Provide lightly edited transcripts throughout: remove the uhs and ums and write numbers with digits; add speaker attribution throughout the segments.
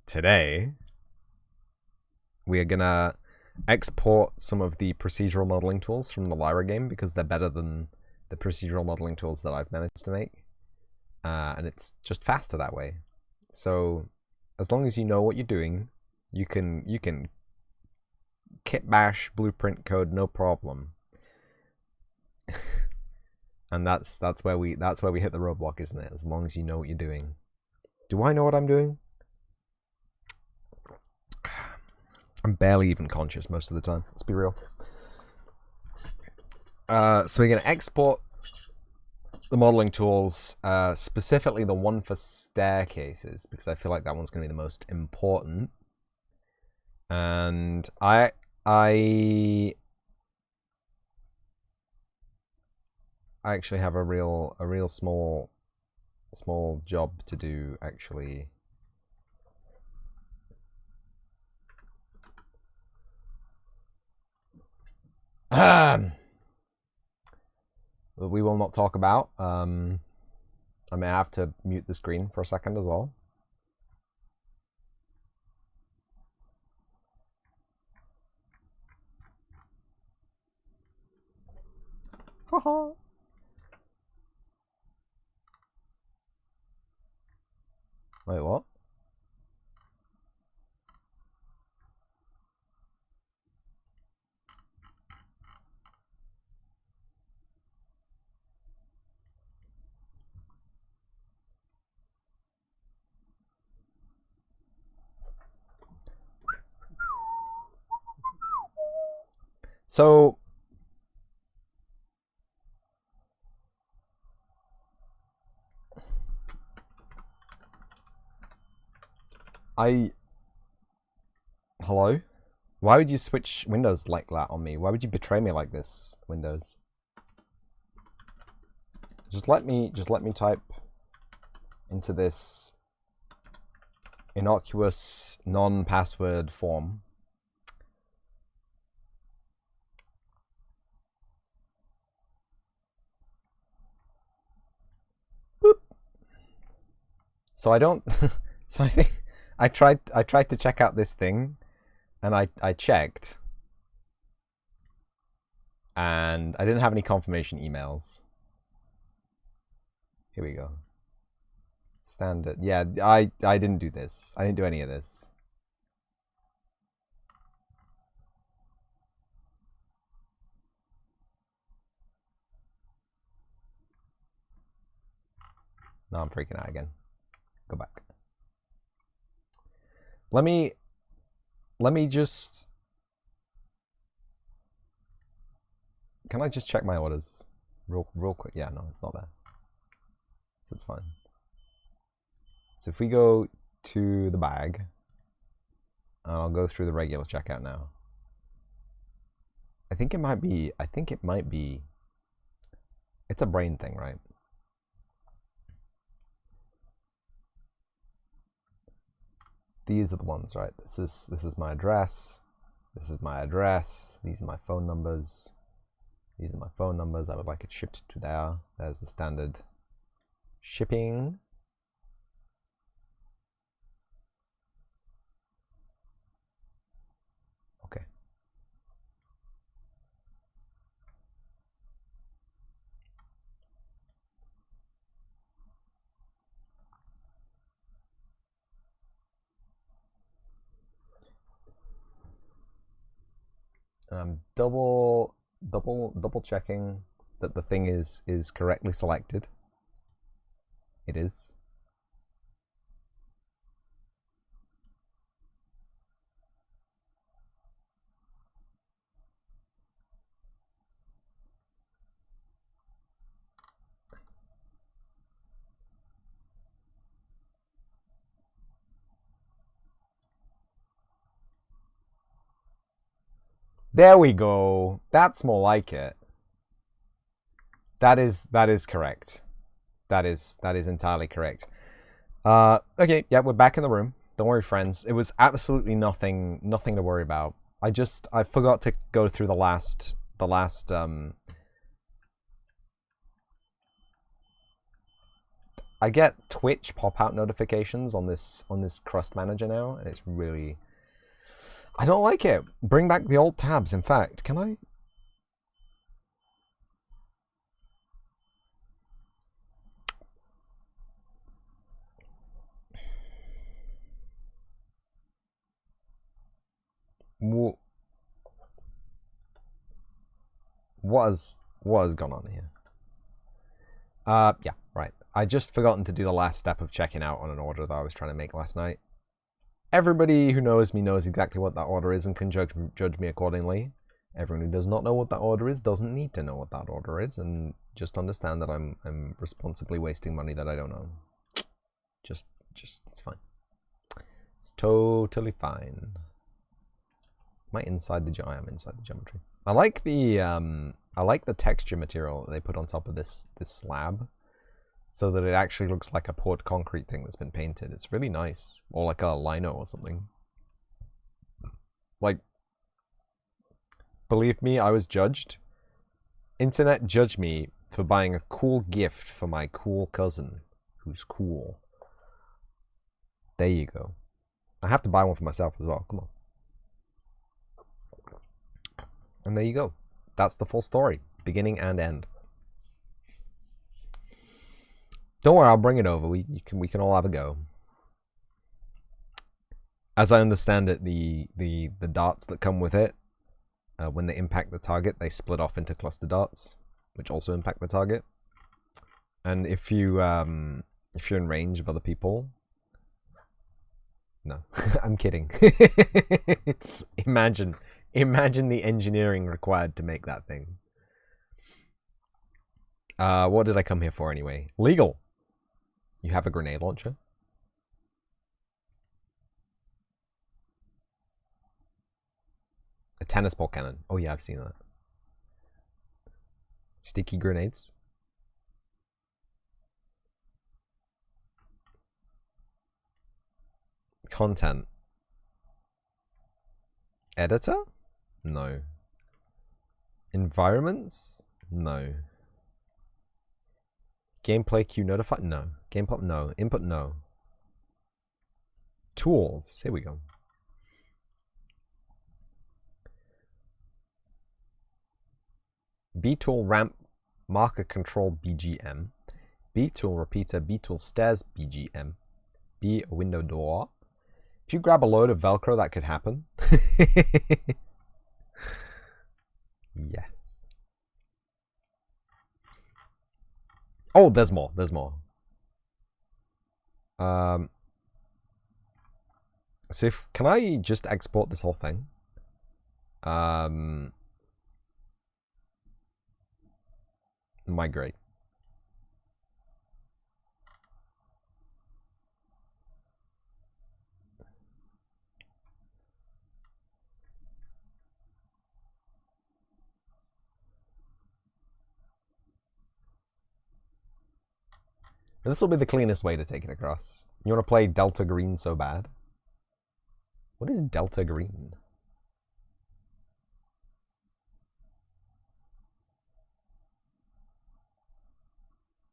Speaker 1: today we are gonna export some of the procedural modeling tools from the Lyra game because they're better than the procedural modeling tools that I've managed to make. And it's just faster that way. So as long as you know what you're doing, you can kit bash blueprint code no problem. And that's where we hit the roadblock, isn't it? As long as you know what you're doing. Do I know what I'm doing? I'm barely even conscious most of the time. Let's be real. So we're gonna export the modeling tools, specifically the one for staircases, because I feel like that one's gonna be the most important. And I actually have a real small job to do, actually. We will not talk about. I may have to mute the screen for a second as well. Haha. Wait, what? So hello? Why would you switch Windows like that on me? Why would you betray me like this, Windows? Just let me type into this innocuous non-password form. Boop. So I don't so I think I tried to check out this thing, and I checked, and I didn't have any confirmation emails. Here we go. Standard. Yeah, I didn't do this. I didn't do any of this. No, I'm freaking out again. Go back. Let me just... Can I just check my orders? Real quick. Yeah, no, it's not there. So it's fine. So if we go to the bag, I'll go through the regular checkout now. I think it might be, it's a brain thing, right? These are the ones, right? This is my address. This is my address. These are my phone numbers. These are my phone numbers. I would like it shipped to there. There's the standard shipping. Okay. Double checking that the thing is correctly selected. It is. There we go. That's more like it. That is correct. That is entirely correct. Okay, yeah, we're back in the room. Don't worry, friends. It was absolutely nothing to worry about. I forgot to go through the last I get Twitch pop-out notifications on this Crust Manager now, and it's really... I don't like it. Bring back the old tabs, in fact. Can I? What has gone on here? Yeah, right. I just forgotten to do the last step of checking out on an order that I was trying to make last night. Everybody who knows me knows exactly what that order is and can judge me accordingly. Everyone who does not know what that order is doesn't need to know what that order is, and just understand that I'm responsibly wasting money that I don't own. Just it's fine. It's totally fine. Am I inside the I am inside the geometry. I like the texture material that they put on top of this slab, so that it actually looks like a poured concrete thing that's been painted. It's really nice, or like a lino or something. Like, believe me, I was judged. Internet judged me for buying a cool gift for my cool cousin, who's cool. There you go. I have to buy one for myself as well. Come on. And there you go. That's the full story, beginning and end. Don't worry, I'll bring it over. We can all have a go. As I understand it, the darts that come with it, when they impact the target, they split off into cluster darts, which also impact the target. And if you're in range of other people, no, I'm kidding. Imagine the engineering required to make that thing. What did I come here for anyway? Legal. You have a grenade launcher. A tennis ball cannon. Oh yeah, I've seen that. Sticky grenades. Content. Editor? No. Environments? No. Gameplay queue notify? No. Gameplay? No. Input? No. Tools. Here we go. B-tool ramp marker control BGM. B-tool repeater. B-tool stairs BGM. B a window door. If you grab a load of Velcro, that could happen. Yes. Oh, there's more. There's more. So can I just export this whole thing? Migrate. This will be the cleanest way to take it across. You want to play Delta Green so bad? What is Delta Green?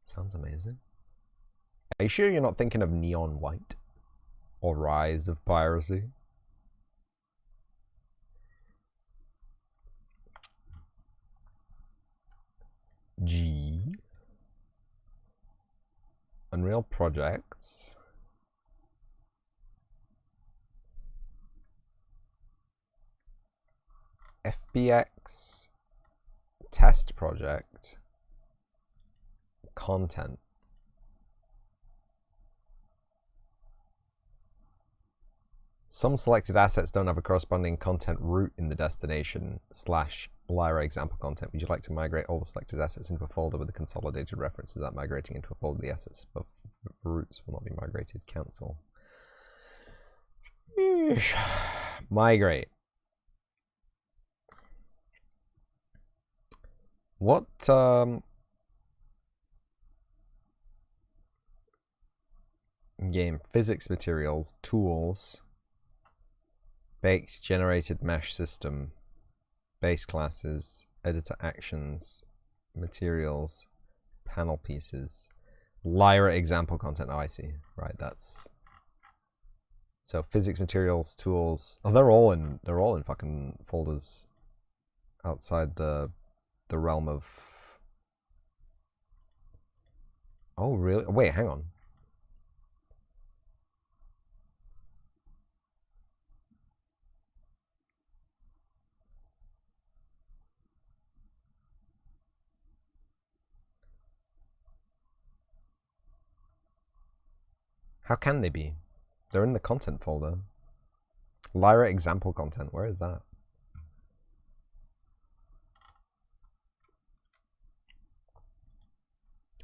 Speaker 1: Sounds amazing. Are you sure you're not thinking of Neon White? Or Rise of Piracy? G. Unreal Projects. FBX. Test Project. Content. Some selected assets don't have a corresponding content route in the destination / Lyra example content. Would you like to migrate all the selected assets into a folder with the consolidated references that migrating into a folder? The assets above routes will not be migrated. Cancel. Migrate. What game physics materials tools baked generated mesh system base classes editor actions materials panel pieces Lyra example content. Oh, I see. Right, that's... So physics, materials, tools. Oh, they're all in fucking folders outside the realm of... Oh, really? Wait, hang on. How can they be? They're in the content folder. Lyra example content. Where is that?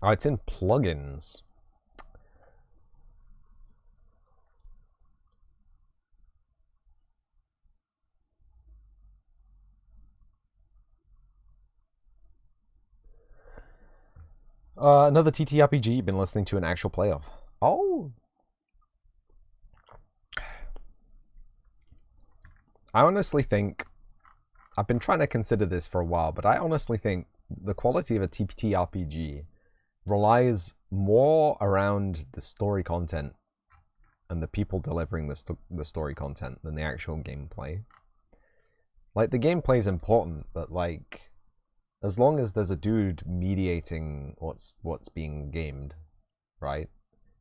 Speaker 1: Oh, it's in plugins. Another TTRPG you've been listening to an actual play of. Oh. I honestly think, I've been trying to consider this for a while, but I honestly think the quality of a TTRPG relies more around the story content and the people delivering the story content than the actual gameplay. Like, the gameplay is important, but like, as long as there's a dude mediating what's being gamed, right?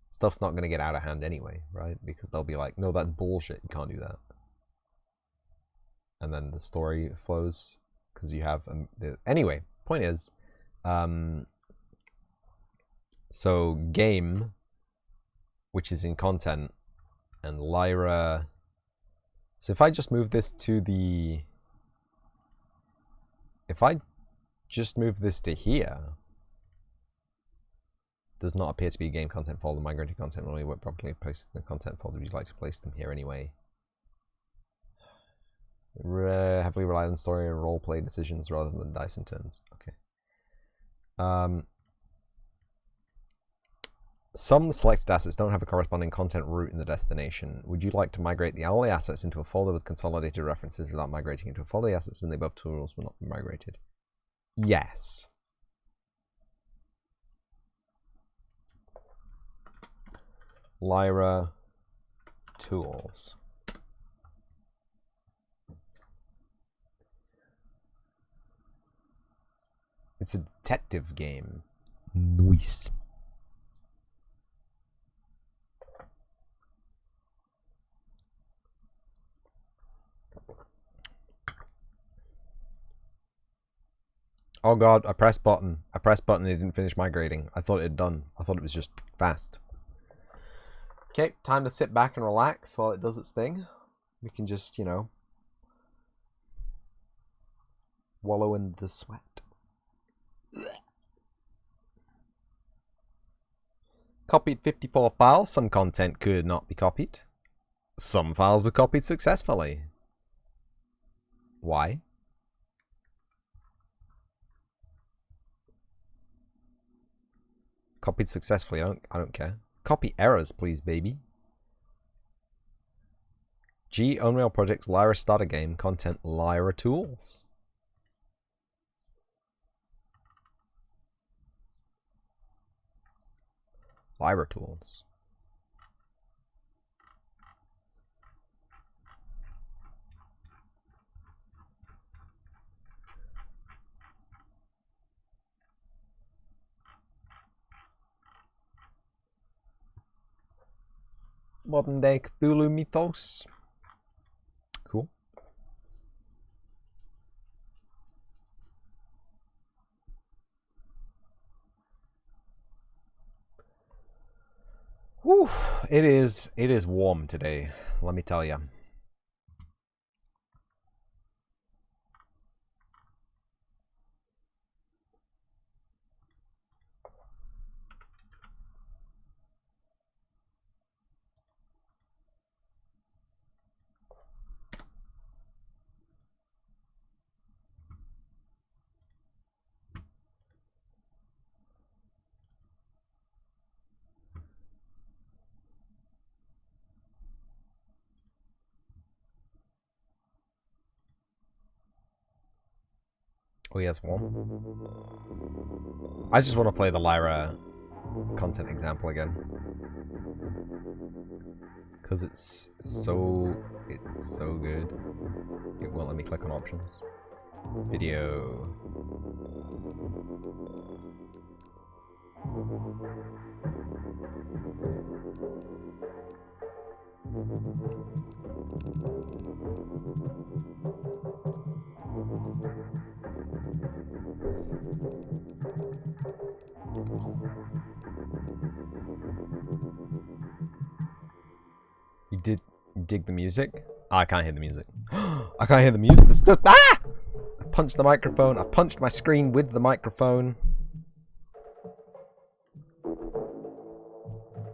Speaker 1: Stuff's not going to get out of hand anyway, right? Because they'll be like, no, that's bullshit, you can't do that. And then the story flows because you have anyway, point is, so game, which is in content, and Lyra. So if I just move this to the, if I just move this to here, does not appear to be a game content folder. Migrated content only work properly placed in the content folder. Would you like to place them here anyway? Heavily relied on story and roleplay decisions rather than dice and turns. Okay. Some selected assets don't have a corresponding content route in the destination. Would you like to migrate the only assets into a folder with consolidated references without migrating into a folder? The assets in the above tools will not be migrated. Yes. Lyra tools. It's a detective game. Nice. Oh god, I pressed button. I pressed button and it didn't finish migrating. I thought it had done. I thought it was just fast. Okay, time to sit back and relax while it does its thing. We can just, you know, wallow in the sweat. Copied 54 files. Some content could not be copied. Some files were copied successfully. Why? Copied successfully. I don't care. Copy errors, please, baby. G Unreal Projects Lyra starter game content Lyra tools. Lyra tools. Modern day Cthulhu mythos. Cool. Whew, it is warm today, let me tell you. Oh, yes, warm. I just want to play the Lyra content example again. Because it's so good. It won't let me click on options. Video. You dig the music? Oh, I can't hear the music. I can't hear the music. This just, ah! I punched the microphone. I punched my screen with the microphone.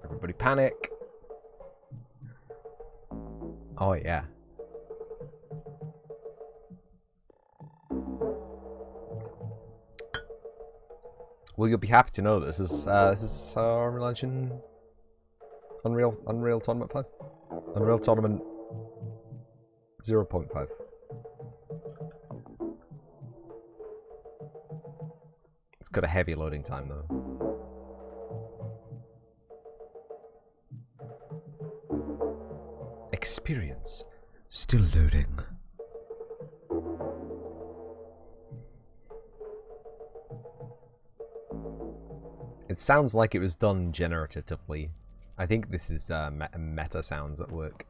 Speaker 1: Everybody panic. Oh yeah. Well, you'll be happy to know that this is Unreal Engine, Unreal Tournament 5, Unreal Tournament 0.5. It's got a heavy loading time though. Experience still loading. It sounds like it was done generatively. I think this is meta sounds at work.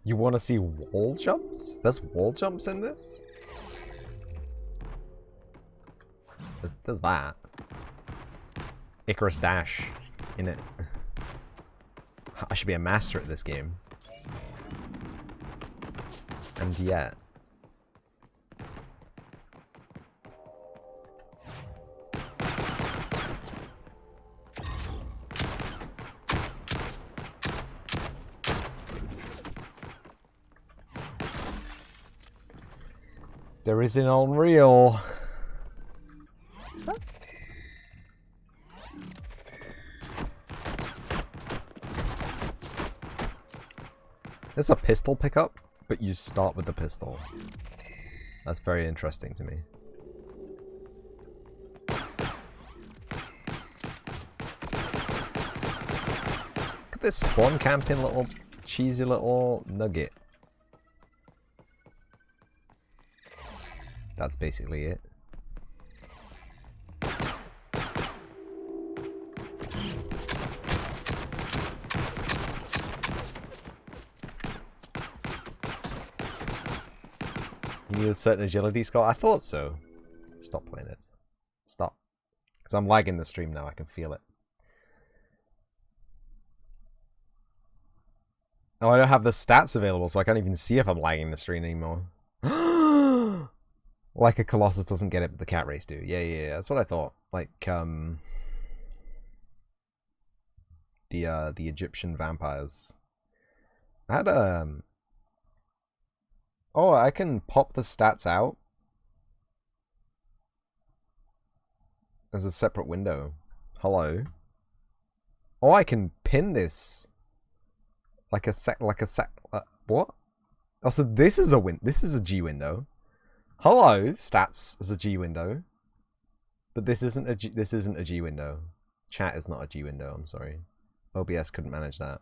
Speaker 1: You want to see wall jumps? There's wall jumps in this? There's that. Icarus Dash in it. I should be a master at this game. And yet. There is an Unreal. Is that? There's a pistol pickup, but you start with the pistol. That's very interesting to me. Look at this spawn camping little cheesy little nugget. That's basically it. You need a certain agility score? I thought so. Stop playing it. Stop. Because I'm lagging the stream now, I can feel it. Oh, I don't have the stats available, so I can't even see if I'm lagging the stream anymore. Like a Colossus doesn't get it, but the cat race do. Yeah, that's what I thought. Like, the Egyptian vampires. I had, oh, I can pop the stats out. There's a separate window. Hello. Oh, I can pin this. What? Also, this is a G window. Hello, stats is a G window, but this isn't a G window. Chat is not a G window. I'm sorry, OBS couldn't manage that.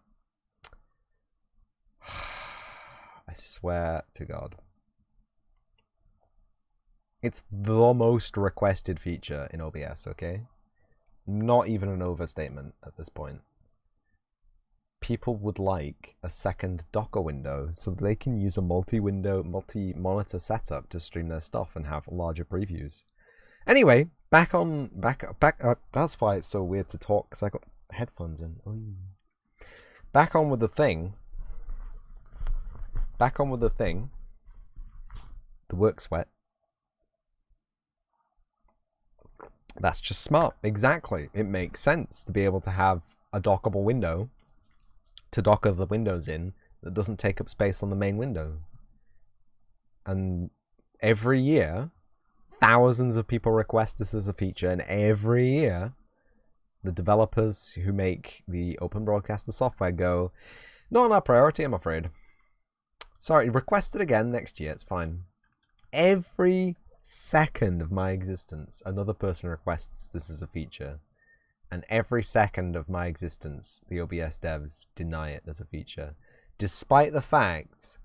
Speaker 1: I swear to God, it's the most requested feature in OBS. Okay, not even an overstatement at this point. People would like a second Docker window so that they can use a multi-window, multi-monitor setup to stream their stuff and have larger previews. Anyway, back. That's why it's so weird to talk, because I got headphones in. Ooh. Back on with the thing. The work sweat. That's just smart. Exactly. It makes sense to be able to have a dockable window to dock other windows in that doesn't take up space on the main window. And every year, thousands of people request this as a feature, and every year, the developers who make the Open Broadcaster software go, not on our priority, I'm afraid. Sorry, request it again next year, it's fine. Every second of my existence, another person requests this as a feature. And every second of my existence, the OBS devs deny it as a feature. Despite the fact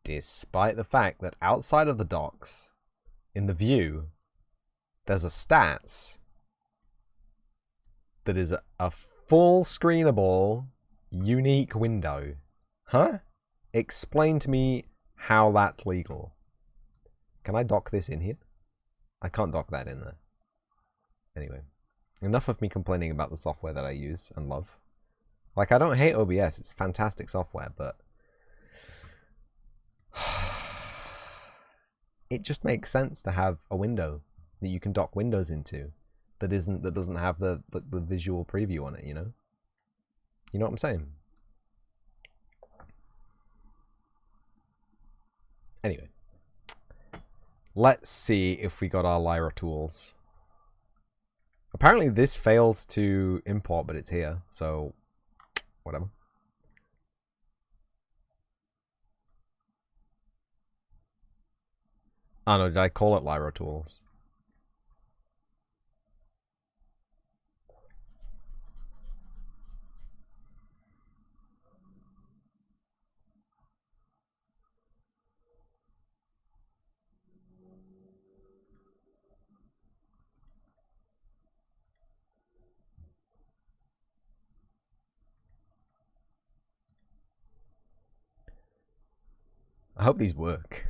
Speaker 1: that outside of the docs, in the view, there's a stats that is a full screenable, unique window. Huh? Explain to me how that's legal. Can I dock this in here? I can't dock that in there. Anyway. Enough of me complaining about the software that I use and love. Like, I don't hate OBS, it's fantastic software, but it just makes sense to have a window that you can dock windows into that doesn't have the visual preview on it, you know? You know what I'm saying? Anyway. Let's see if we got our Lyra tools. Apparently this fails to import, but it's here, so whatever. Oh no, did I call it Lyra tools? I hope these work.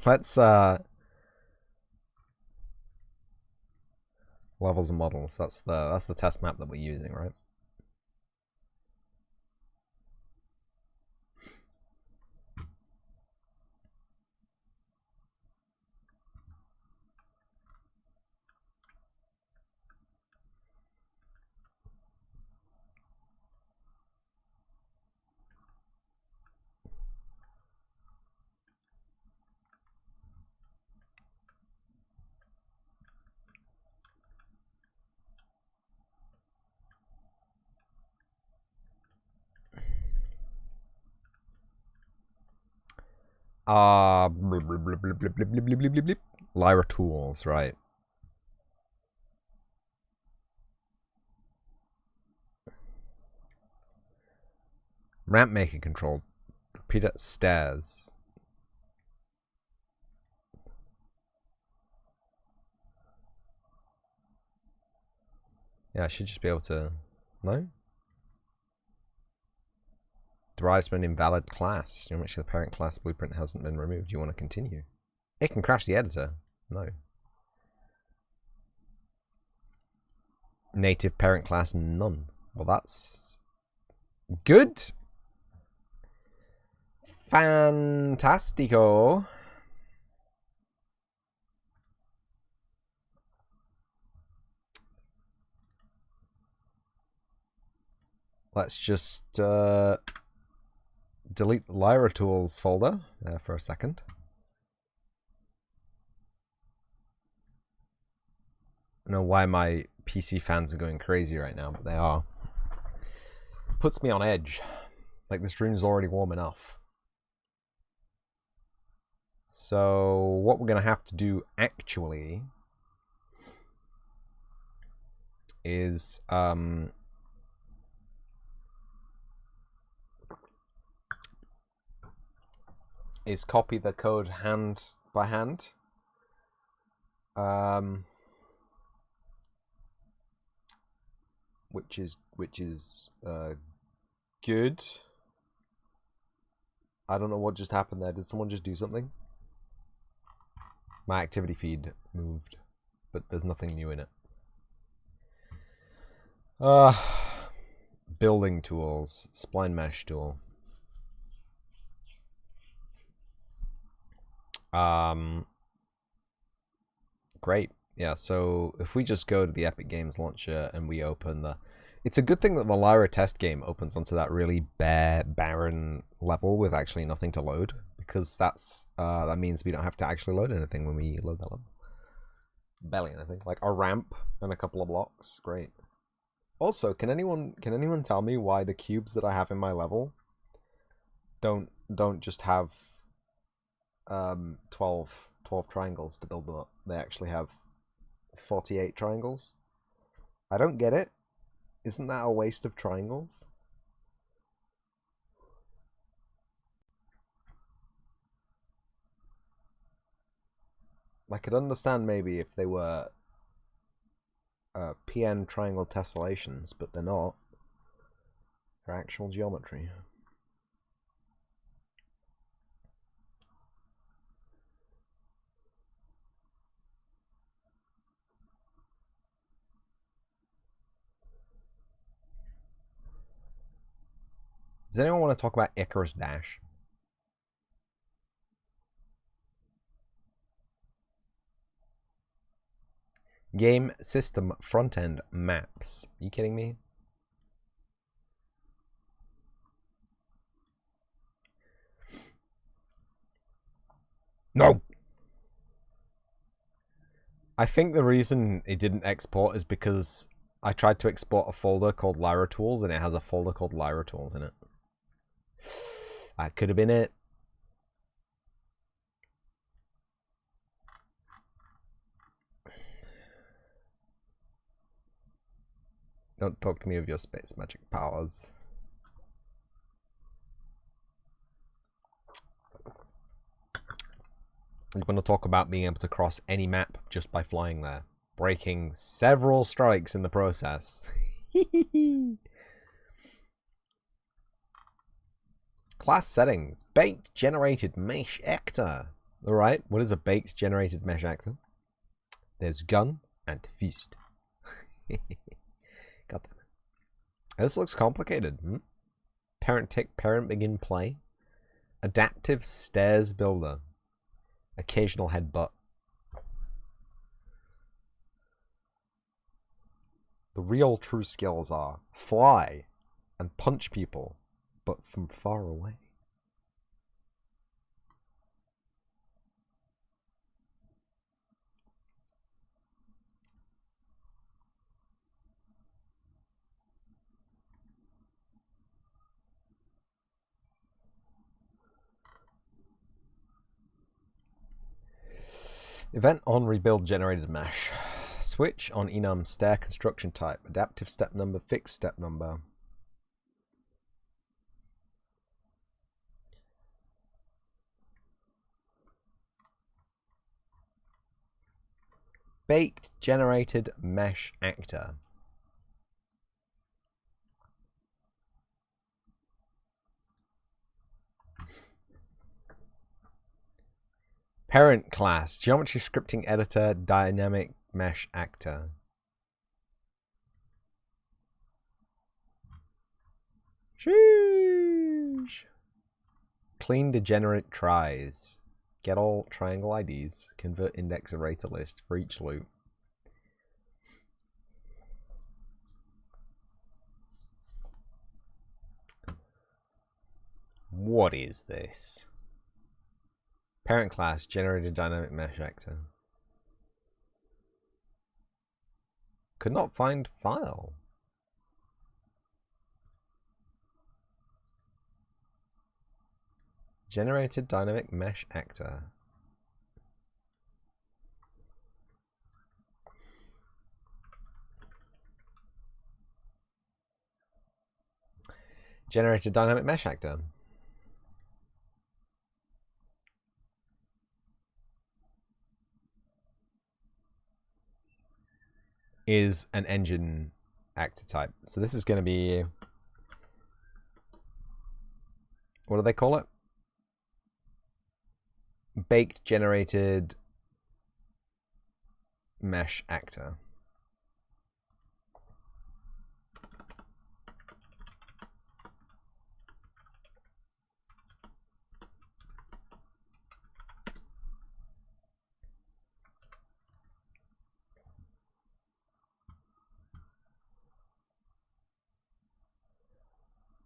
Speaker 1: Let's levels and models. That's the test map that we're using, right? Lyra tools, right. Ramp maker control. Repeat at stairs. Yeah, I should just be able to... No? Derives from an invalid class. You know, make sure the parent class blueprint hasn't been removed. You want to continue. It can crash the editor. No. Native parent class none. Well, that's good. Fantastico. Let's just delete the Lyra tools folder there for a second. I don't know why my PC fans are going crazy right now, but they are. Puts me on edge. Like, this room's already warm enough. So what we're going to have to do actually is copy the code hand by hand. Which is good. I don't know what just happened there. Did someone just do something? My activity feed moved, but there's nothing new in it. Building tools, spline mesh tool. Great. Yeah, so if we just go to the Epic Games launcher and we open the... It's a good thing that the Lyra test game opens onto that really barren level with actually nothing to load, because that means we don't have to actually load anything when we load that level. Barely anything. Like a ramp and a couple of blocks. Great. Also, can anyone tell me why the cubes that I have in my level don't just have 12 triangles to build them up? They actually have 48 triangles. I don't get it. Isn't that a waste of triangles? I could understand maybe if they were PN triangle tessellations, but they're not. They're actual geometry. Does anyone want to talk about Icarus Dash? Game system front-end maps. Are you kidding me? No! I think the reason it didn't export is because I tried to export a folder called Lyra Tools and it has a folder called Lyra Tools in it. That could have been it. Don't talk to me of your space magic powers. I'm going to talk about being able to cross any map just by flying there, breaking several strikes in the process. Class settings. Baked generated mesh actor. Alright, what is a baked generated mesh actor? There's gun and fist. God damn it. This looks complicated. Parent tick, parent begin play. Adaptive stairs builder. Occasional headbutt. The real true skills are fly and punch people, but from far away. Event on rebuild generated mesh. Switch on enum stair construction type. Adaptive step number, fixed step number. Baked generated mesh actor. Parent class, geometry scripting editor, dynamic mesh actor. Sheesh. Clean degenerate tries. Get all triangle IDs. Convert index array to list for each loop. What is this? Parent class, generated dynamic mesh actor. Could not find file. Generated dynamic mesh actor. Generated dynamic mesh actor. Is an engine actor type. So this is going to be, what do they call it? Baked generated mesh actor.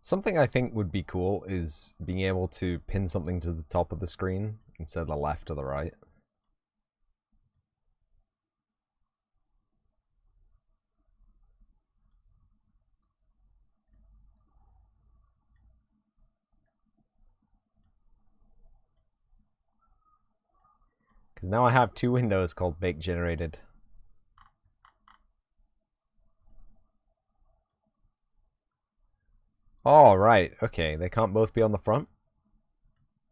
Speaker 1: Something I think would be cool is being able to pin something to the top of the screen instead of the left or the right. Because now I have two windows called bake generated. Oh, right. Okay, they can't both be on the front?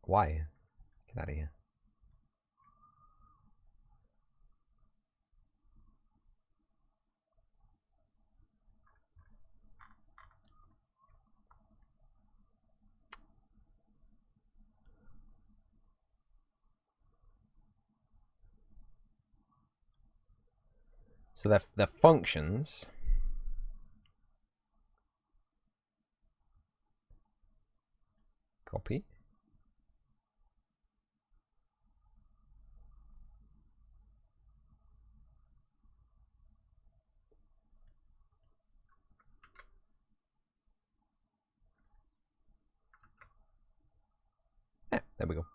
Speaker 1: Why? Get out of here. So they're functions. Copy. Yeah, there we go.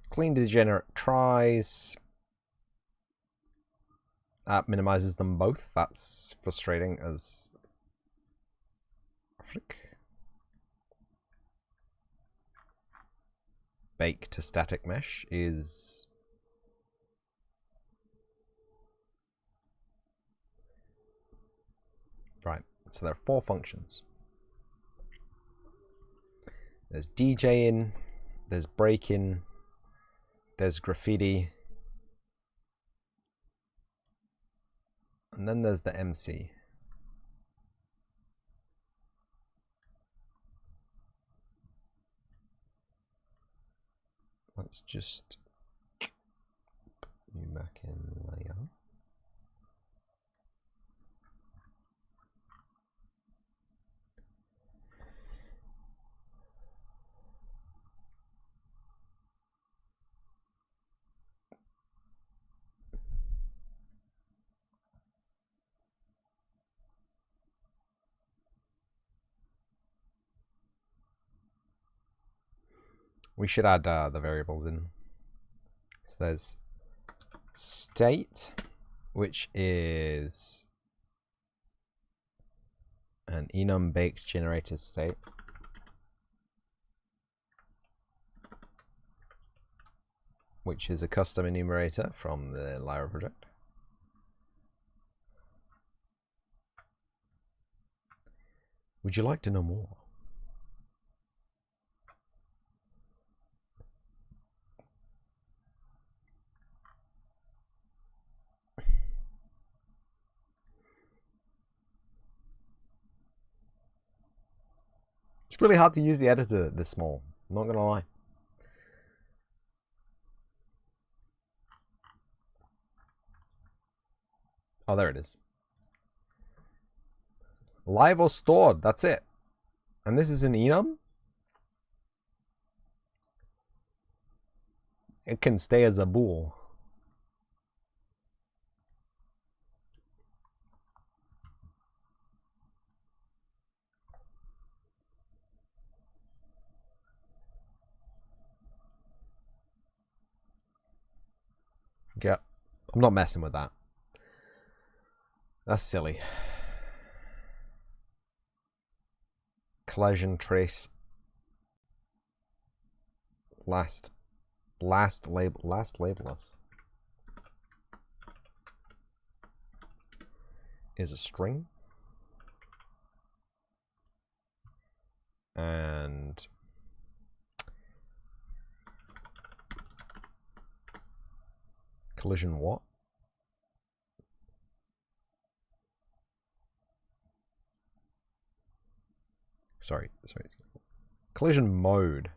Speaker 1: Clean degenerate tries. That minimizes them both. That's frustrating as frick. Bake to static mesh is right. So there are 4 functions. There's DJing, there's breaking, there's graffiti, and then there's the MC. Let's just put you back in layer. We should add the variables in. So there's state, which is an enum baked generated state. Which is a custom enumerator from the Lyra project. Would you like to know more? It's really hard to use the editor this small, I'm not gonna lie. Oh, there it is. Live or stored, that's it. And this is an enum? It can stay as a bool. Yeah, I'm not messing with that. That's silly. Collision trace. Last labelless is a string, and collision what? Sorry. Collision mode.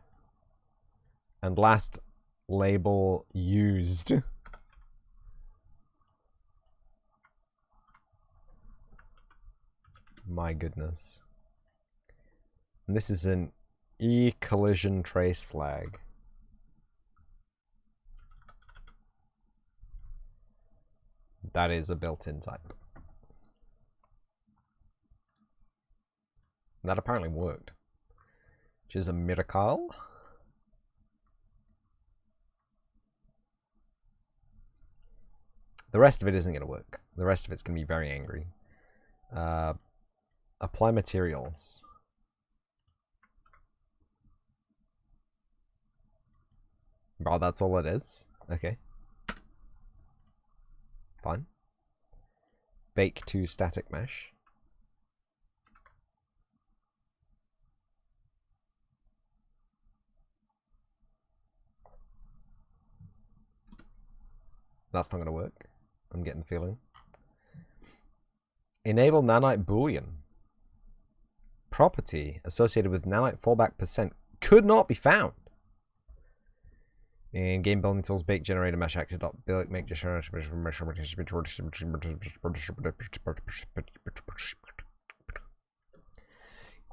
Speaker 1: And last label used. My goodness. And this is an e-collision trace flag. That is a built-in type. That apparently worked. which is a miracle. The rest of it isn't going to work. The rest of it's going to be very angry. Apply materials. Oh, that's all it is? Okay. Fine. Bake to static mesh. That's not going to work. I'm getting the feeling. Enable nanite boolean. Property associated with nanite fallback percent could not be found. In game building tools, bake generator mesh active dot build make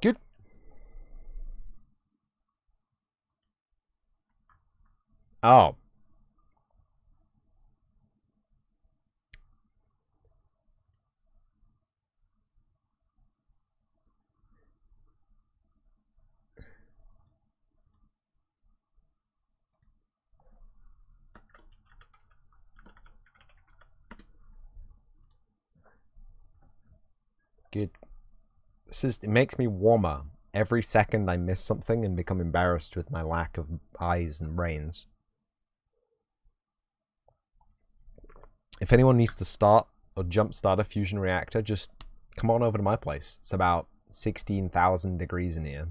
Speaker 1: good. Oh. Good. It makes me warmer. Every second I miss something and become embarrassed with my lack of eyes and brains. If anyone needs to start or jumpstart a fusion reactor, just come on over to my place. It's about 16,000 degrees in here.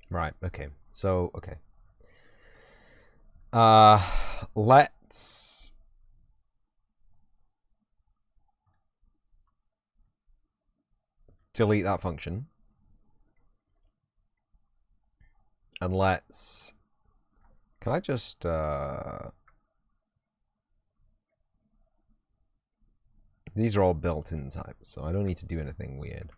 Speaker 1: Right, okay. So, okay. Let's delete that function. And let's... Can I just... These are all built-in types, so I don't need to do anything weird.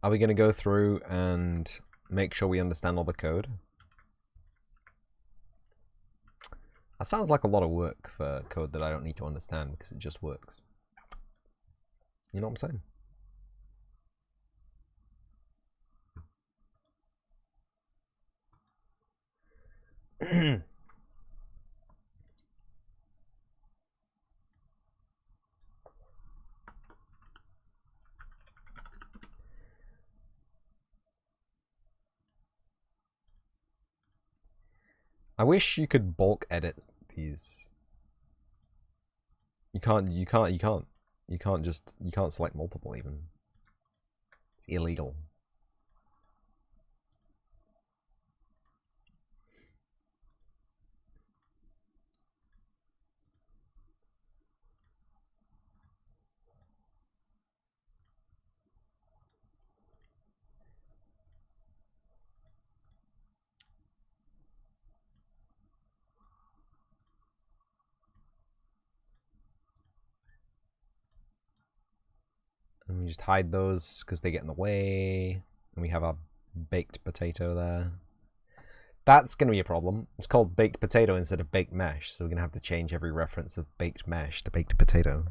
Speaker 1: Are we going to go through and make sure we understand all the code? That sounds like a lot of work for code that I don't need to understand because it just works. You know what I'm saying? I wish you could bulk edit these. You can't select multiple even. It's illegal. And we just hide those because they get in the way. And we have our baked potato there. That's going to be a problem. It's called baked potato instead of baked mesh, so we're going to have to change every reference of baked mesh to baked potato.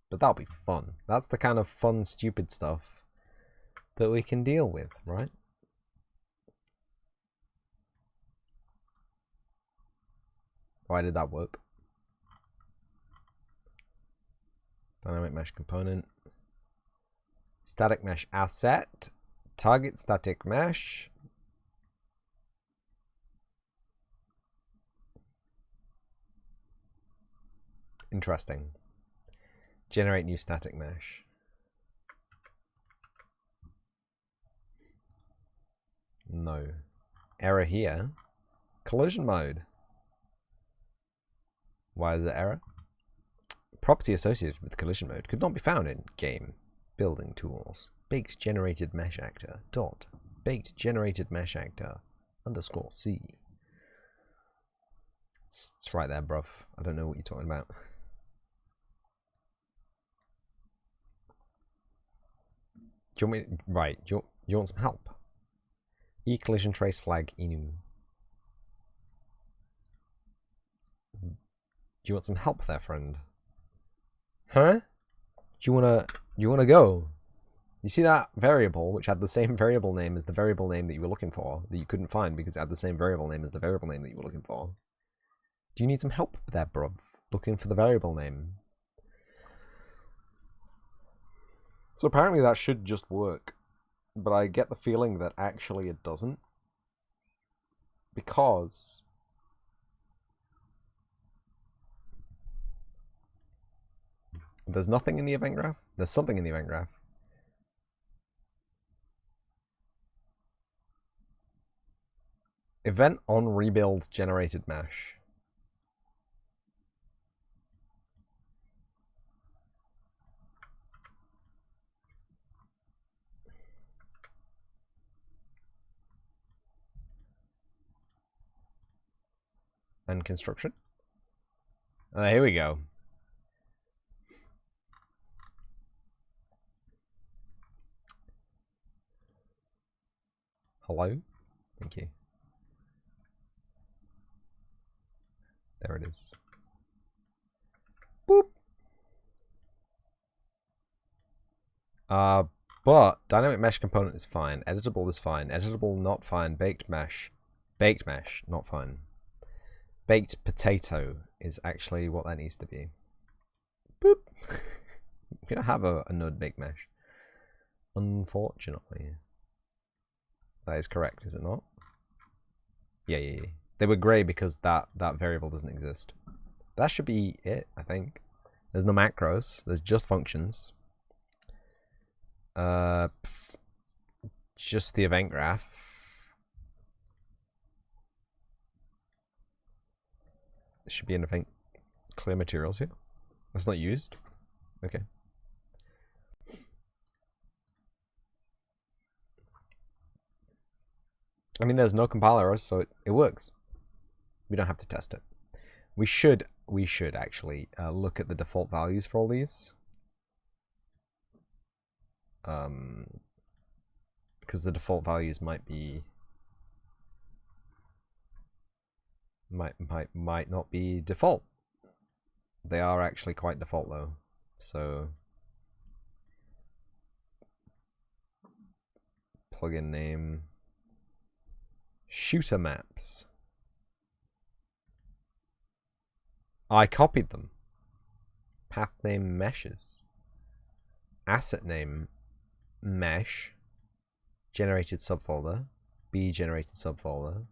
Speaker 1: But that'll be fun. That's the kind of fun, stupid stuff that we can deal with, right? Why did that work? Dynamic mesh component. Static mesh asset. Target static mesh. Interesting. Generate new static mesh. No. Error here. Collision mode. Why is it error? Property associated with collision mode could not be found in game building tools. Baked generated mesh actor dot baked generated mesh actor underscore C. It's right there, bruv. I don't know what you're talking about. Do you want me? Right. Do you want some help? E collision trace flag inu. Do you want some help there, friend? Huh? Do you wanna go? You see that variable, which had the same variable name as the variable name that you were looking for, that you couldn't find because it had the same variable name as the variable name that you were looking for? Do you need some help there, bruv? Looking for the variable name. So apparently that should just work, but I get the feeling that actually it doesn't. Because there's nothing in the event graph. There's something in the event graph. Event on rebuild generated mesh. And construction. Here we go. Hello? Thank you. There it is. Boop. But dynamic mesh component is fine. Editable is fine. Editable, not fine. Baked mesh. Baked mesh, not fine. Baked potato is actually what that needs to be. Boop. We don't have a node baked mesh. Unfortunately. That is correct, is it not? Yeah. They were grey because that variable doesn't exist. That should be it, I think. There's no macros. There's just functions. Just the event graph. There should be an event clear materials here. That's not used. Okay. I mean, there's no compile errors, so it works. We don't have to test it. We should actually look at the default values for all these. Because the default values might be might not be default. They are actually quite default though. So plugin name shooter maps. I copied them. Path name meshes. Asset name mesh. Generated subfolder. B generated subfolder.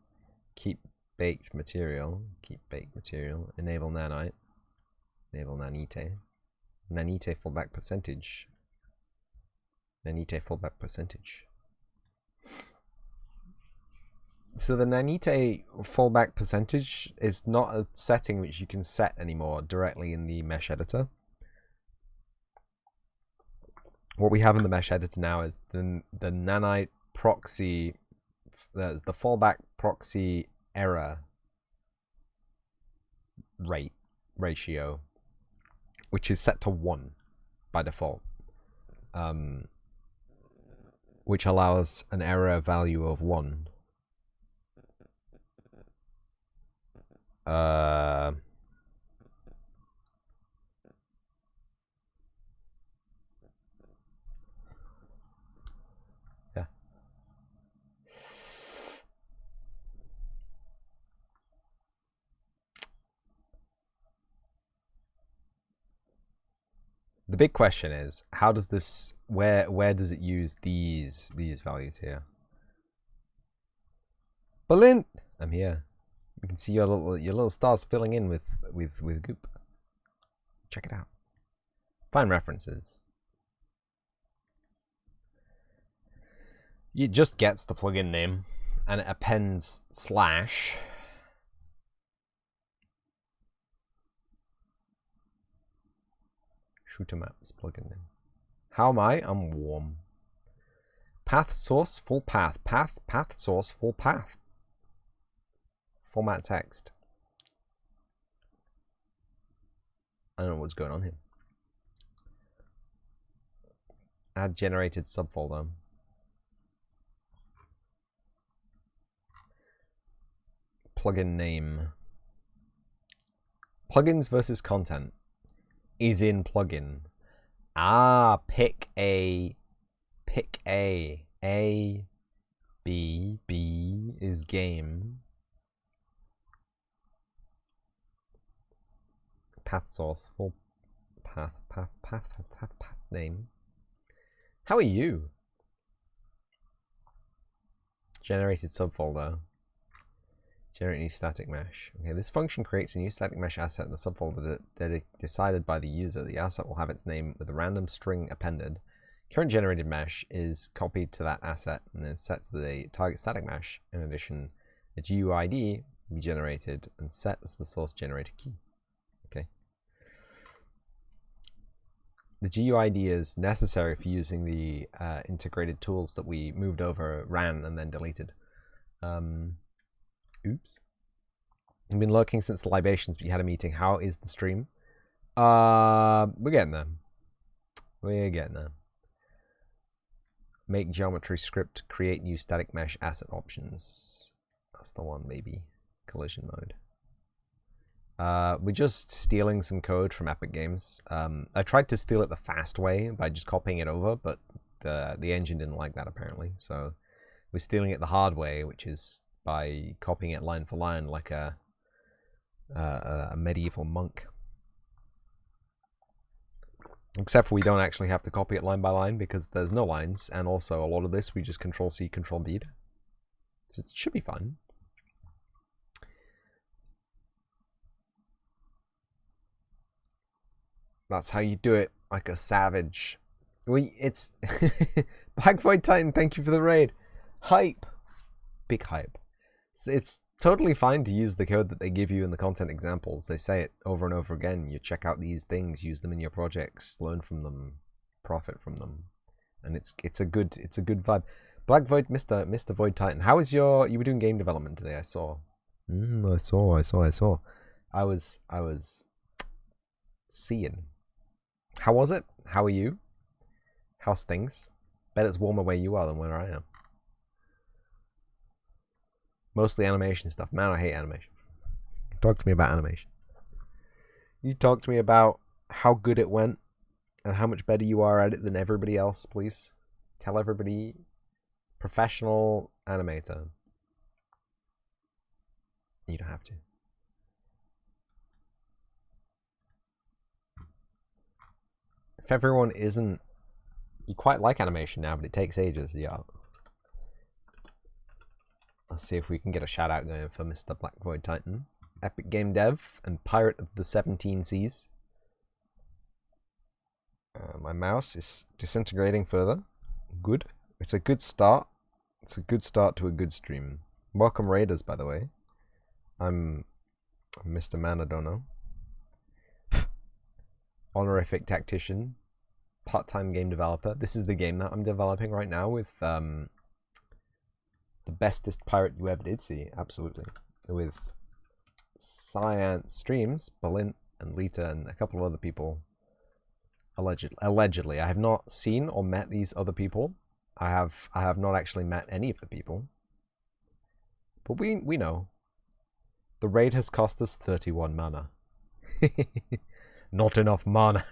Speaker 1: Keep baked material. Keep baked material. Enable nanite. Enable nanite. Nanite fallback percentage. Nanite fallback percentage. So the nanite fallback percentage is not a setting which you can set anymore directly in the mesh editor. What we have in the mesh editor now is the nanite proxy, the fallback proxy error ratio, which is set to 1 by default, which allows an error value of 1. Yeah. The big question is, how does this, where does it use these values here? Berlin, I'm here. You can see your little stars filling in with goop. Check it out. Find references. It just gets the plugin name and it appends / Shooter maps plugin name. How am I? I'm warm. Path source full path. Path source full path. Format text. I don't know what's going on here. Add generated subfolder. Plugin name. Plugins versus content is in plugin. Ah, pick A. A. B is game. Path source, full path name. How are you? Generated subfolder. Generate new static mesh. Okay, this function creates a new static mesh asset in the subfolder that decided by the user. The asset will have its name with a random string appended. Current generated mesh is copied to that asset and then set to the target static mesh. In addition, a GUID will be generated and set as the source generator key. Okay. The GUID is necessary for using the integrated tools that we moved over, ran, and then deleted. Oops. I've been lurking since the libations, but you had a meeting. How is the stream? We're getting there. We're getting there. Make geometry script, create new static mesh asset options. That's the one, maybe. Collision mode. We're just stealing some code from Epic Games. I tried to steal it the fast way by just copying it over, but the engine didn't like that apparently. So we're stealing it the hard way, which is by copying it line for line like a medieval monk. Except for we don't actually have to copy it line by line because there's no lines, and also a lot of this we just Control-C, Control-V. So it should be fun. That's how you do it, like a savage. It's Black Void Titan, thank you for the raid. Hype. Big hype. It's totally fine to use the code that they give you in the content examples. They say it over and over again. You check out these things, use them in your projects, learn from them, profit from them, and it's a good vibe. Black Void, Mr. Void Titan, how is your? You were doing game development today. I saw. I saw. I was seeing. How was it? How are you? How's things? Bet it's warmer where you are than where I am. Mostly animation stuff. Man, I hate animation. Talk to me about animation. You talk to me about how good it went and how much better you are at it than everybody else, please. Tell everybody. Professional animator. You don't have to. If everyone isn't... You quite like animation now, but it takes ages. Yeah. Let's see if we can get a shout out going for Mr. Black Void Titan. Epic Game Dev and Pirate of the 17 Seas. My mouse is disintegrating further. Good. It's a good start. It's a good start to a good stream. Welcome Raiders, by the way. I'm Mr. Manadono. Honorific tactician. Part-time game developer. This is the game that I'm developing right now with the bestest pirate you ever did see, absolutely. With Cyan Streams, Berlin, and Lita, and a couple of other people. Allegedly. I have not seen or met these other people. I have not actually met any of the people. But we know. The raid has cost us 31 mana. Not enough mana.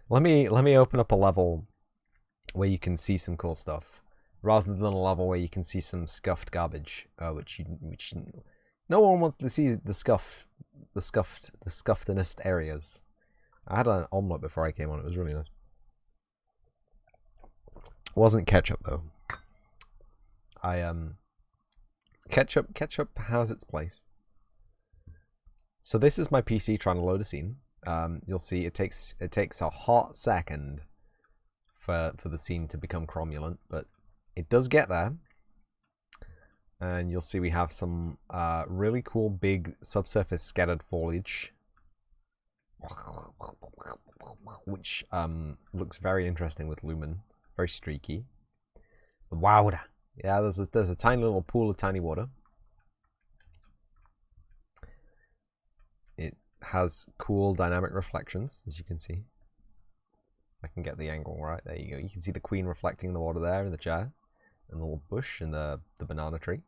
Speaker 1: Let me open up a level where you can see some cool stuff, rather than a level where you can see some scuffed garbage, which no one wants to see the scuffedest areas. I had an omelette before I came on. It was really nice. It wasn't ketchup though. Ketchup has its place. So this is my PC trying to load a scene. You'll see it takes a hot second for the scene to become cromulent, but it does get there. And you'll see we have some really cool big subsurface scattered foliage. which looks very interesting with Lumen. Very streaky. Wow. Yeah, there's a tiny little pool of tiny water. It has cool dynamic reflections, as you can see. I can get the angle right. There you go. You can see the queen reflecting the water there in the chair, and the little bush and the banana tree.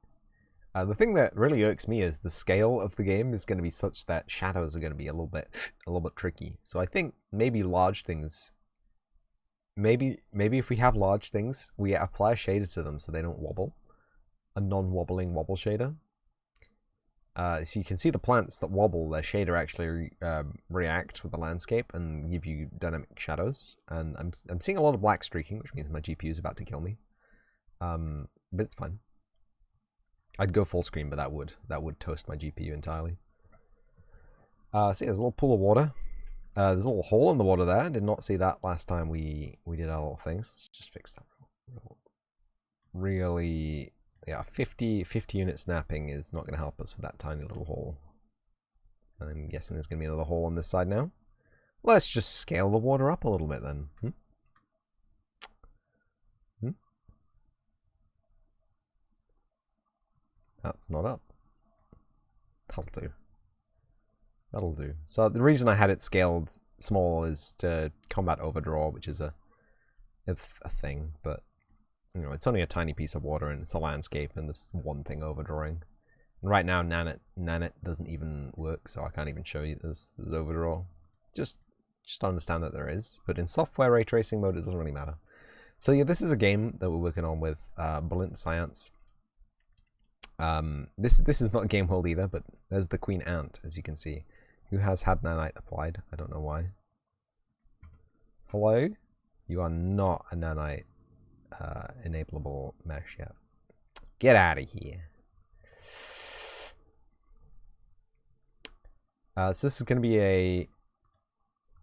Speaker 1: The thing that really irks me is the scale of the game is going to be such that shadows are going to be a little bit tricky. So I think maybe large things. Maybe if we have large things, we apply a shader to them so they don't wobble, a non-wobbling wobble shader. So you can see the plants that wobble, their shader actually react with the landscape and give you dynamic shadows. And I'm seeing a lot of black streaking, which means my GPU is about to kill me. But it's fine. I'd go full screen, but that would toast my GPU entirely. So yeah, there's a little pool of water. There's a little hole in the water there. I did not see that last time we did our little things. Let's just fix that. Really, yeah, 50 unit snapping is not going to help us with that tiny little hole. And I'm guessing there's going to be another hole on this side now. Let's just scale the water up a little bit then. That's not up. That'll do. That'll do. So the reason I had it scaled small is to combat overdraw, which is a thing, but you know, it's only a tiny piece of water and it's a landscape and there's one thing overdrawing. And right now Nanit doesn't even work, so I can't even show you there's overdraw. Just understand that there is, but in software ray tracing mode it doesn't really matter. So yeah, this is a game that we're working on with Brilliant Science. This is not Game World either, but there's the Queen Ant, as you can see, who has had nanite applied. I don't know why. Hello? You are not a nanite enableable mesh yet. Get out of here. So this is going to be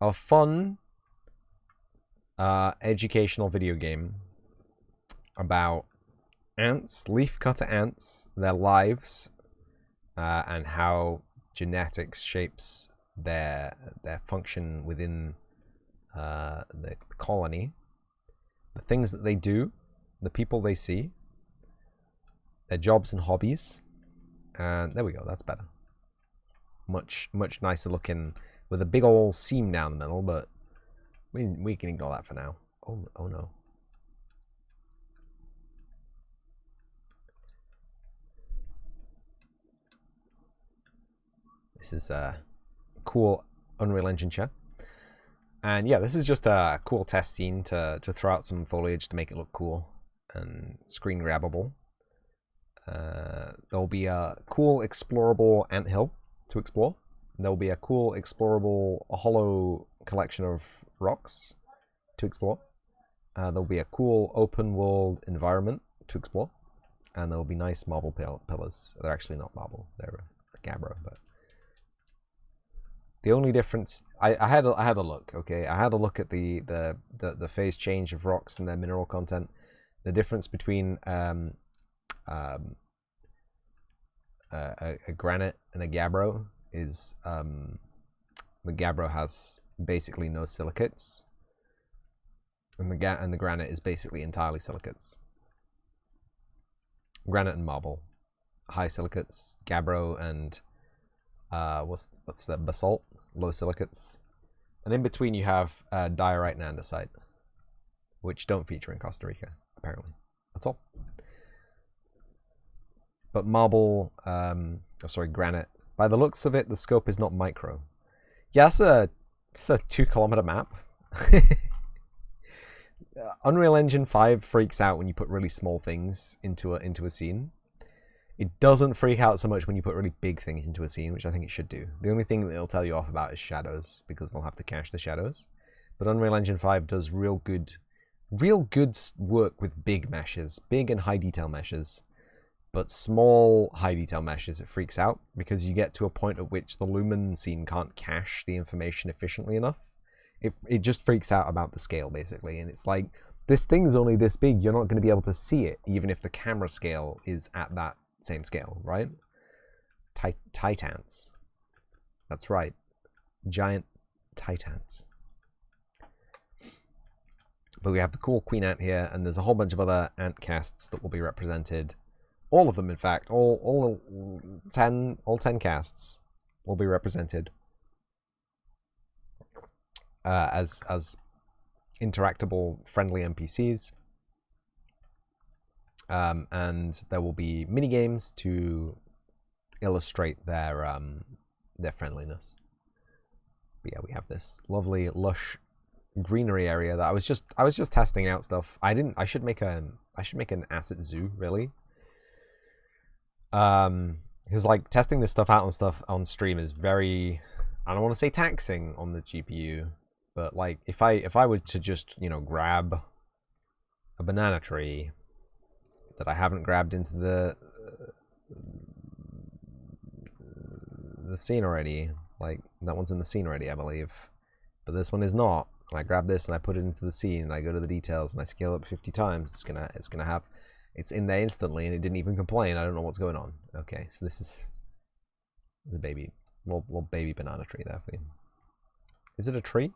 Speaker 1: a fun educational video game about ants, leafcutter ants, their lives, and how genetics shapes their function within the colony, the things that they do, the people they see, their jobs and hobbies, and there we go. That's better. Much nicer looking with a big old seam down the middle, but we can ignore that for now. Oh no. This is a cool Unreal Engine chair. And yeah, this is just a cool test scene to throw out some foliage to make it look cool and screen grabbable. There'll be a cool explorable anthill to explore. There'll be a cool explorable hollow collection of rocks to explore. There'll be a cool open world environment to explore. And there'll be nice marble pillars. They're actually not marble, they're gabbro, but the only difference, I had a look, okay? I had a look at the phase change of rocks and their mineral content. The difference between a granite and a gabbro is the gabbro has basically no silicates, and the granite is basically entirely silicates. Granite and marble, high silicates. Gabbro and what's the basalt, low silicates, and in between you have diorite and andesite, which don't feature in Costa Rica apparently. That's all. But marble, granite. By the looks of it, the scope is not micro. Yeah, it's a 2 kilometer map. Unreal Engine 5 freaks out when you put really small things into a scene. It doesn't freak out so much when you put really big things into a scene, which I think it should do. The only thing that it'll tell you off about is shadows, because they'll have to cache the shadows. But Unreal Engine 5 does real good work with big meshes, big and high detail meshes. But small high detail meshes, it freaks out, because you get to a point at which the Lumen scene can't cache the information efficiently enough. It just freaks out about the scale, basically. And it's like, this thing's only this big, you're not going to be able to see it, even if the camera scale is at that same scale, right? Titans. That's right. Giant tight ants. But we have the cool queen ant here, and there's a whole bunch of other ant casts that will be represented. All of them, in fact, all 10 casts will be represented as interactable, friendly NPCs. And there will be mini games to illustrate their friendliness. But yeah, we have this lovely, lush greenery area that I was just testing out stuff. I should make an asset zoo, really. Because like testing this stuff out on stream is very, I don't want to say taxing on the GPU, but like if I were to just, you know, grab a banana tree that I haven't grabbed into the scene already, like that one's in the scene already, I believe, but this one is not. And I grab this and I put it into the scene and I go to the details and I scale up 50 times. It's in there instantly and it didn't even complain. I don't know what's going on. Okay, so this is the little baby banana tree there for you. Is it a tree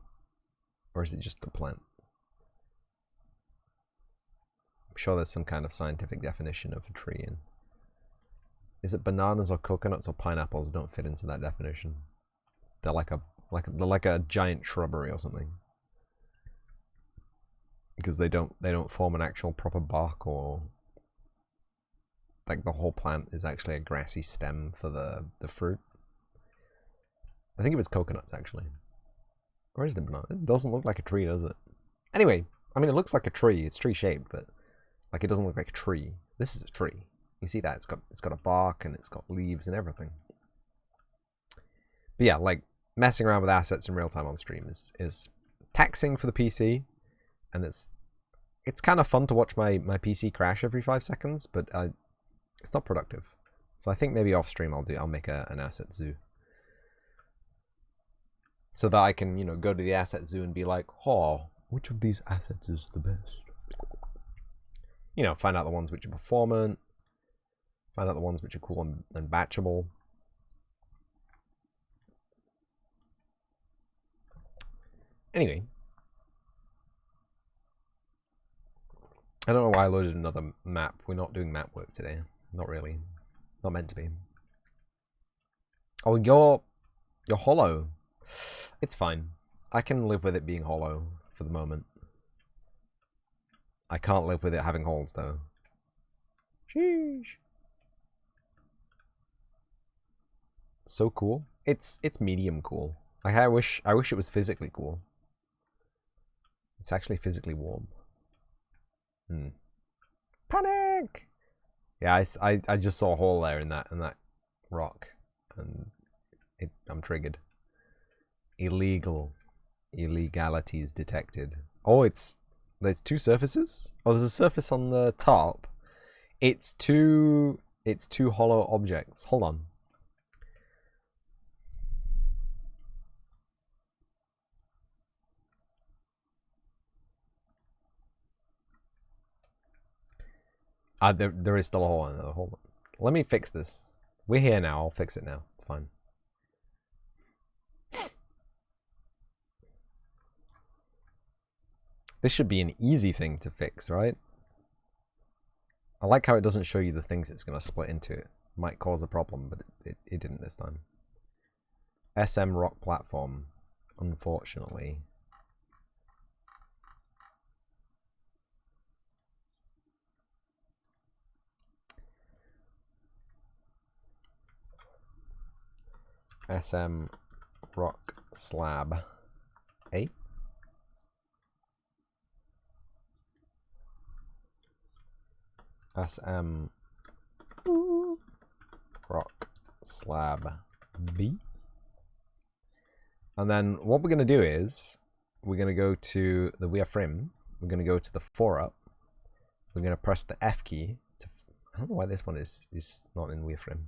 Speaker 1: or is it just a plant? I'm sure there's some kind of scientific definition of a tree. And is it bananas or coconuts or pineapples don't fit into that definition? They're like a giant shrubbery or something. Because they don't form an actual proper bark, or like the whole plant is actually a grassy stem for the fruit. I think it was coconuts actually. Or is it a banana? It doesn't look like a tree, does it? Anyway, I mean it looks like a tree. It's tree shaped, but like it doesn't look like a tree. This is a tree. You see that? It's got a bark and it's got leaves and everything. But yeah, like messing around with assets in real time on stream is taxing for the PC. And it's kind of fun to watch my PC crash every 5 seconds, but it's not productive. So I think maybe off stream I'll make an asset zoo, so that I can, you know, go to the asset zoo and be like, oh, which of these assets is the best? You know, find out the ones which are performant, find out the ones which are cool and batchable. Anyway. I don't know why I loaded another map. We're not doing map work today. Not really. Not meant to be. Oh, you're hollow. It's fine. I can live with it being hollow for the moment. I can't live with it having holes though. Sheesh. So cool. It's medium cool. Like I wish it was physically cool. It's actually physically warm. Panic! Yeah, I just saw a hole there in that rock, and I'm triggered. Illegalities detected. Oh, there's two surfaces. Oh, there's a surface on the top. It's two hollow objects. Hold on. There is still a hole in there. Hold on. Let me fix this. We're here now. I'll fix it now. It's fine. This should be an easy thing to fix, right? I like how it doesn't show you the things it's going to split into. It might cause a problem, but it didn't this time. SM rock platform, unfortunately. SM rock slab A. SM rock slab B. And then what we're going to do is we're going to go to the wireframe. We're going to go to the 4-up. We're going to press the F key. I don't know why this one is not in wireframe.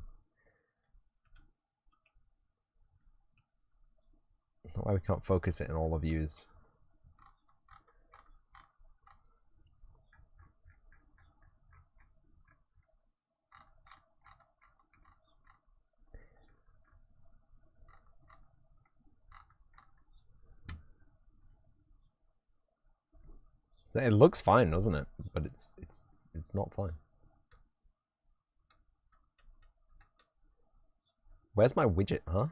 Speaker 1: I don't know why we can't focus it in all the views. So it looks fine, doesn't it? But it's not fine. Where's my widget, huh?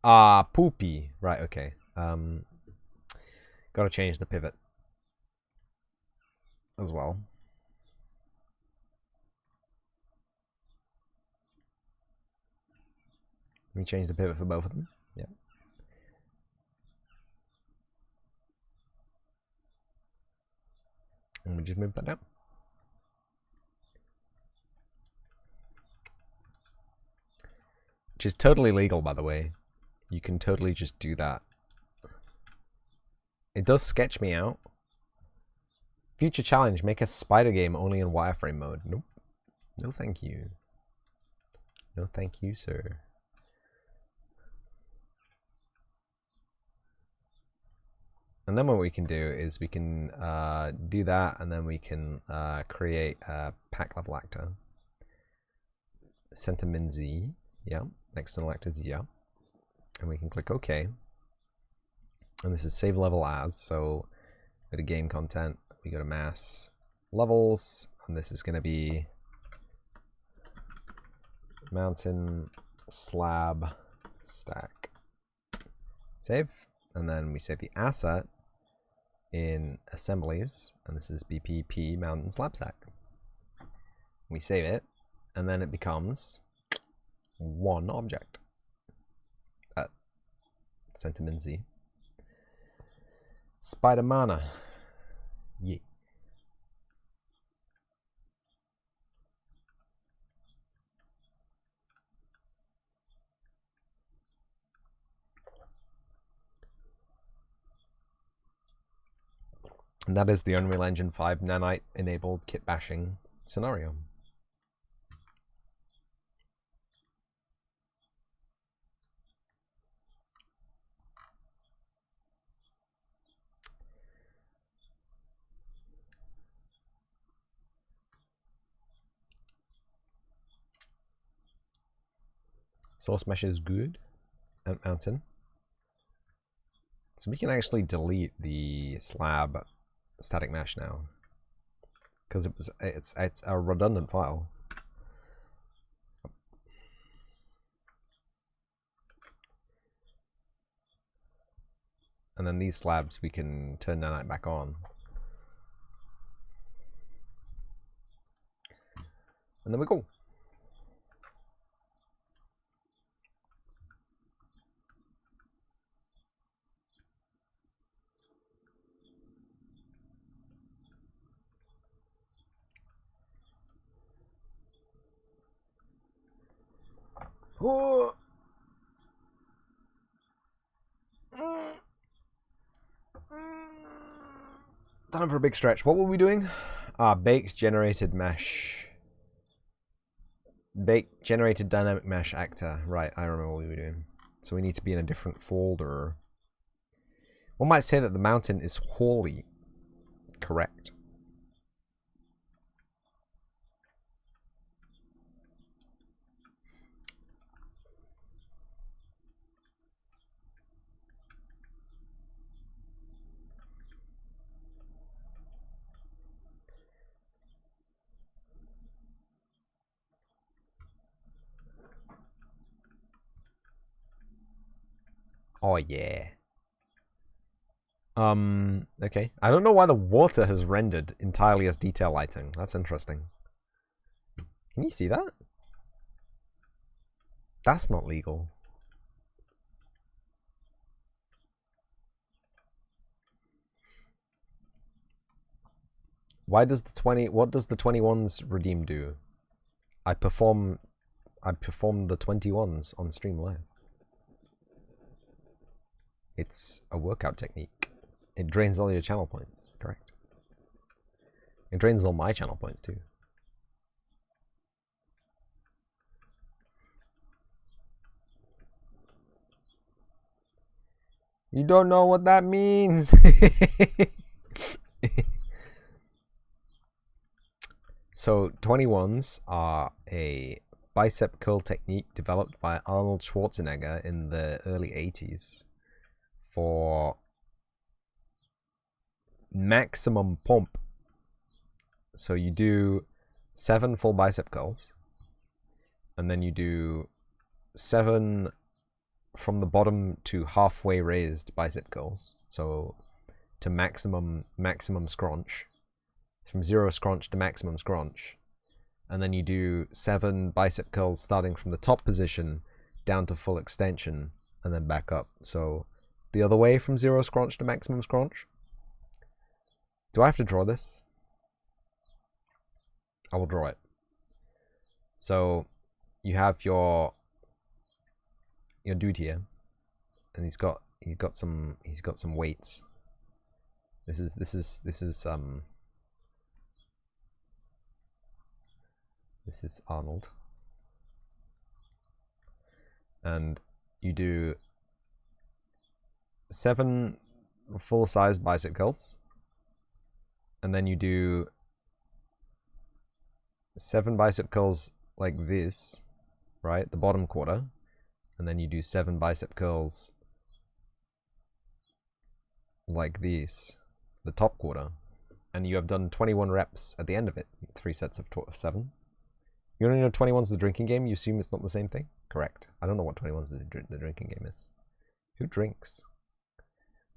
Speaker 1: Ah, poopy. Right, okay. Gotta change the pivot as well. Let me change the pivot for both of them. Yeah. And we just move that down. Which is totally legal, by the way. You can totally just do that. It does sketch me out. Future challenge, make a spider game only in wireframe mode. Nope. No thank you. No thank you, sir. And then what we can do is we can do that, and then we can create a pack level actor. Center min Z, yeah. External actors, yeah. And we can click OK. And this is save level as, so go to game content, we go to mass levels, and this is going to be mountain slab stack. Save, and then we save the asset in assemblies, and this is BPP mountain slab stack. We save it, and then it becomes one object at center min Z. Spider-Mana. Yeah. And that is the Unreal Engine 5 nanite enabled kit bashing scenario. Source mesh is good at mountain. So we can actually delete the slab static mesh now, because it's a redundant file. And then these slabs we can turn nanite back on. And then we go. Time for a big stretch. What were we doing? Baked generated mesh. Baked generated dynamic mesh actor. Right, I remember what we were doing. So we need to be in a different folder. One might say that the mountain is wholly correct. Oh yeah. Okay. I don't know why the water has rendered entirely as detail lighting. That's interesting. Can you see that? That's not legal. Why does what does the 21's redeem do? I perform the 21's on stream live. It's a workout technique. It drains all your channel points, correct? It drains all my channel points too. You don't know what that means. So 21s are a bicep curl technique developed by Arnold Schwarzenegger in the early 80s for maximum pump. So you do 7 full bicep curls, and then you do 7 from the bottom to halfway raised bicep curls. So to maximum scrunch, from 0 scrunch to maximum scrunch, and then you do 7 bicep curls starting from the top position down to full extension, and then back up. So the other way from 0 scrunch to maximum scrunch. Do I have to draw this? I will draw it. So you have your dude here, and he's got some weights. This is Arnold, and you do 7 full-size bicep curls, and then you do 7 bicep curls like this, right? The bottom quarter, and then you do 7 bicep curls like this, the top quarter, and you have done 21 reps at the end of it. 3 sets of 7. You don't know 21's the drinking game? You assume it's not the same thing? Correct. I don't know what 21's the drinking game is. Who drinks?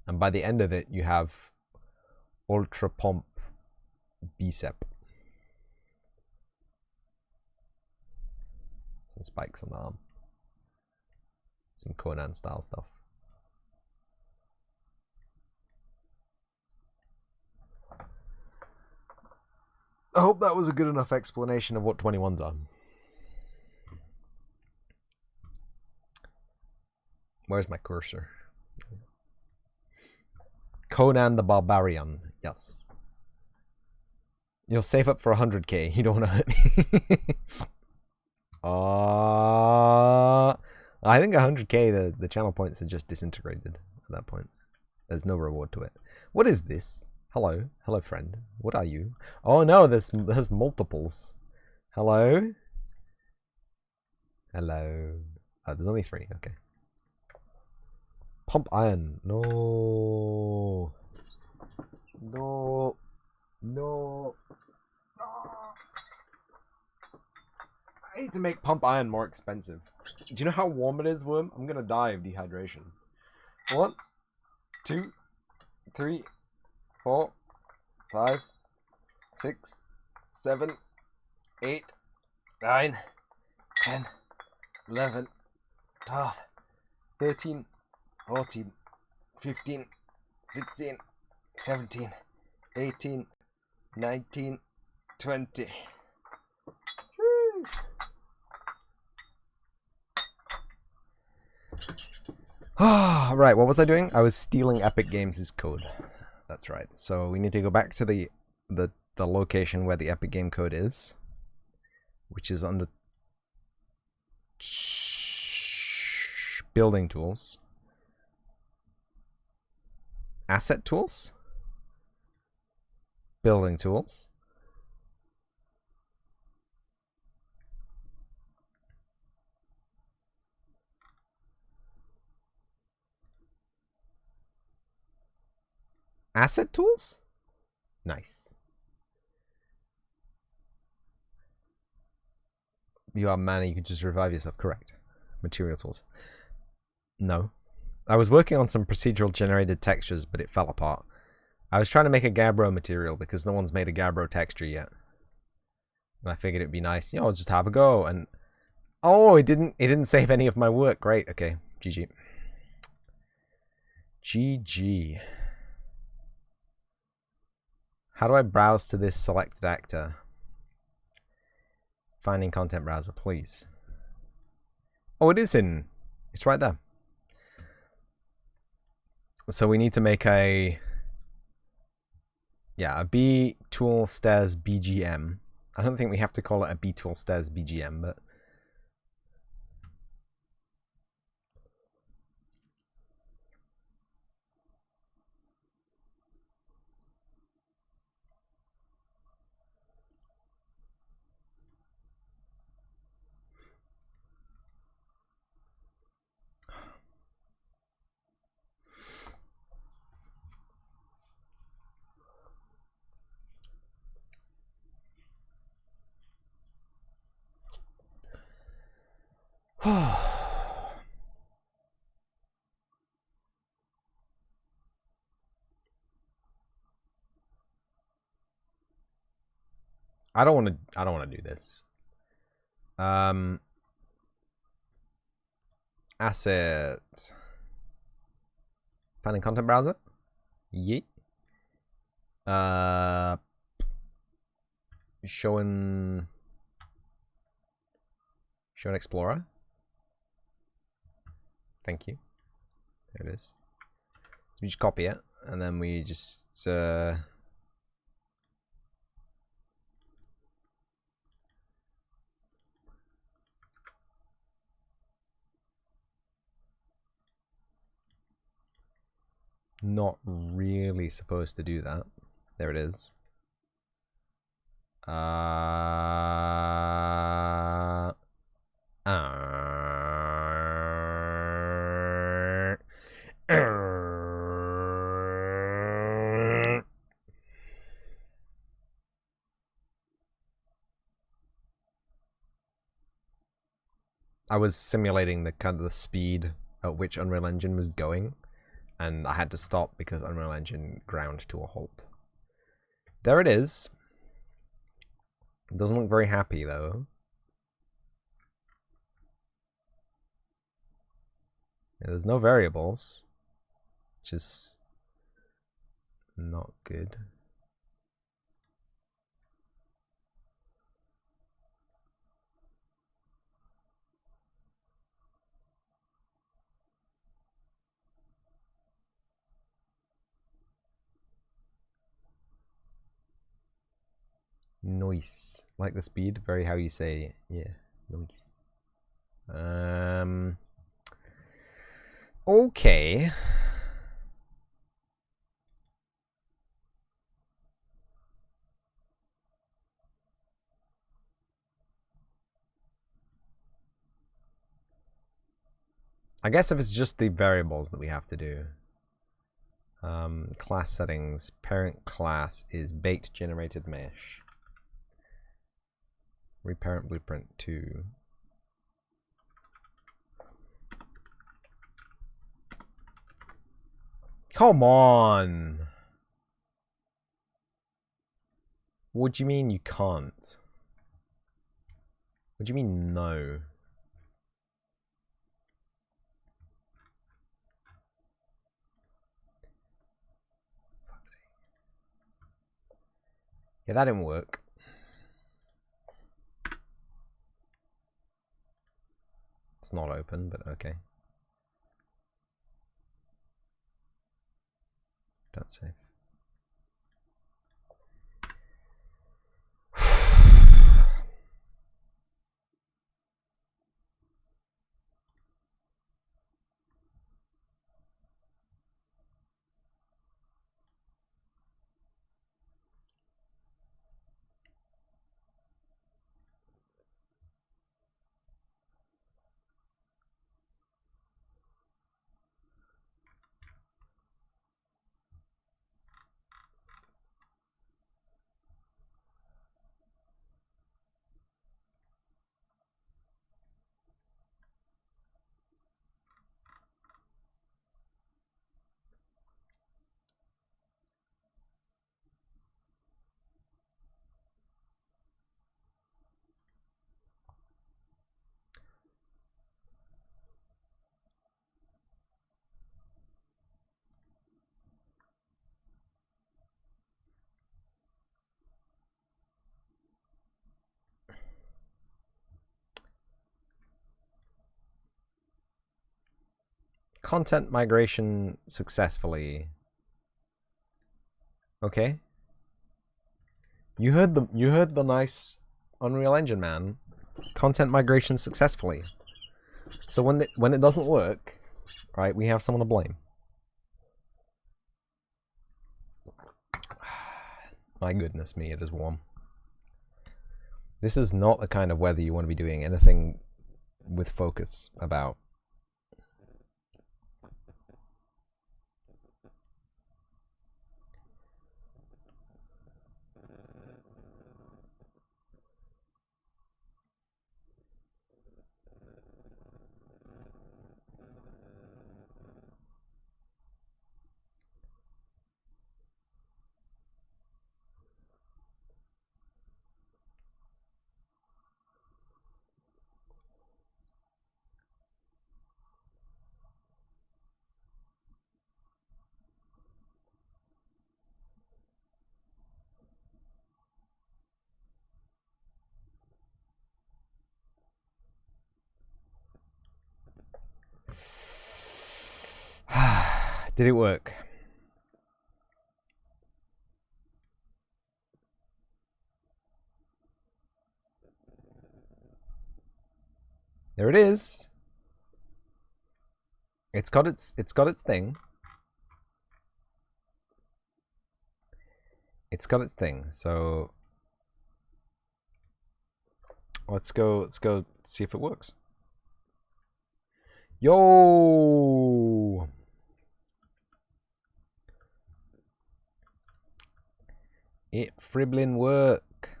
Speaker 1: And by the end of it, you have ultra pump bicep. Some spikes on the arm. Some Conan style stuff. I hope that was a good enough explanation of what 21's are. Where's my cursor? Conan the Barbarian. Yes. You'll save up for 100k. You don't want to hurt me. I think 100k, the channel points are just disintegrated at that point. There's no reward to it. What is this? Hello. Hello, friend. What are you? Oh no, there's multiples. Hello? Hello. Oh, there's only 3. Okay. Pump iron. No. No. No. I need to make pump iron more expensive. Do you know how warm it is, Worm? I'm gonna die of dehydration. 1, 2, 3, 4, 5, 6, 7, 8, 9, 10, 11, 12, 13, 14, 15, 16, 17, 18, 19, 20. Right, what was I doing? I was stealing Epic Games' code. That's right. So we need to go back to the location where the Epic Game code is, which is under building tools. Asset tools? Building tools. Asset tools? Nice. You are mana, you can just revive yourself. Correct. Material tools. No. I was working on some procedural generated textures, but it fell apart. I was trying to make a Gabbro material because no one's made a Gabbro texture yet. And I figured it'd be nice. You know, I'll just have a go. And oh, it didn't save any of my work. Great. Okay. GG. GG. How do I browse to this selected actor? Finding content browser, please. Oh, it is in. It's right there. So we need to make a B tool stairs BGM. I don't think we have to call it a B tool stairs BGM, but I don't want to do this. Asset. Finding content browser. Yeet. Showing Explorer. Thank you. There it is. So we just copy it, and then we just not really supposed to do that. There it is. I was simulating the kind of the speed at which Unreal Engine was going, and I had to stop because Unreal Engine ground to a halt. There it is. It doesn't look very happy though. Yeah, there's no variables, which is not good. Nice. Like the speed, very how you say, yeah, nice. Okay. I guess if it's just the variables that we have to do. Class settings, parent class is baked generated mesh. Reparent blueprint 2. Come on! What do you mean you can't? What do you mean no? Yeah, that didn't work. It's not open, but okay. Don't save. Content migration successfully. Okay. You heard the nice Unreal Engine man. Content migration successfully. So when it doesn't work, right, we have someone to blame. My goodness me, it is warm. This is not the kind of weather you want to be doing anything with focus about. Did it work? There it is. It's got its thing. It's got its thing. So let's go see if it works. Yo! It fribblin' work.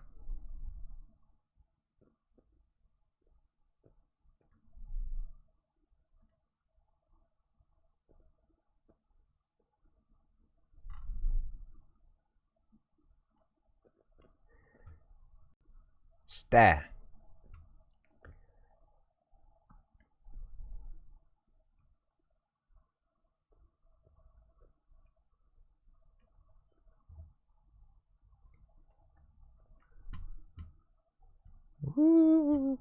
Speaker 1: Stare. Woo.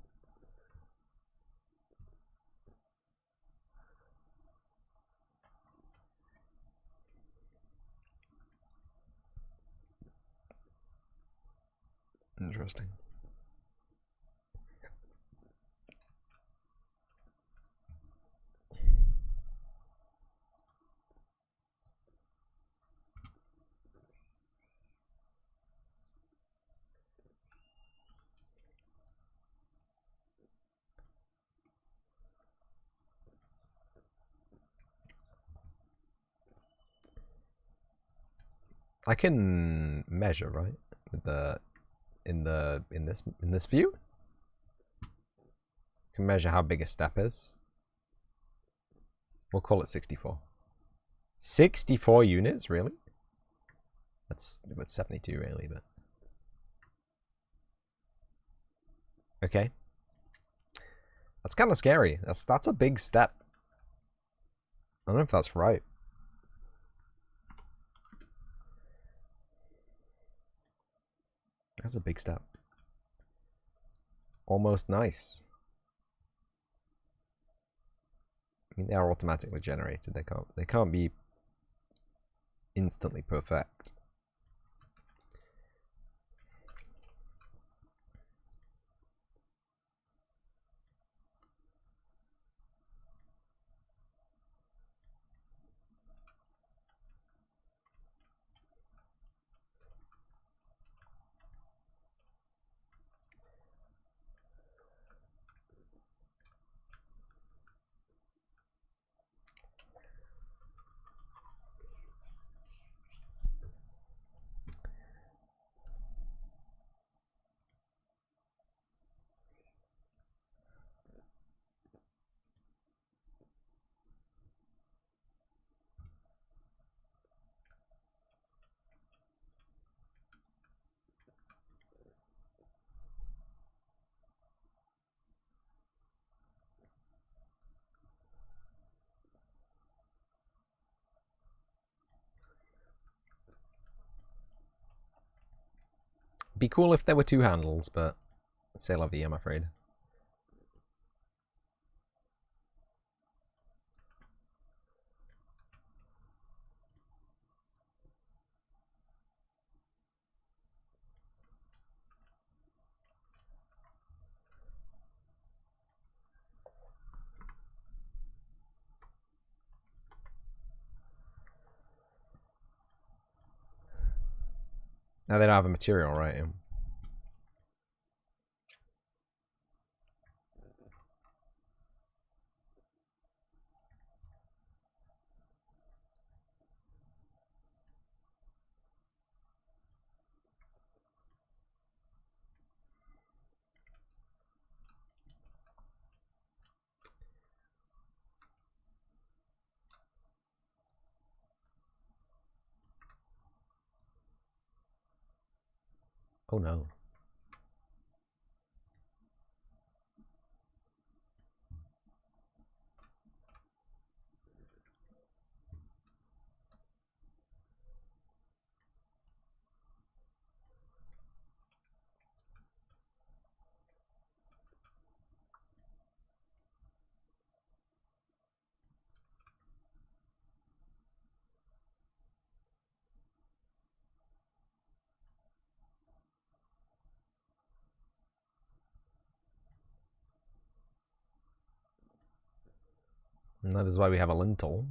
Speaker 1: Interesting. I can measure, right? With the in this view? I can measure how big a step is. We'll call it 64. 64 units, really? That's 72 really, but okay. That's kind of scary. That's a big step. I don't know if that's right. That's a big step. Almost nice. I mean, they are automatically generated. They can't be instantly perfect. Be cool if there were two handles, but c'est la vie, I'm afraid. Now they don't have a material, right? Oh no. And that is why we have a lintel.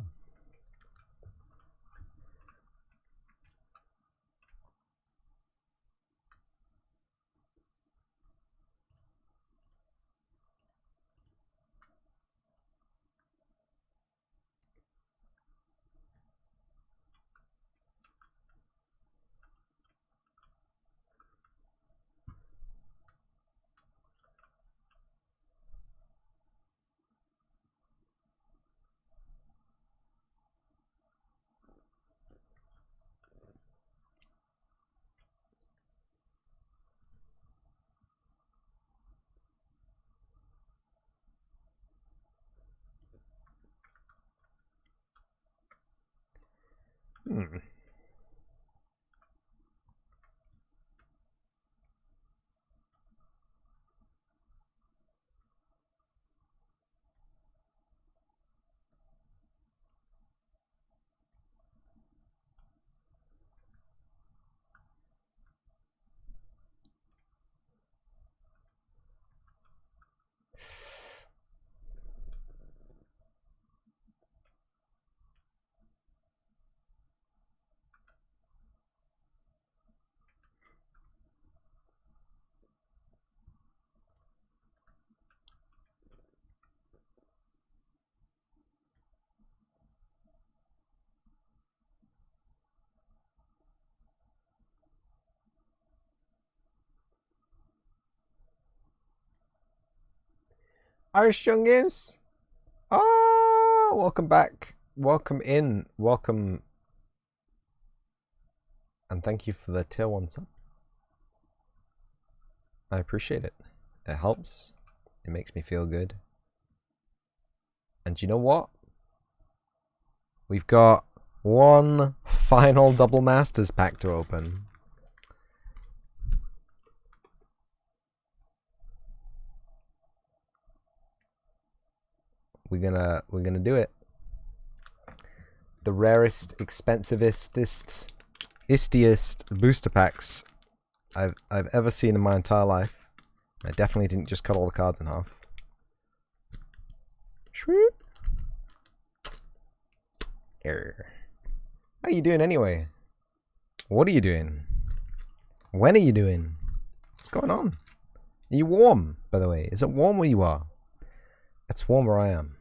Speaker 1: Hmm. Irish Youngins! Oh, welcome back. Welcome in. Welcome. And thank you for the tier 1 sub. I appreciate it. It helps. It makes me feel good. And you know what? We've got one final double masters pack to open. We're gonna do it. The rarest, expensivest, istiest booster packs I've ever seen in my entire life. I definitely didn't just cut all the cards in half. Shroop. Err. How are you doing anyway? What are you doing? When are you doing? What's going on? Are you warm, by the way? Is it warm where you are? It's warm where I am.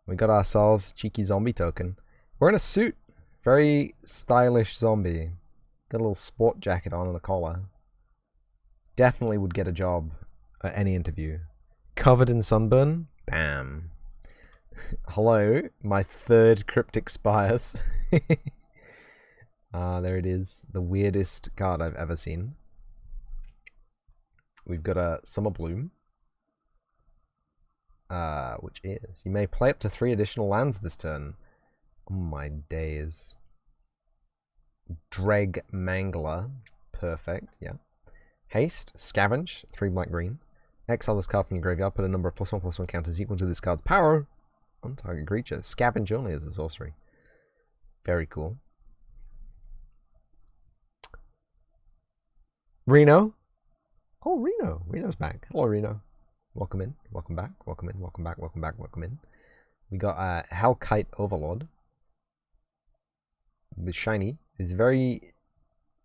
Speaker 1: We got ourselves cheeky zombie token. We're in a suit. Very stylish zombie. Got a little sport jacket on and a collar. Definitely would get a job at any interview. Covered in sunburn? Damn. Hello, my third cryptic spires. There it is. The weirdest card I've ever seen. We've got a Summer Bloom. Which is, you may play up to 3 additional lands this turn. Oh my days. Dreg Mangler. Perfect, yeah. Haste, Scavenge, 3 black green. Exile this card from your graveyard, put a number of +1/+1 counters equal to this card's power on target creature. Scavenge only as a sorcery. Very cool. Reno. Oh, Reno. Reno's back. Hello, Reno. Welcome in. Welcome back. Welcome in. Welcome back. Welcome back. Welcome in. We got Hellkite Overlord. With shiny. It's a very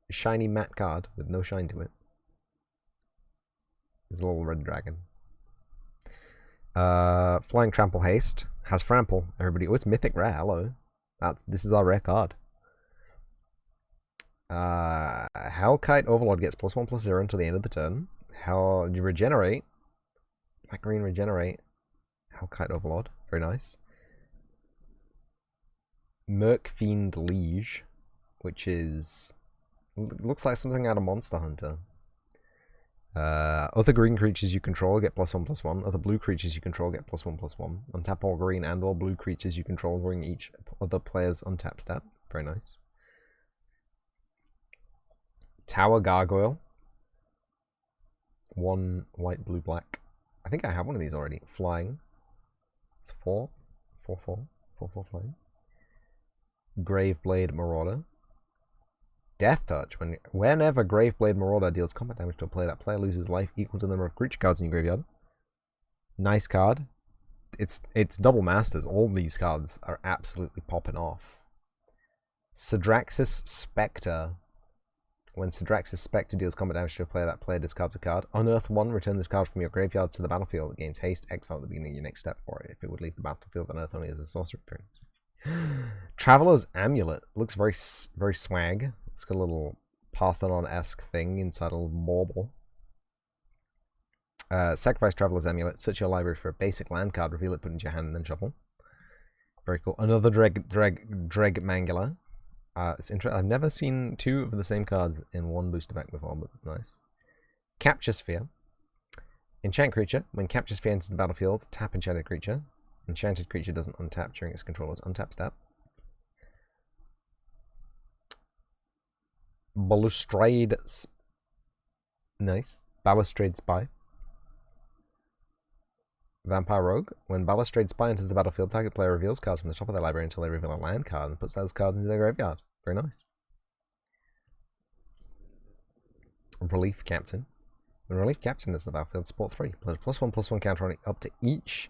Speaker 1: shiny matte card with no shine to it. There's a little red dragon. Flying Trample Haste. Has Frample. Everybody. Oh, it's mythic rare. Hello. This is our rare card. Hellkite Overlord gets +1/+0 until the end of the turn. You regenerate. Black green regenerate. Hellkite Overlord. Very nice. Merc Fiend Liege, which is looks like something out of Monster Hunter. Other green creatures you control get +1/+1. Other blue creatures you control get +1/+1. Untap all green and all blue creatures you control during each other player's untap stat. Very nice. Tower Gargoyle. 1 white, blue, black. I think I have one of these already. Flying. It's 4. 4/4. 4/4 flying. Graveblade Marauder. Death Touch. Whenever Graveblade Marauder deals combat damage to a player, that player loses life equal to the number of creature cards in your graveyard. Nice card. it's double masters. All these cards are absolutely popping off. Sidraxis Spectre. When Sidraxis Spectre deals combat damage to a player, that player discards a card. Unearth 1, return this card from your graveyard to the battlefield. It gains haste, exile at the beginning of your next step for it. If it would leave the battlefield, unearth only as a sorcery appearance. Traveler's Amulet. Looks very swag. It's got a little Parthenon-esque thing inside a little bauble. Sacrifice Traveler's Amulet. Search your library for a basic land card. Reveal it, put it into your hand, and then shuffle. Very cool. Another Dreg Mangula. It's interesting. I've never seen two of the same cards in one booster pack before, but nice. Capture Sphere. Enchant creature. When Capture Sphere enters the battlefield, tap enchanted creature. Enchanted creature doesn't untap during its controller's untap step. Balustrade. Nice. Balustrade Spy. Vampire Rogue. When Balustrade Spy enters the battlefield, target player reveals cards from the top of their library until they reveal a land card and puts those cards into their graveyard. Very nice. Relief Captain. When Relief Captain enters the battlefield, support 3. Put a +1/+1 counter on up to each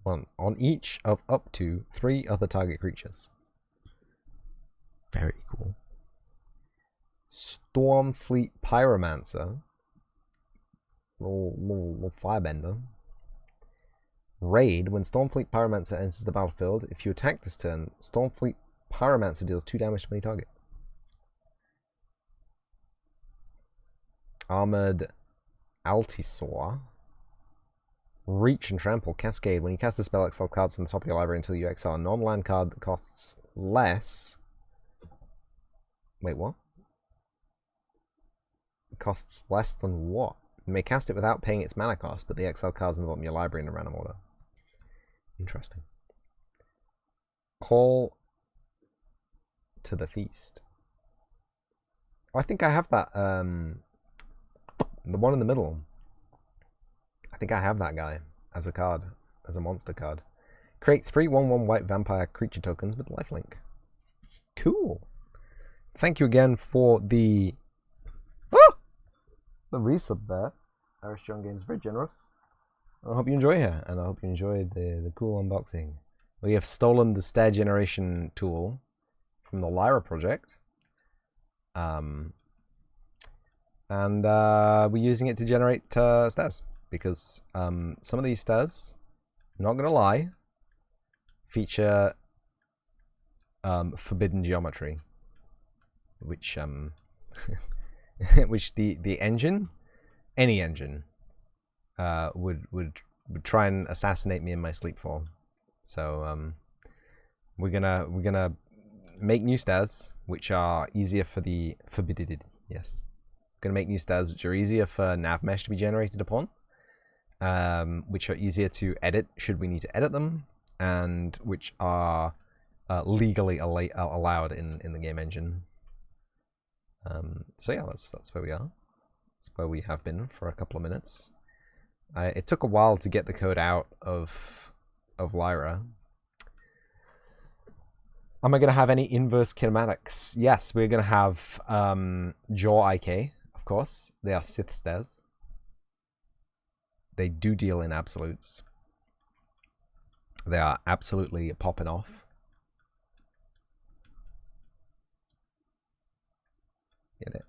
Speaker 1: one on each of up to 3 other target creatures. Very cool. Stormfleet Pyromancer. Little firebender. Raid. When Stormfleet Pyromancer enters the battlefield, if you attack this turn, Stormfleet Pyromancer deals 2 damage to any target. Armored Altisaur. Reach and Trample. Cascade. When you cast a spell, exile cards from the top of your library until you exile a non-land card that costs less. Wait, what? It costs less than what? You may cast it without paying its mana cost, but the exile cards in the bottom of your library in a random order. Interesting. Call to the Feast. Oh, I think I have that, the one in the middle. I think I have that guy as a card, as a monster card. Create 3 1/1 white vampire creature tokens with lifelink. Cool. Thank you again for the resub there. Irish John Games, very generous. I hope you enjoy here, and I hope you enjoyed the cool unboxing. We have stolen the Stair Generation tool from the Lyra project. And we're using it to generate stairs. Because some of these stairs, not gonna lie, feature forbidden geometry. Which which the engine, any engine, would try and assassinate me in my sleep for. So we're gonna make new stairs which are easier for the forbidden. Yes, gonna make new stairs which are easier for nav mesh to be generated upon, which are easier to edit should we need to edit them, and which are legally allowed in the game engine. So yeah, that's where we are. That's where we have been for a couple of minutes. It took a while to get the code out of Lyra. Am I going to have any inverse kinematics? Yes, we're going to have Jaw IK, of course. They are Sith stairs. They do deal in absolutes. They are absolutely popping off. Get it?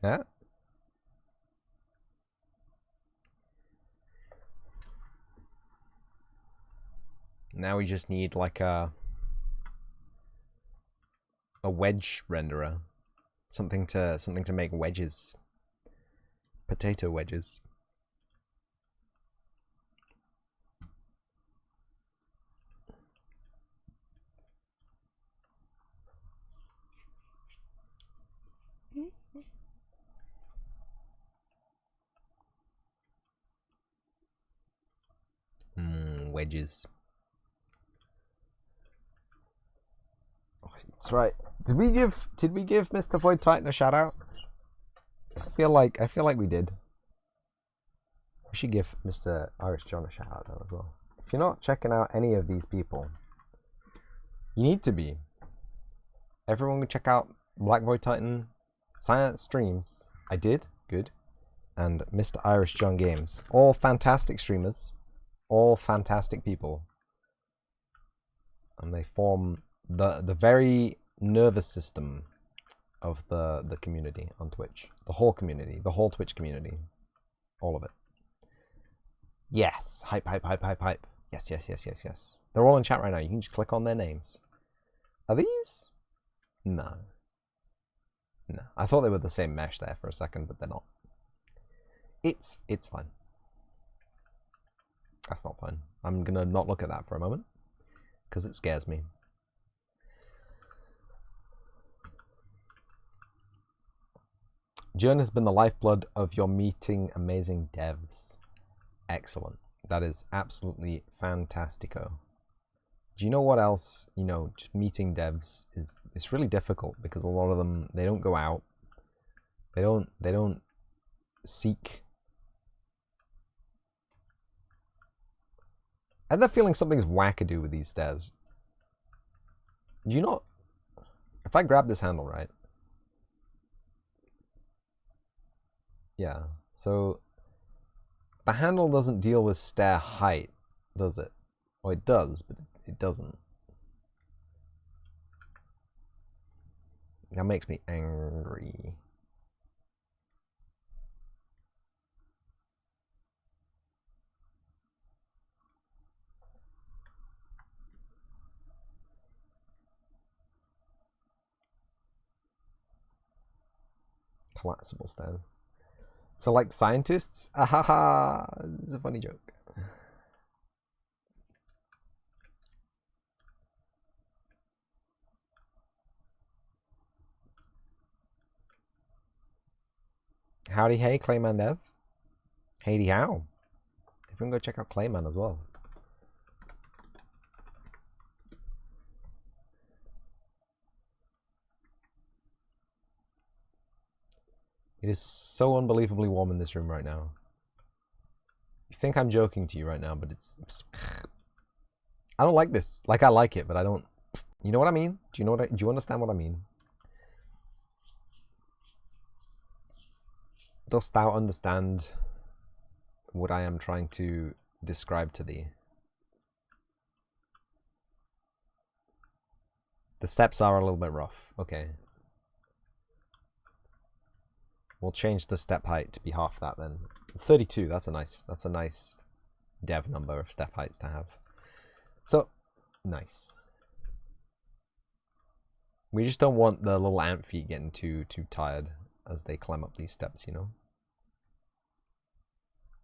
Speaker 1: Yeah. Now we just need like a wedge renderer. Something to make wedges. Potato wedges. Wedges. Oh, that's right. Did we give Mr. Void Titan a shout out? I feel like we did. We should give Mr. Irish John a shout out though as well. If you're not checking out any of these people, you need to be. Everyone can check out Black Void Titan, Science Streams. I did. Good. And Mr. Irish John Games. All fantastic streamers. All fantastic people. And they form the very nervous system of the community on Twitch. The whole community. The whole Twitch community. All of it. Yes. Hype, hype, hype, hype, hype. Yes, yes, yes, yes, yes. They're all in chat right now. You can just click on their names. Are these? No. No. I thought they were the same mesh there for a second, but they're not. It's fine. That's not fun. I'm gonna not look at that for a moment because it scares me. Jern has been the lifeblood of your meeting amazing devs. Excellent. That is absolutely fantastico. Do you know what else? You know, just meeting devs it's really difficult because a lot of them, they don't go out. They don't seek. I have the feeling something's wackadoo with these stairs. Do you not? If I grab this handle, right? Yeah, so the handle doesn't deal with stair height, does it? Or it does, but it doesn't. That makes me angry. Collapsible stairs. So like scientists? Ahaha! It's a funny joke. Howdy hey, Clayman Dev. Howdy how. Everyone go check out Clayman as well. It is so unbelievably warm in this room right now. You think I'm joking to you right now, but it's I don't like this. Like, I like it, but I don't. You know what I mean? Do you know what? Do you understand what I mean? Dost thou understand what I am trying to describe to thee? The steps are a little bit rough. Okay. We'll change the step height to be half that then. 32. That's a nice dev number of step heights to have. So nice. We just don't want the little ant feet getting too tired as they climb up these steps, you know.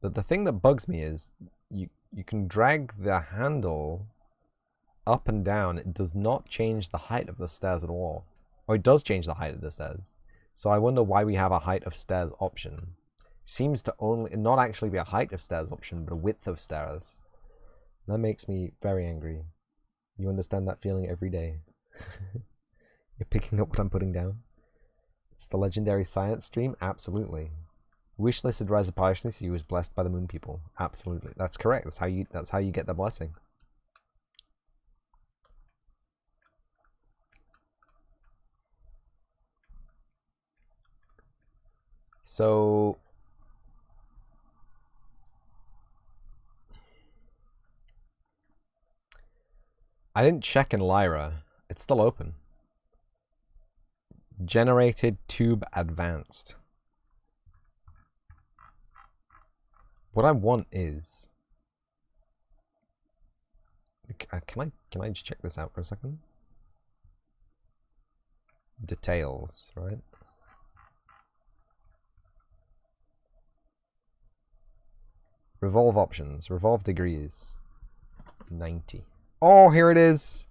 Speaker 1: But the thing that bugs me is you can drag the handle up and down. It does not change the height of the stairs at all. Or it does change the height of the stairs. So I wonder why we have a height of stairs option. Seems to only not actually be a height of stairs option, but a width of stairs. That makes me very angry. You understand that feeling every day. You're picking up what I'm putting down. It's the legendary science stream? Absolutely. Wishlist advisor Parshness, he was blessed by the moon people. Absolutely. That's correct. That's how you get the blessing. So I didn't check in Lyra. It's still open. Generated tube advanced. What I want is can I just check this out for a second? Details, right? Revolve options, revolve degrees, 90. Oh, here it is.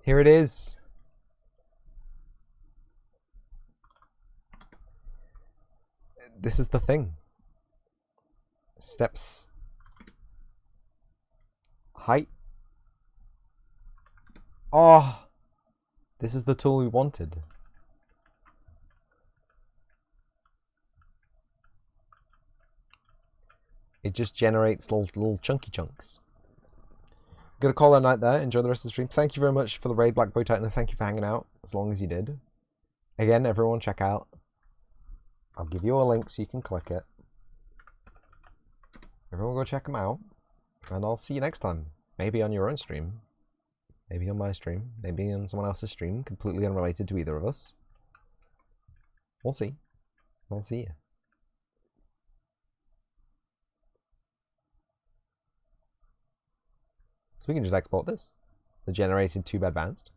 Speaker 1: Here it is. This is the thing. Steps. Height. Oh, this is the tool we wanted. It just generates little chunky chunks. I'm gonna call it a night there. Enjoy the rest of the stream. Thank you very much for the raid, Black Boy Titan, and thank you for hanging out as long as you did. Again, everyone check out. I'll give you a link so you can click it. Everyone go check them out. And I'll see you next time. Maybe on your own stream. Maybe on my stream. Maybe on someone else's stream. Completely unrelated to either of us. We'll see. I'll see you. So we can just export this. The generated tube advanced.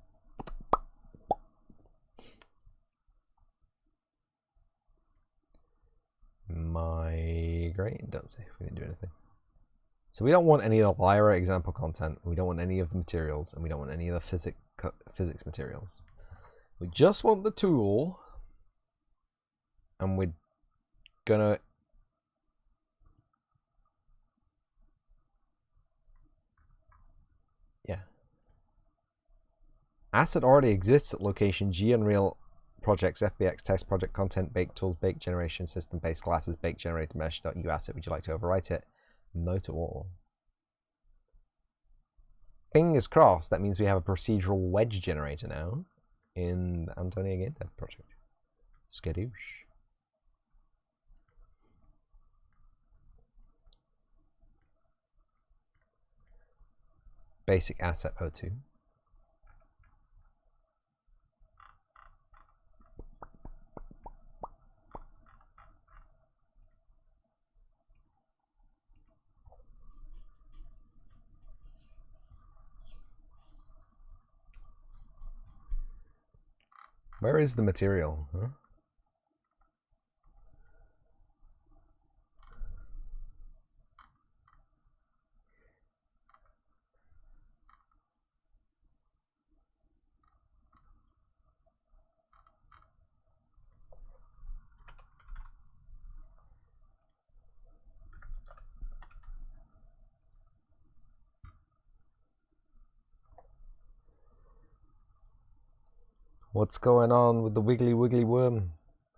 Speaker 1: Migrate. Don't say we didn't do anything. So we don't want any of the Lyra example content. We don't want any of the materials, and we don't want any of the physics materials. We just want the tool, and we're gonna asset already exists at location G Unreal projects FBX test project content bake tools bake generation system base classes bake generated mesh.u asset. Would you like to overwrite it? No to all. Fingers crossed. That means we have a procedural wedge generator now in the Antonia game dev project. Skadoosh. Basic asset O2. Where is the material? Huh? What's going on with the wiggly worm?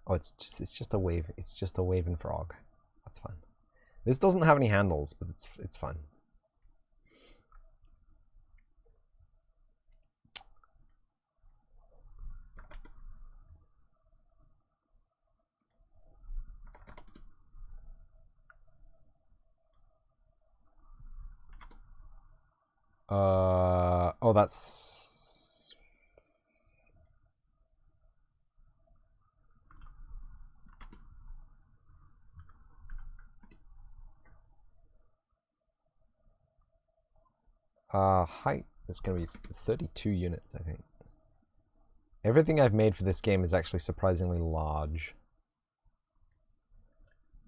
Speaker 1: Oh, it's just a wave. It's just a waving frog. That's fine. This doesn't have any handles, but it's fine. Oh, that's height. It's gonna be 32 units, I think. Everything I've made for this game is actually surprisingly large.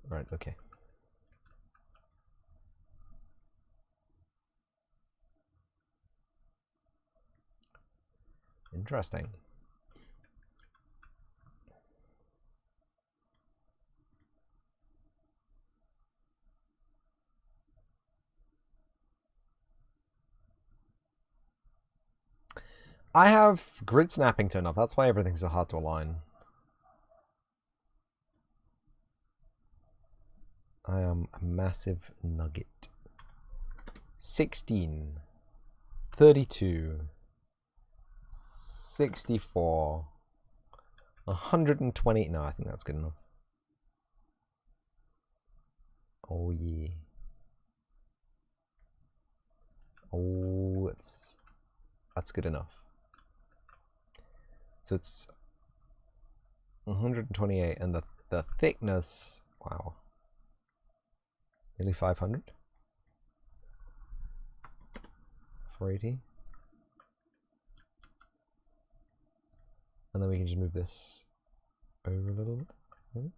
Speaker 1: Right, okay. Interesting. I have grid snapping turned off. That's why everything's so hard to align. I am a massive nugget. 16, 32, 64, 120. No, I think that's good enough. Oh yeah. Oh, that's good enough. So it's 128, and the thickness, wow, nearly 500. 480. And then we can just move this over a little bit. Maybe.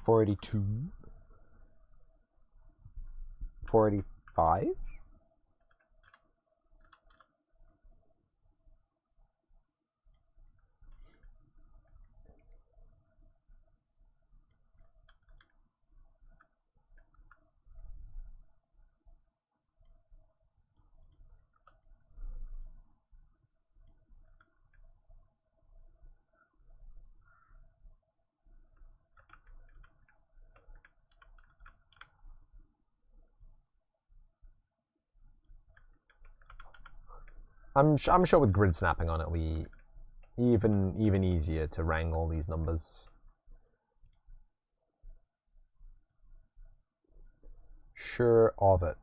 Speaker 1: $482, $485. I'm sure with grid snapping on it'll be even easier to wrangle these numbers. Sure of it.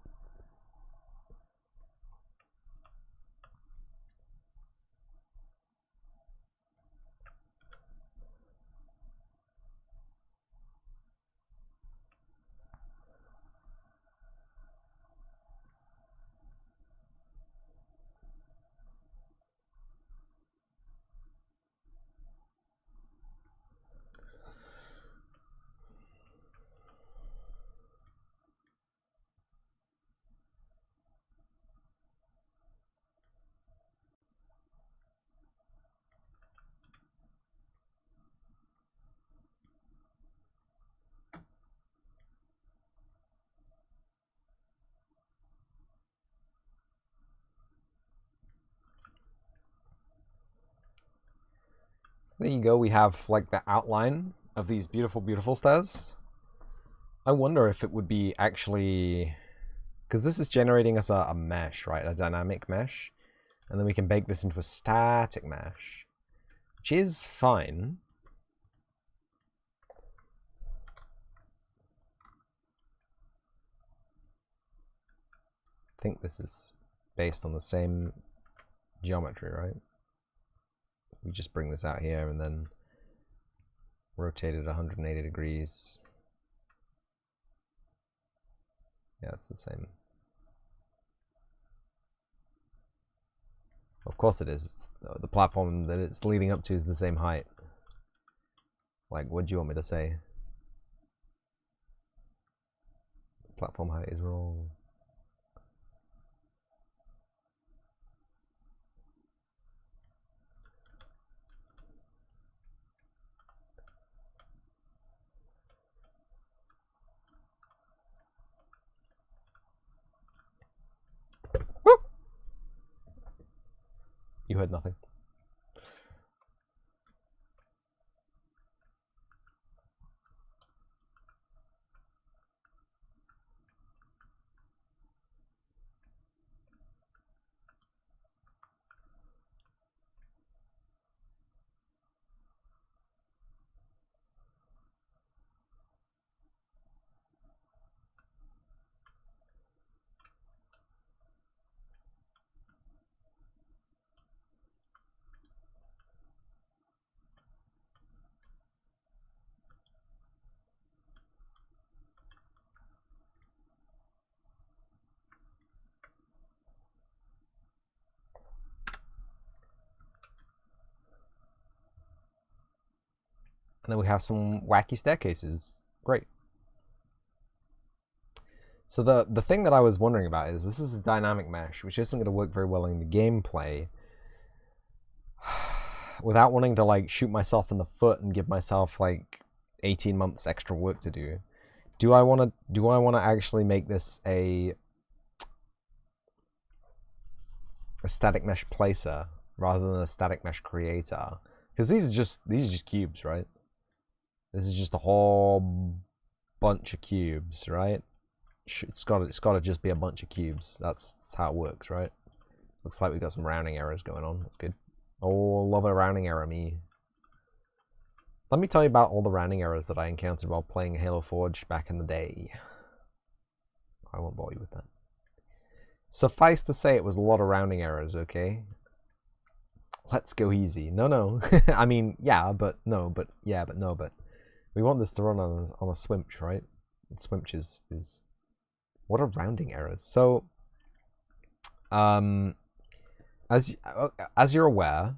Speaker 1: There you go, we have like the outline of these beautiful, beautiful stairs. I wonder if it would be actually... Because this is generating us a mesh, right? A dynamic mesh. And then we can bake this into a static mesh, which is fine. I think this is based on the same geometry, right? We just bring this out here and then rotate it 180 degrees. Yeah, it's the same. Of course it is. The platform that it's leading up to is the same height. Like, what do you want me to say? The platform height is wrong. You heard nothing. And then we have some wacky staircases. Great. So the thing that I was wondering about is this is a dynamic mesh, which isn't going to work very well in the gameplay. Without wanting to like shoot myself in the foot and give myself like 18 months extra work to do. Do I want to actually make this a static mesh placer rather than a static mesh creator? Because these are just cubes, right? This is just a whole bunch of cubes, right? It's got to just be a bunch of cubes. That's how it works, right? Looks like we got some rounding errors going on. That's good. Oh, love a rounding error, me. Let me tell you about all the rounding errors that I encountered while playing Halo Forge back in the day. I won't bore you with that. Suffice to say, it was a lot of rounding errors, okay? Let's go easy. No. I mean, yeah, but no, but yeah, but no, but... We want this to run on a swimch, right? And swimch is... What are rounding errors? So... As you're aware,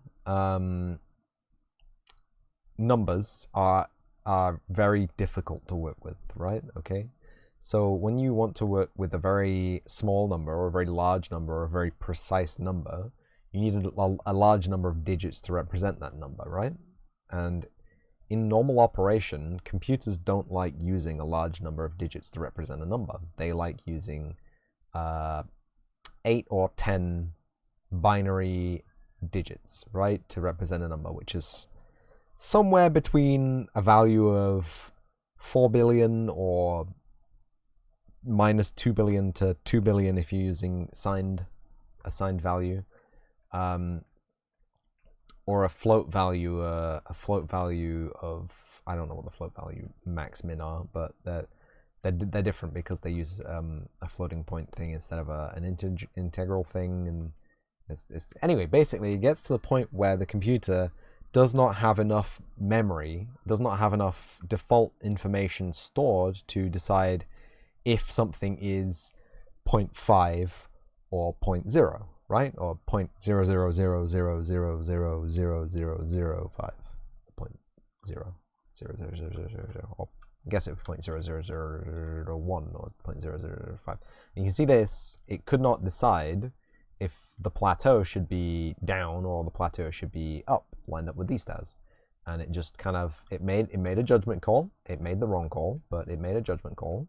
Speaker 1: numbers are very difficult to work with, right? Okay, so when you want to work with a very small number or a very large number or a very precise number, you need a large number of digits to represent that number, right? And in normal operation, computers don't like using a large number of digits to represent a number. They like using 8 or 10 binary digits, right, to represent a number, which is somewhere between a value of 4 billion or minus 2 billion to 2 billion if you're using a signed value. or a float value of, I don't know what the float value max min are, but they're different because they use a floating point thing instead of an integral thing, and anyway, basically it gets to the point where the computer does not have enough memory, does not have enough default information stored to decide if something is 0.5 or 0.0, right? Or 0.00000000005. 0.0000000, or I guess it was 0.0001 or 0.005. You can see this, it could not decide if the plateau should be down or the plateau should be up, lined up with these stars. And it just kind of, it made a judgment call. It made the wrong call, but it made a judgment call,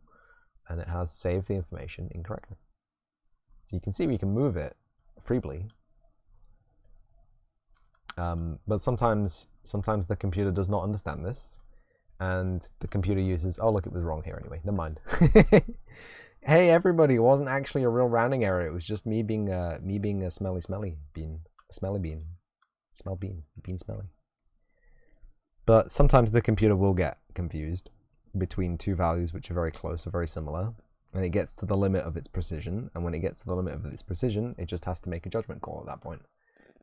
Speaker 1: and it has saved the information incorrectly. So you can see we can move it freely. But sometimes the computer does not understand this, and the computer uses, oh look, it was wrong here anyway, never mind. Hey everybody, it wasn't actually a real rounding error, it was just me being a smelly bean. Bean smelly. But sometimes the computer will get confused between two values which are very close or very similar, and it gets to the limit of its precision, and when it gets to the limit of its precision, it just has to make a judgment call at that point.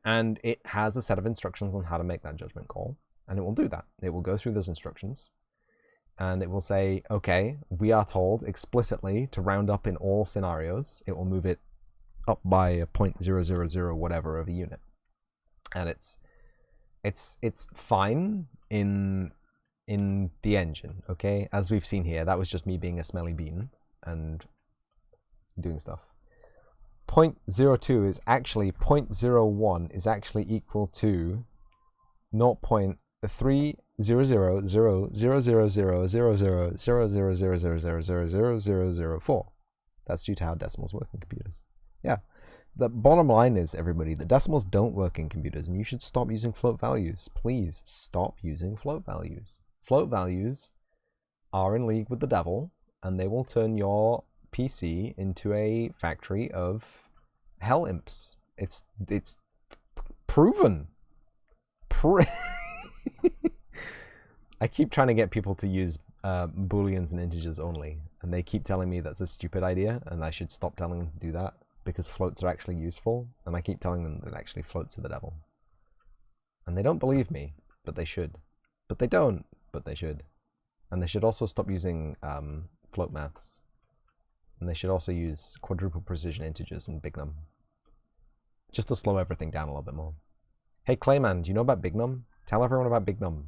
Speaker 1: And it has a set of instructions on how to make that judgment call, and it will do that. It will go through those instructions, and it will say, okay, we are told explicitly to round up in all scenarios. It will move it up by a 0.000 whatever of a unit. And it's fine in the engine, okay? As we've seen here, that was just me being a smelly bean and doing stuff. 0.02 is actually 0.01 is actually equal to 0.300000000000000004. That's due to how decimals work in computers. Yeah. The bottom line is, everybody, the decimals don't work in computers, and you should stop using float values. Please stop using float values. Float values are in league with the devil, and they will turn your PC into a factory of hell imps. It's proven. I keep trying to get people to use booleans and integers only, and they keep telling me that's a stupid idea, and I should stop telling them to do that, because floats are actually useful, and I keep telling them that actually floats are the devil. And they don't believe me, but they should. But they don't, but they should. And they should also stop using float maths. And they should also use quadruple precision integers and big num, just to slow everything down a little bit more. Hey Clayman, do you know about big num? Tell everyone about big num.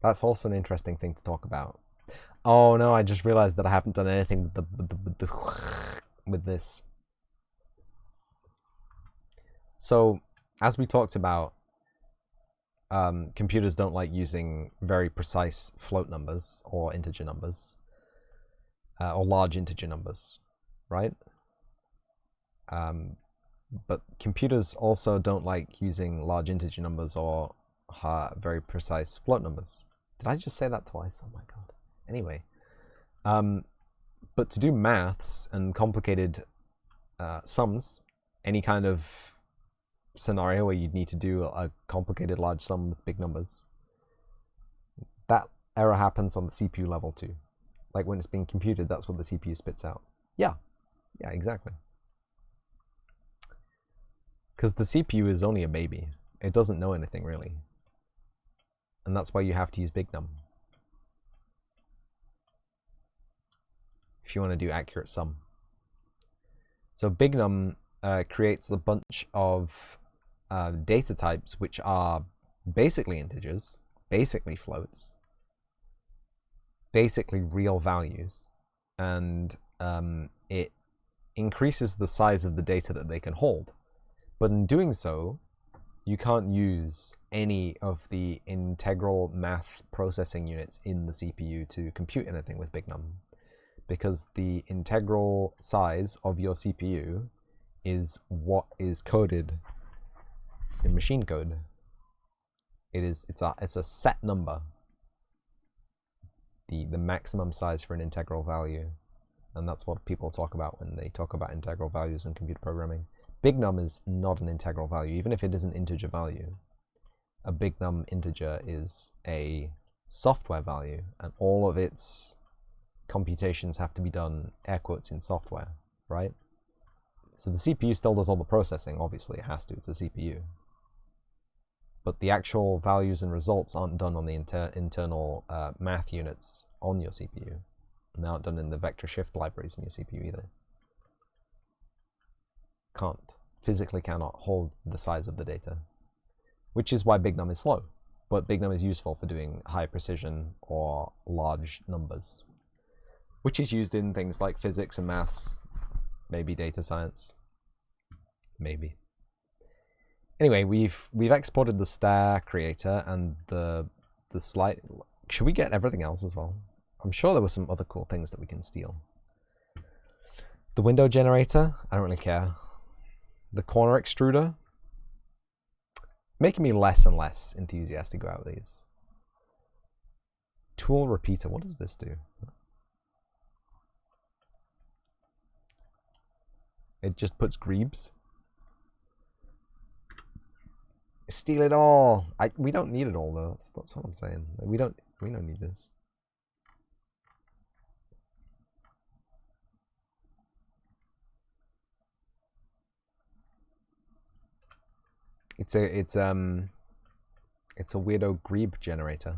Speaker 1: That's also an interesting thing to talk about. Oh no, I just realized that I haven't done anything with this. So, as we talked about, computers don't like using very precise float numbers or integer numbers, or large integer numbers, right? But computers also don't like using large integer numbers or very precise float numbers. Did I just say that twice? Oh my god. Anyway, but to do maths and complicated sums, any kind of scenario where you'd need to do a complicated large sum with big numbers, that error happens on the CPU level too. Like when it's being computed, that's what the CPU spits out. Yeah, exactly. Because the CPU is only a baby. It doesn't know anything really. And that's why you have to use big num if you want to do accurate sum. So big num creates a bunch of data types which are basically integers, basically floats, basically real values, and it increases the size of the data that they can hold. But in doing so, you can't use any of the integral math processing units in the CPU to compute anything with big num, because the integral size of your CPU is what is coded in machine code. It's a set number, the maximum size for an integral value, and that's what people talk about when they talk about integral values in computer programming. Big num is not an integral value, even if it is an integer value. A big num integer is a software value, and all of its computations have to be done, air quotes, in software, right? So the CPU still does all the processing, obviously it has to, it's a CPU. But the actual values and results aren't done on the internal math units on your CPU. And they aren't done in the vector shift libraries in your CPU either. Can't, physically cannot hold the size of the data. Which is why big num is slow. But big num is useful for doing high precision or large numbers. Which is used in things like physics and maths, maybe data science. Maybe. Anyway, we've exported the star creator and the slide. Should we get everything else as well? I'm sure there were some other cool things that we can steal. The window generator, I don't really care. The corner extruder, making me less and less enthusiastic about these. Tool repeater, what does this do? It just puts grebes. Steal it all. We don't need it all though. That's what I'm saying. We don't need this. It's a weirdo grebe generator.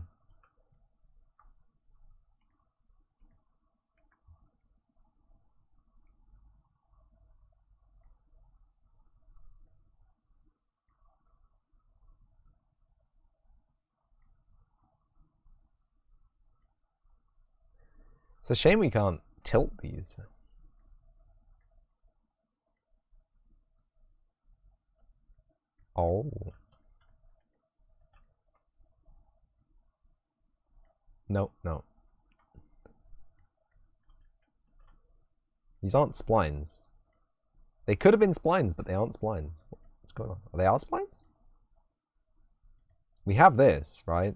Speaker 1: It's a shame we can't tilt these. Oh. No, no. These aren't splines. They could have been splines, but they aren't splines. What's going on? Are they our splines? We have this, right?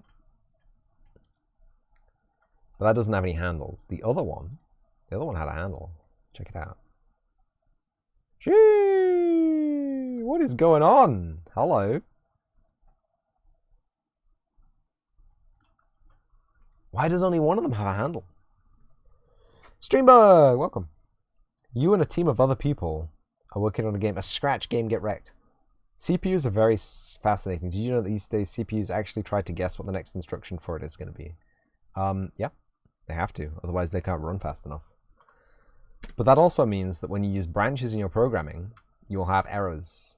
Speaker 1: But that doesn't have any handles. The other one had a handle. Check it out. Gee, what is going on? Hello. Why does only one of them have a handle? Streambug, welcome. You and a team of other people are working on a game, a scratch game, get wrecked. CPUs are very fascinating. Did you know that these days CPUs actually try to guess what the next instruction for it is going to be? Yeah, they have to, otherwise they can't run fast enough. But that also means that when you use branches in your programming, you'll have errors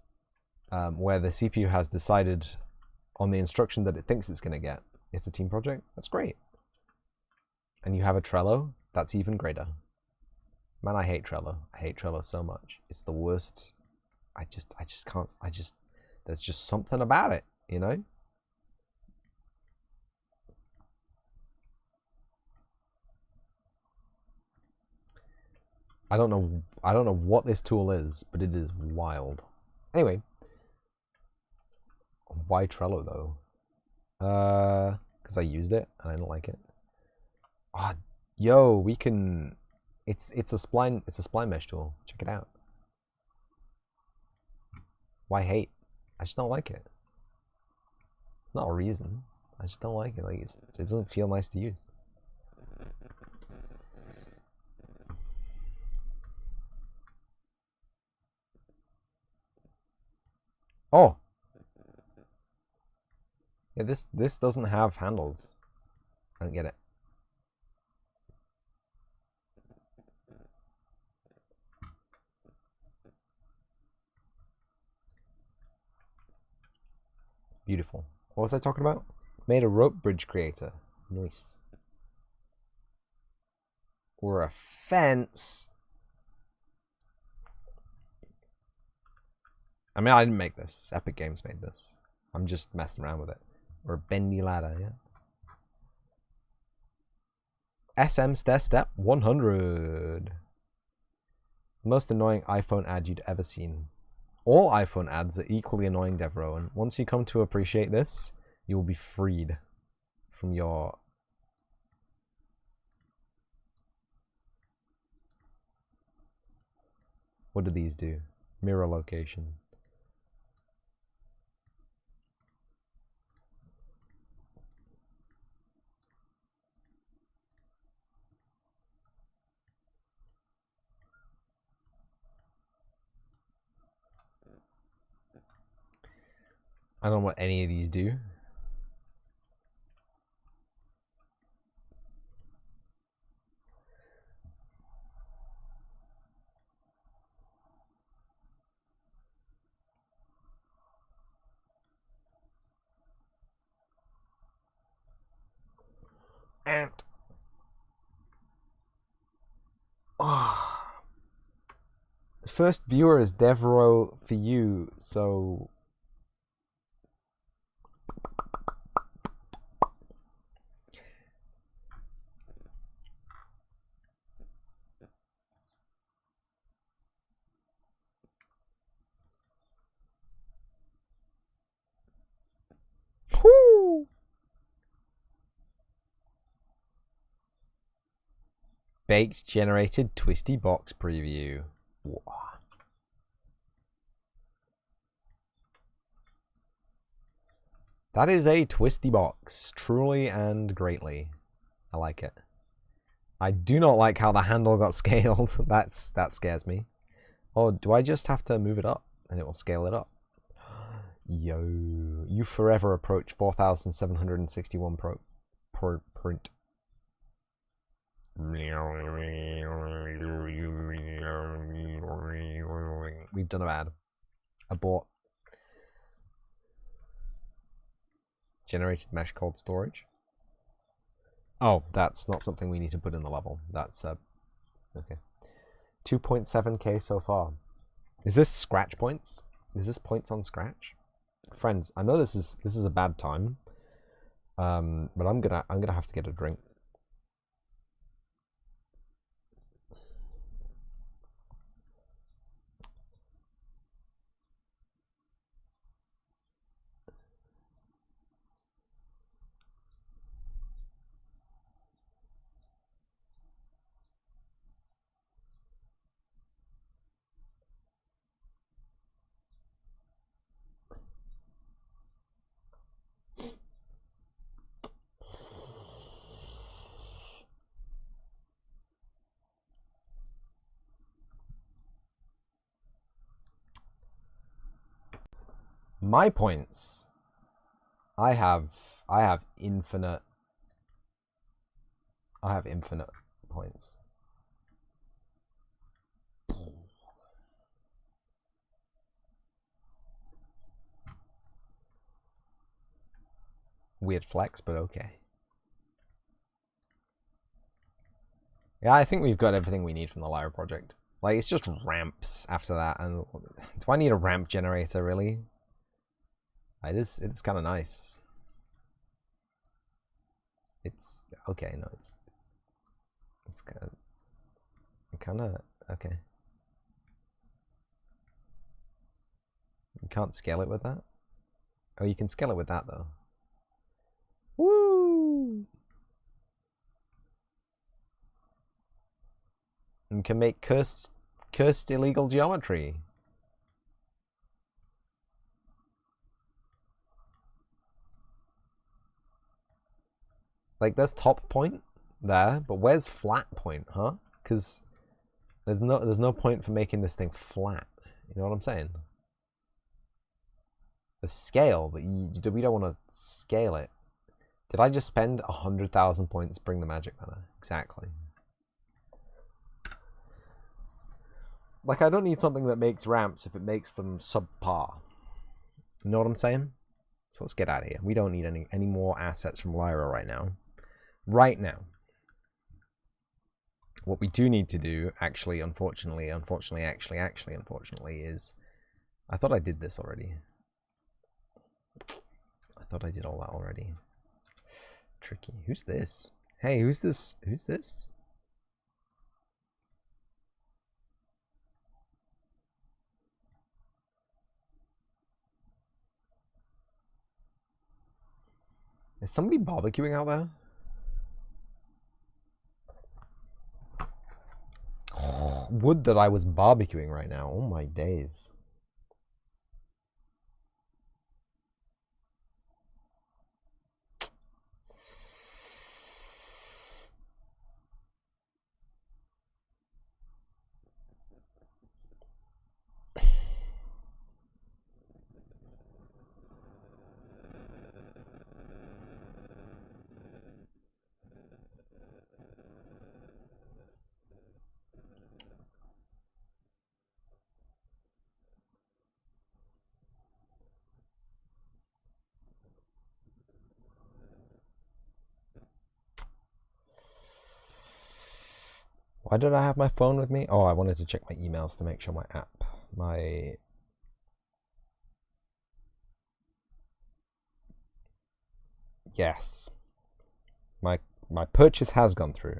Speaker 1: where the CPU has decided on the instruction that it thinks it's going to get. It's a team project. That's great. And you have a Trello. That's even greater. Man, I hate Trello. I hate Trello so much. It's the worst. I just can't. There's just something about it, you know? I don't know what this tool is, but it is wild. Anyway, why Trello though? Because I used it and I didn't like it. Ah, yo, we can. It's a spline mesh tool. Check it out. Why hate? I just don't like it. It's not a reason. I just don't like it. Like it doesn't feel nice to use. Oh. Yeah, this doesn't have handles. I don't get it. Beautiful. What was I talking about? Made a rope bridge creator. Nice. Or a fence. I mean, I didn't make this. Epic Games made this. I'm just messing around with it. Or a bendy ladder, yeah. SM step 100. Most annoying iPhone ad you'd ever seen. All iPhone ads are equally annoying, Devro, and once you come to appreciate this, you will be freed from your... What do these do? Mirror location. I don't know what any of these do. And the first viewer is Devereaux for you, so whoo! Baked generated twisty box preview. Wow. That is a twisty box, truly and greatly. I like it. I do not like how the handle got scaled. That scares me. Oh, do I just have to move it up and it will scale it up? Yo, you forever approach 4,761 print. We've done a bad. Abort. Generated mesh cold storage. Oh, that's not something we need to put in the level. That's okay. 2.7k so far. Is this scratch points? Is this points on scratch? Friends, I know this is a bad time. But I'm gonna have to get a drink. My points. I have infinite. I have infinite points. Weird flex, but okay. Yeah, I think we've got everything we need from the Lyra project. Like, it's just ramps after that, and do I need a ramp generator, really? It is kind of nice. It's okay. No, it's kind of okay. You can't scale it with that. Oh, you can scale it with that though. Woo! And can make cursed illegal geometry. Like, there's top point there, but where's flat point, huh? Because there's no point for making this thing flat. You know what I'm saying? The scale, but we don't want to scale it. Did I just spend 100,000 points to bring the magic mana? Exactly. Like, I don't need something that makes ramps if it makes them subpar. You know what I'm saying? So let's get out of here. We don't need any more assets from Lyra right now. Right now. What we do need to do, actually, unfortunately, is... I thought I did this already. I thought I did all that already. Tricky. Who's this? Hey, who's this? Who's this? Is somebody barbecuing out there? wood that I was barbecuing right now. Oh my days. Why did I have my phone with me? Oh, I wanted to check my emails to make sure my app, yes. My purchase has gone through.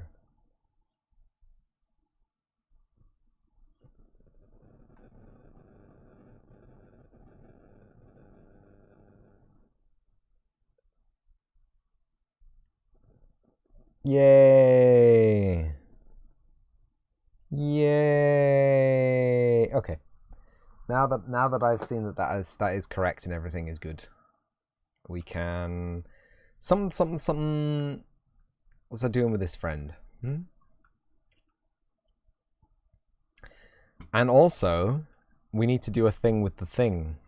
Speaker 1: Yay! Yay! Okay. Now that I've seen that is correct and everything is good, we can something. What's I doing with this friend? And also, we need to do a thing with the thing.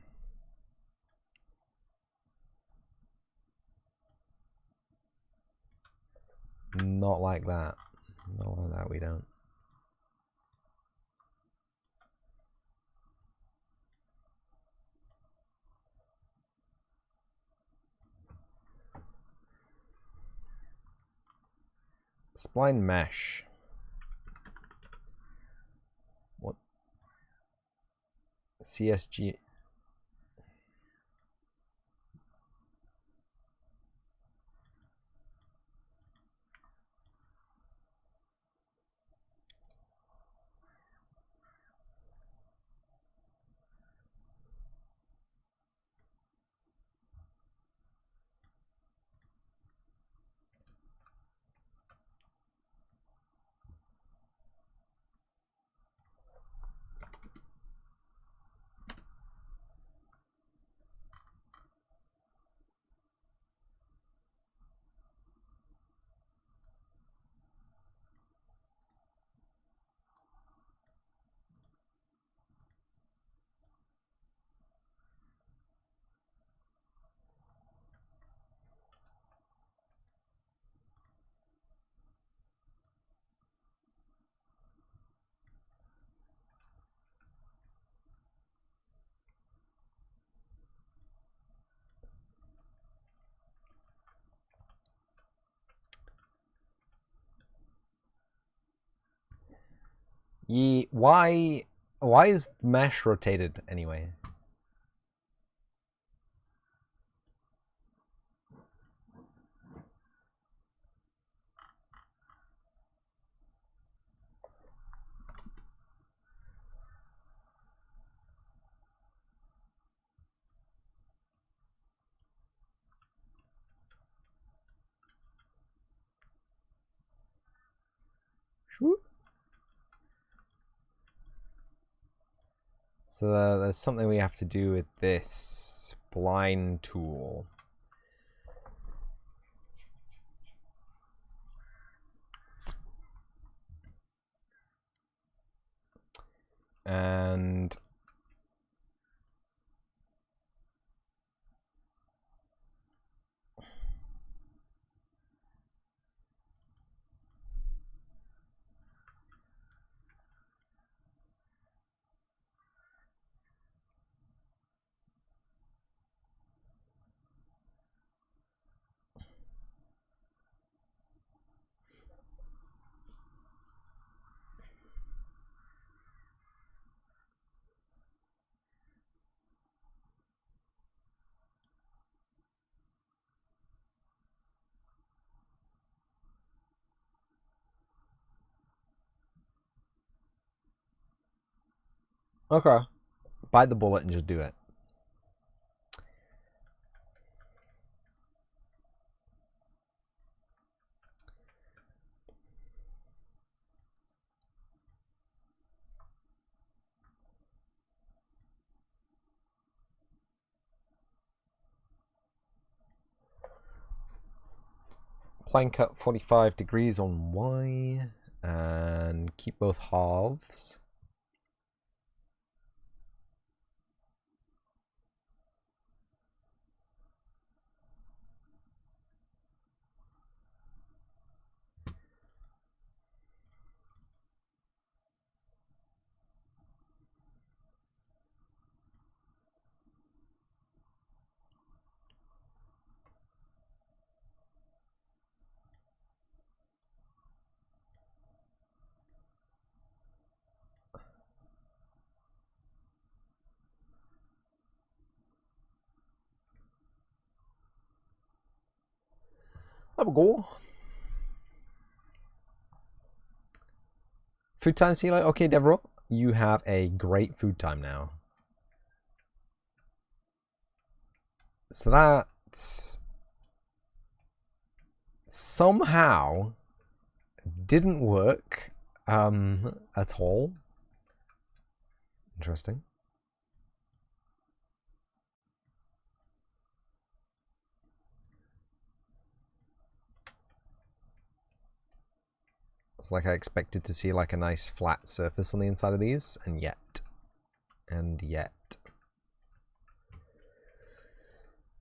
Speaker 1: Not like that. Not like that. We don't. Spline mesh. What? CSG. Why is mesh rotated anyway? So there's something we have to do with this spline tool. And okay, bite the bullet and just do it. spline cut 45 degrees on Y and keep both halves. There we go. Food time, see you later. Okay, Devereaux, you have a great food time now. So that somehow didn't work at all. Interesting. It's like I expected to see like a nice flat surface on the inside of these, and yet.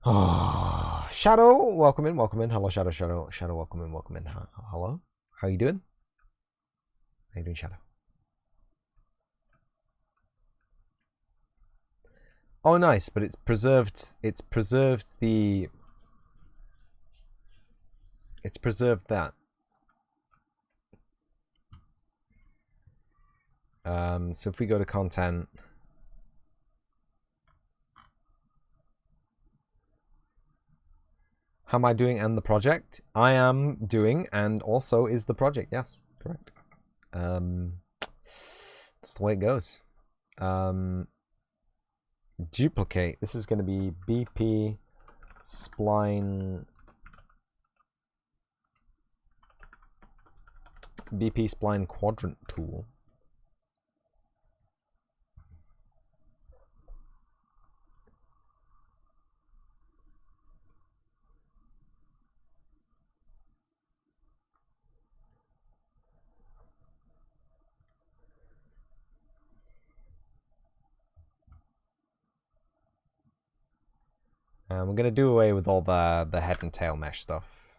Speaker 1: Oh, Shadow, welcome in, welcome in. Hello, Shadow, welcome in, welcome in. Hello, how you doing? How you doing, Shadow? Oh, nice, but it's preserved that. So if we go to content, how am I doing and the project? I am doing and also is the project. Yes, correct. That's the way it goes. Duplicate. This is going to be BP spline quadrant tool. And we're going to do away with all the head and tail mesh stuff.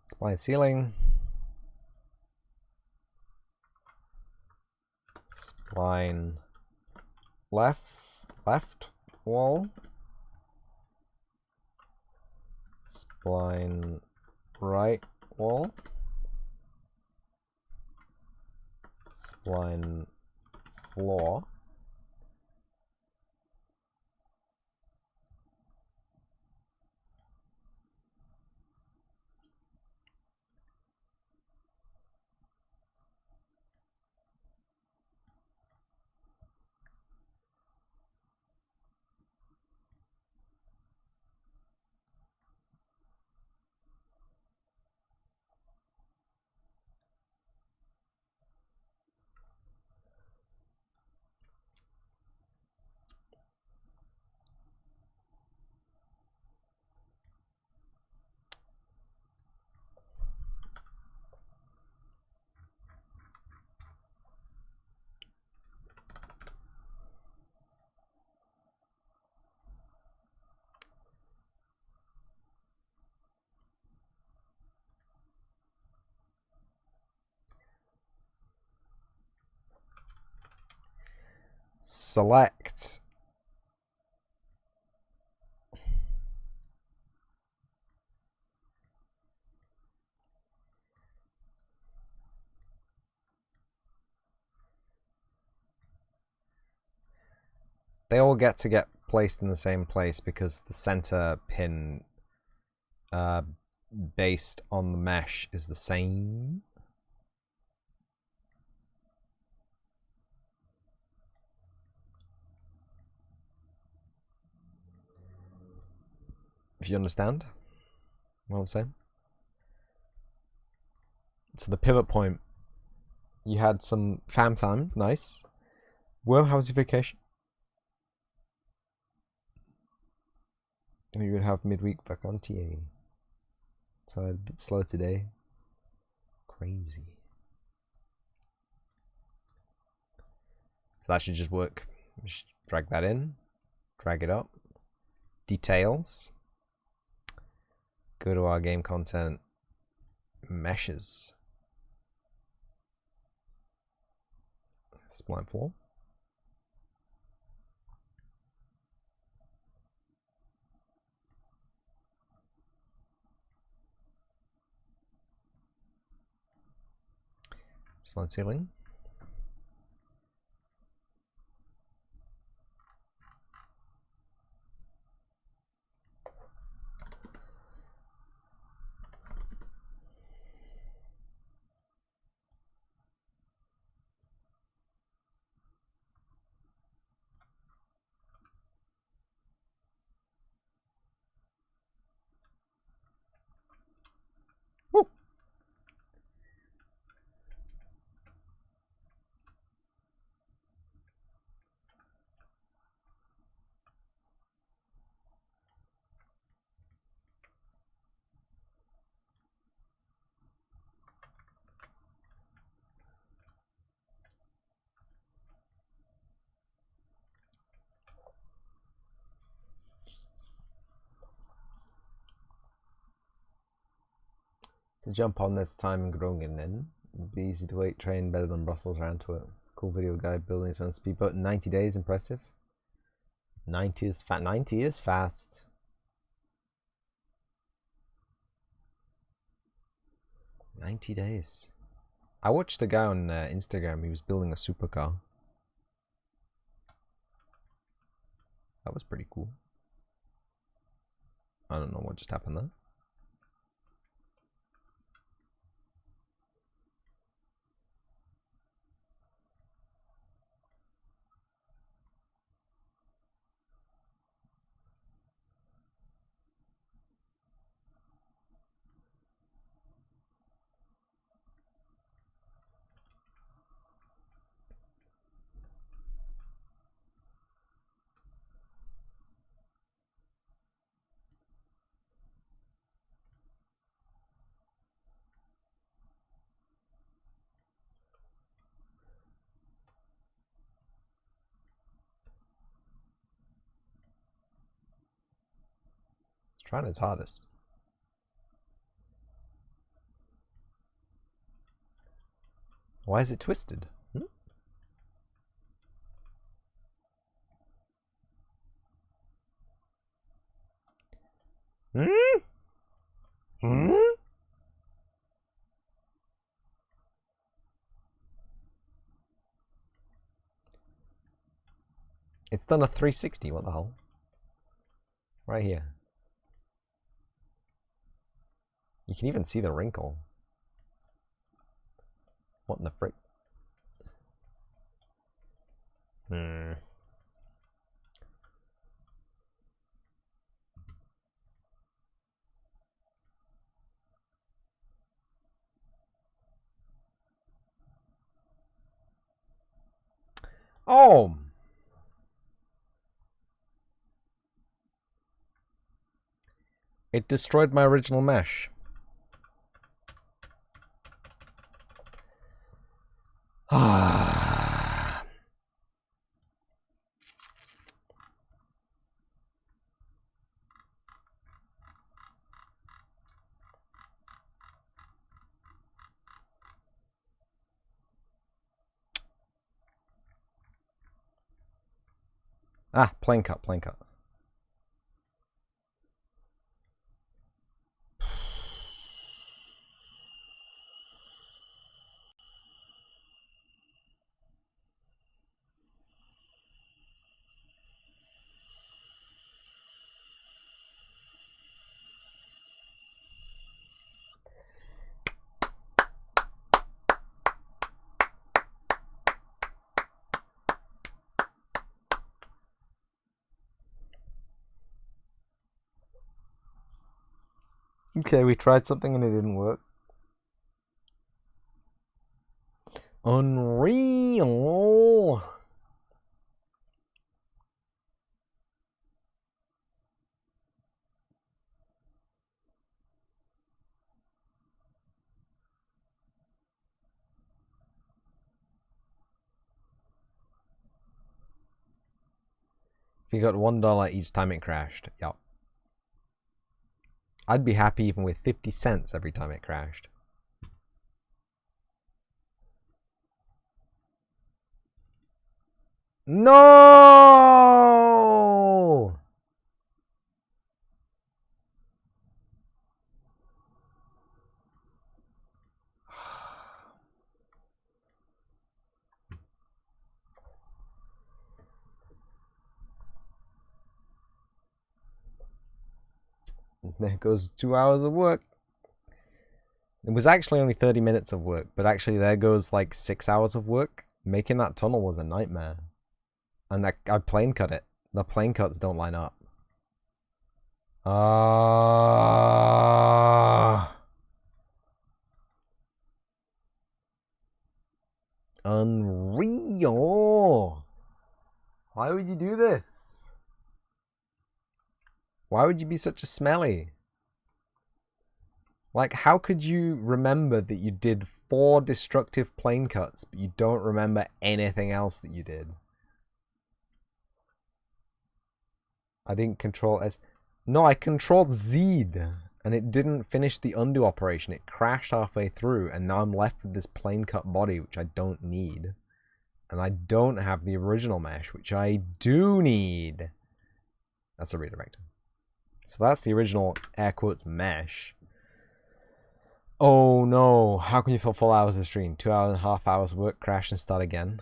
Speaker 1: Spline ceiling. Spline left wall. Spline right wall. Spline floor. Select they all get placed in the same place because the center pin based on the mesh is the same. If you understand what I'm saying. So the pivot point, you had some fam time, nice. Well, how was your vacation? You would have midweek vacantie. So a bit slow today. Crazy. So that should just work. Just drag that in, drag it up. Details. Go to our game content. Meshes. Spline 4. Spline ceiling. Woo. To jump on this time in Groningen then. It'd be easy to wait, train better than Brussels or Antwerp. Cool video guy building his own speedboat in 90 days, impressive. 90 is fast. 90 is fast. 90 days. I watched a guy on Instagram, he was building a supercar. That was pretty cool. I don't know what just happened there. It's trying its hardest. Why is it twisted? It's done a 360, what the hell? Right here. You can even see the wrinkle. What in the frick? Oh! It destroyed my original mesh. Plane cut, plane cut. Okay, we tried something and it didn't work. Unreal. If you got $1 each time it crashed, yep. I'd be happy even with 50 cents every time it crashed. No! There goes 2 hours of work. It was actually only 30 minutes of work, but actually there goes like 6 hours of work. Making that tunnel was a nightmare. And I plane cut it. The plane cuts don't line up. Unreal. Why would you do this? Why would you be such a smelly? Like, how could you remember that you did 4 destructive plane cuts, but you don't remember anything else that you did? I didn't control S. No, I controlled Z'd, and it didn't finish the undo operation. It crashed halfway through, and now I'm left with this plane cut body, which I don't need. And I don't have the original mesh, which I do need. That's a redirect. So that's the original, air quotes, mesh. Oh no, how can you fill 4 hours of stream? 2.5 hours work, crash and start again.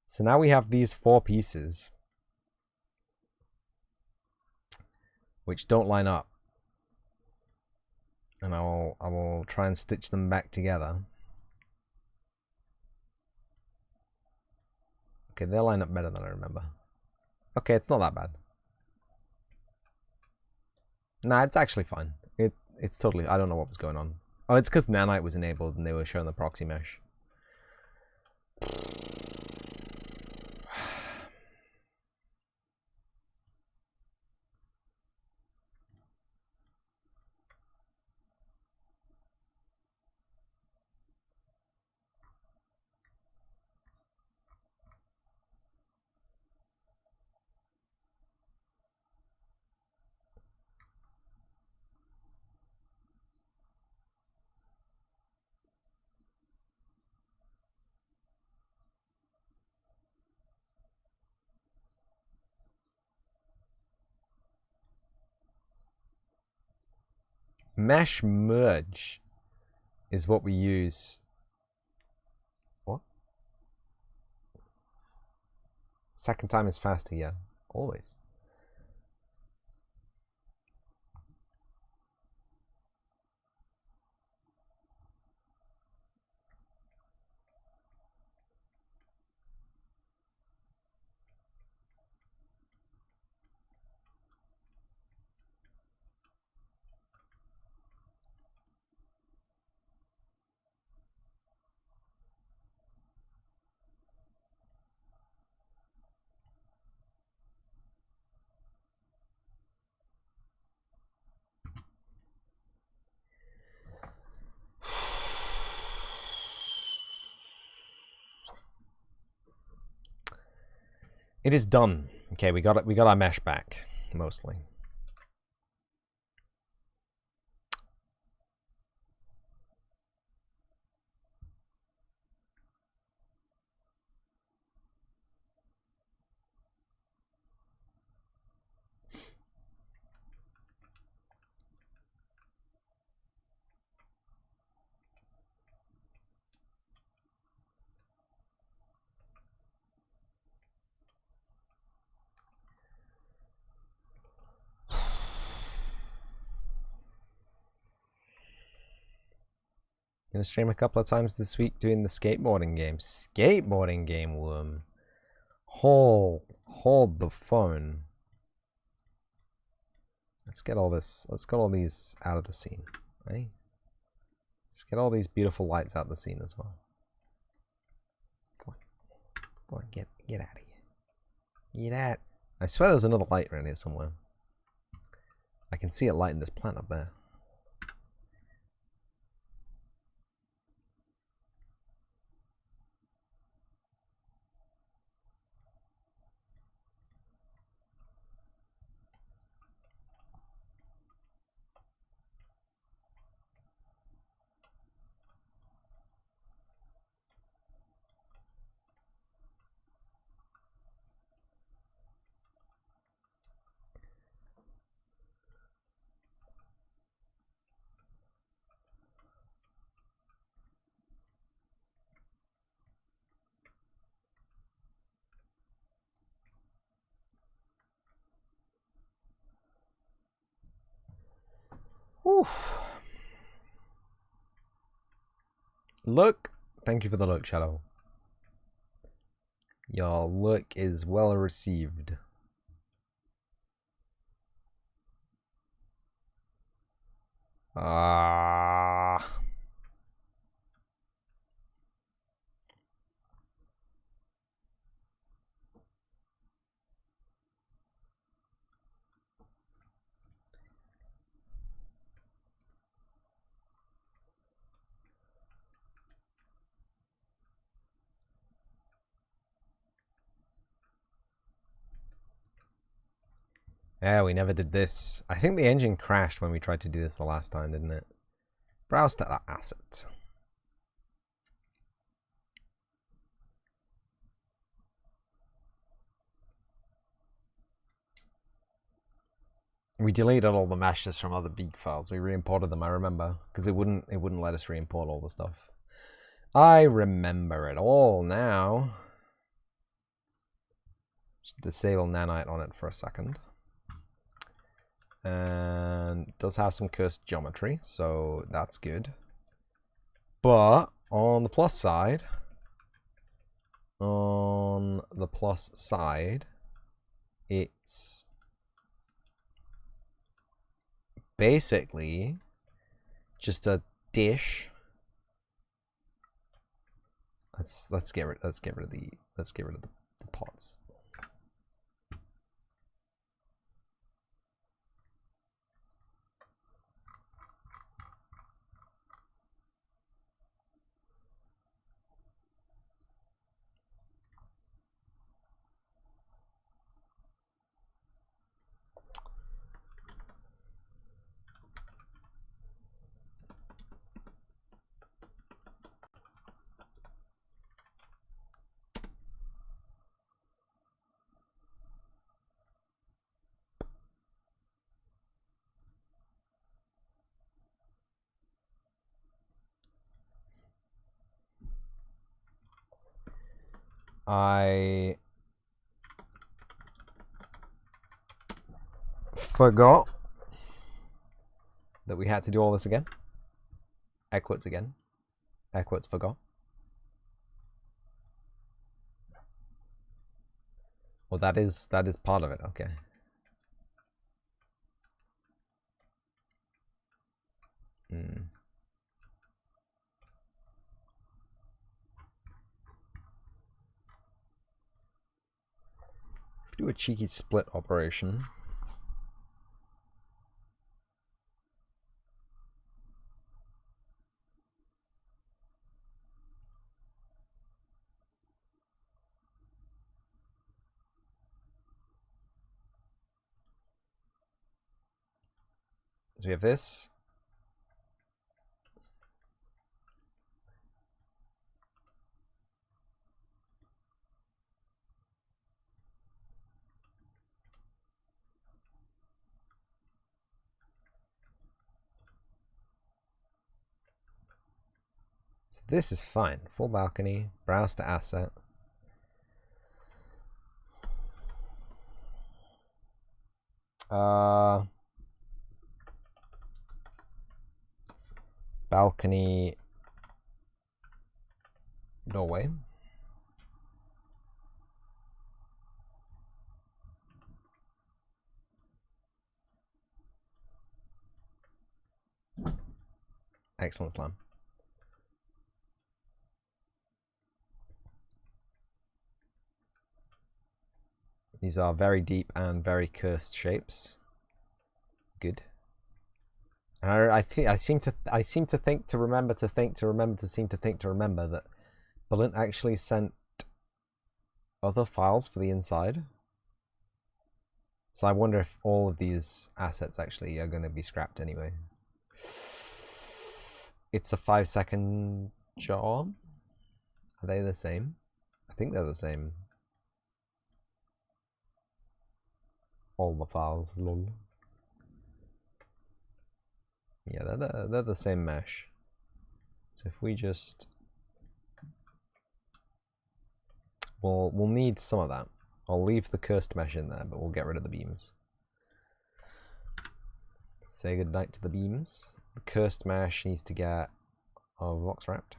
Speaker 1: So now we have these 4 pieces, which don't line up. And I will try and stitch them back together. Okay, they line up better than I remember. Okay, it's not that bad. Nah, it's actually fine. It's totally, I don't know what was going on. Oh, it's because Nanite was enabled and they were showing the proxy mesh. Mesh merge is what we use. What? Second time is faster, yeah. Always. It is done. Okay, we got our mesh back, mostly. Gonna stream a couple of times this week doing the skateboarding game. Skateboarding game, worm. Hold the phone. Let's get all this. Let's get all these out of the scene, right? Let's get all these beautiful lights out of the scene as well. Go on, get out of here. Get out. I swear there's another light around here somewhere. I can see it lighting this plant up there. Oof. Look. Thank you for the look, Shadow. Your look is well received. Ah. Yeah, we never did this. I think the engine crashed when we tried to do this the last time, didn't it? Browse to that asset. We deleted all the meshes from other Beak files. We re-imported them, I remember, because it wouldn't let us re-import all the stuff. I remember it all now. Just disable nanite on it for a second. And it does have some cursed geometry, so that's good. But on the plus side, it's basically just a dish. Let's get rid of the pots. I forgot that we had to do all this again. Air quotes again. Air quotes forgot. Well, that is part of it. Okay. Do a cheeky split operation. So we have this. So this is fine. Full balcony, browse to asset. Balcony doorway. Excellent slam. These are very deep and very cursed shapes. Good. And I seem to remember that Balint actually sent other files for the inside. So I wonder if all of these assets actually are going to be scrapped anyway. It's a 5-second job. Are they the same? I think they're the same. All the files, lol. Yeah, they're the same mesh. So if we just... we'll need some of that. I'll leave the cursed mesh in there, but we'll get rid of the beams. Say goodnight to the beams. The cursed mesh needs to get vox wrapped.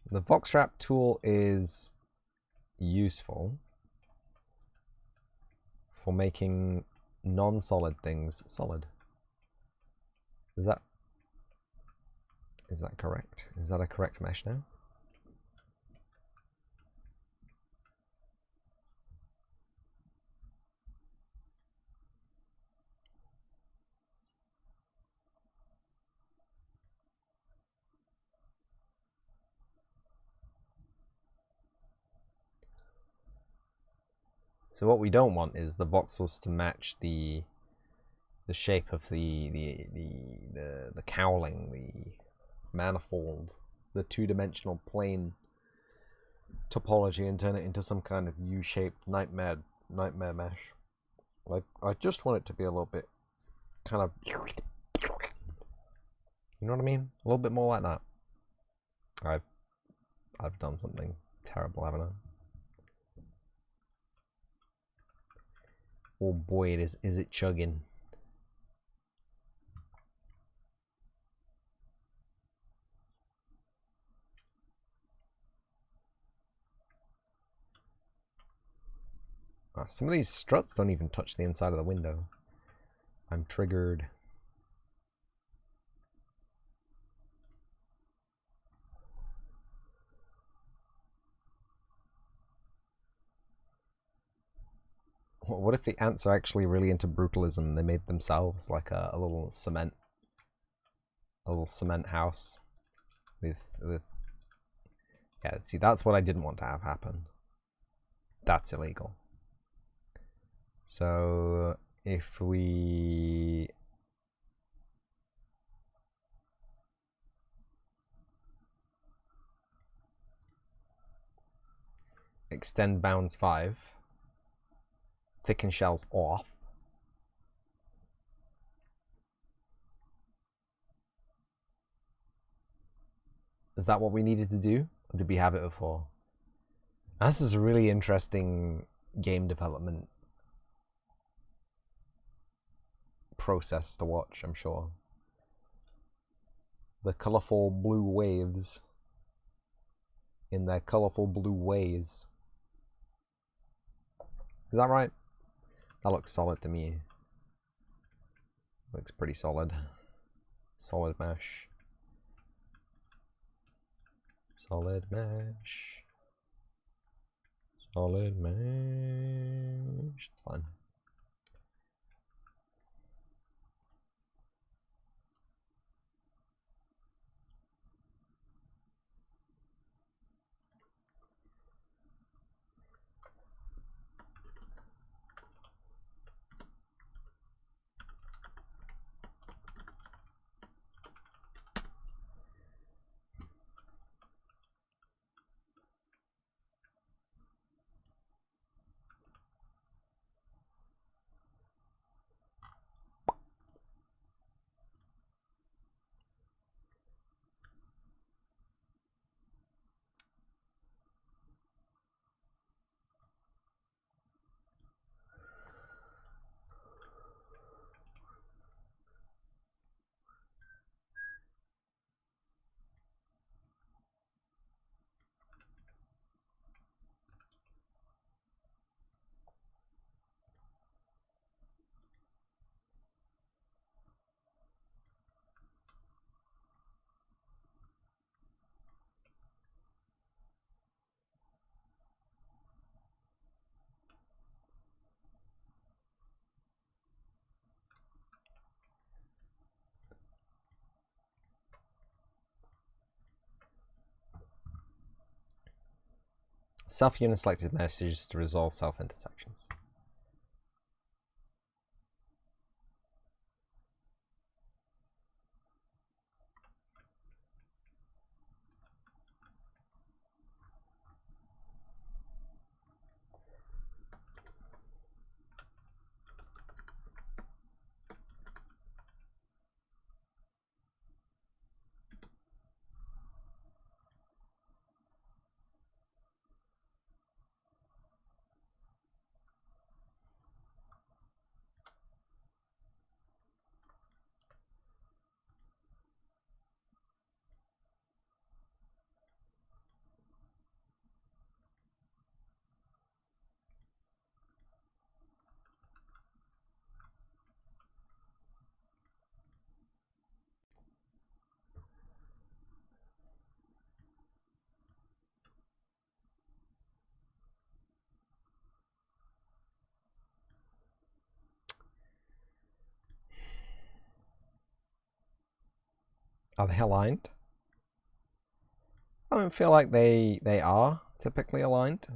Speaker 1: The vox wrap tool is useful for making non-solid things solid. Is that correct? Is that a correct mesh now? So what we don't want is the voxels to match the shape of the cowling, the manifold, the two-dimensional plane topology, and turn it into some kind of U-shaped nightmare mesh. Like, I just want it to be a little bit kind of, you know what I mean? A little bit more like that. I've done something terrible, haven't I? Oh boy, is it chugging. Some of these struts don't even touch the inside of the window. I'm triggered. What if the ants are actually really into brutalism? They made themselves like a little cement house with yeah. See, that's what I didn't want to have happen. That's illegal. So if we extend bounds 5. Thicken shells off. Is that what we needed to do? Or did we have it before? This is a really interesting game development process to watch, I'm sure. The colourful blue waves in their colourful blue ways. Is that right? That looks solid to me. Looks pretty solid. Solid mesh. Solid mesh. Solid mesh. It's fine. Self-unit selected messages to resolve self-intersections. Are they aligned? I don't feel like they are typically aligned.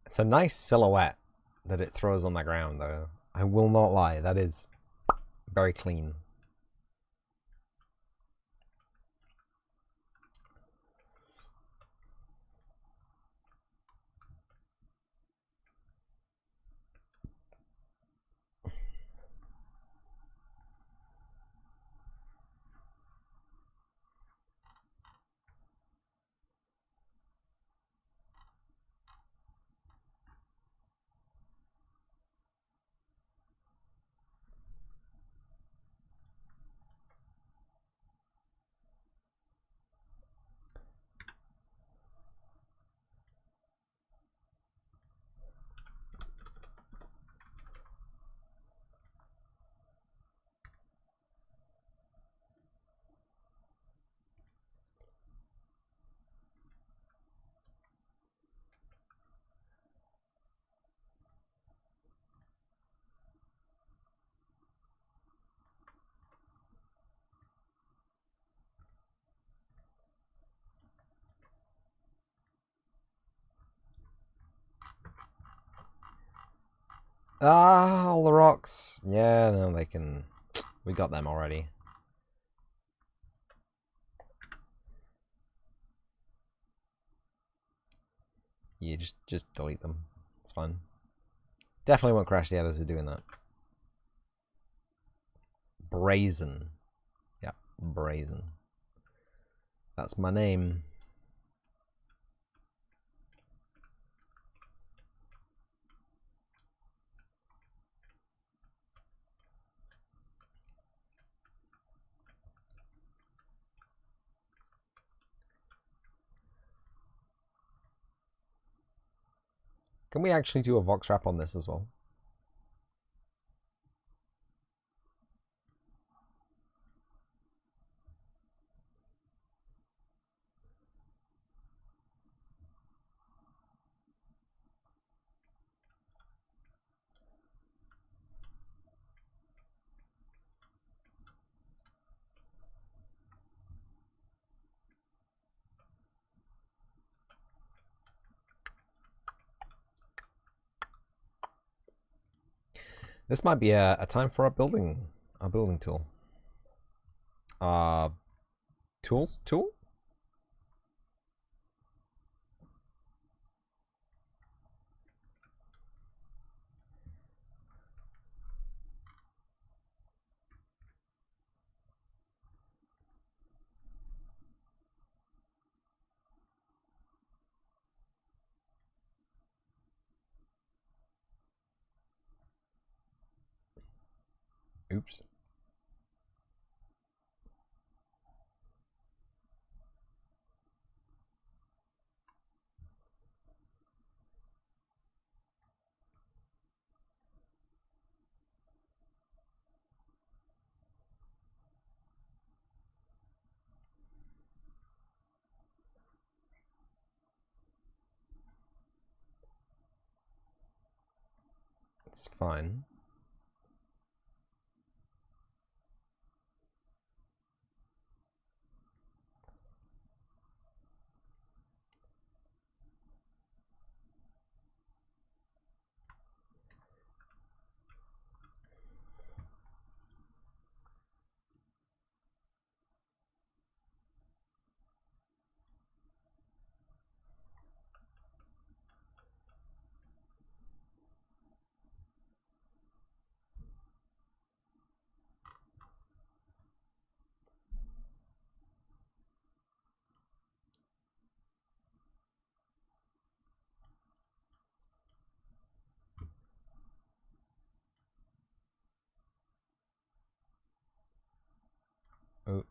Speaker 1: It's a nice silhouette that it throws on the ground, though. I will not lie, that is very clean. Ah, all the rocks. Yeah, no, they can... We got them already. Yeah, just delete them. It's fine. Definitely won't crash the editor doing that. Brazen. Yeah, Brazen. That's my name. Can we actually do a Vox wrap on this as well? This might be a time for our building tool. Tools tool? Oops. It's fine. Oh.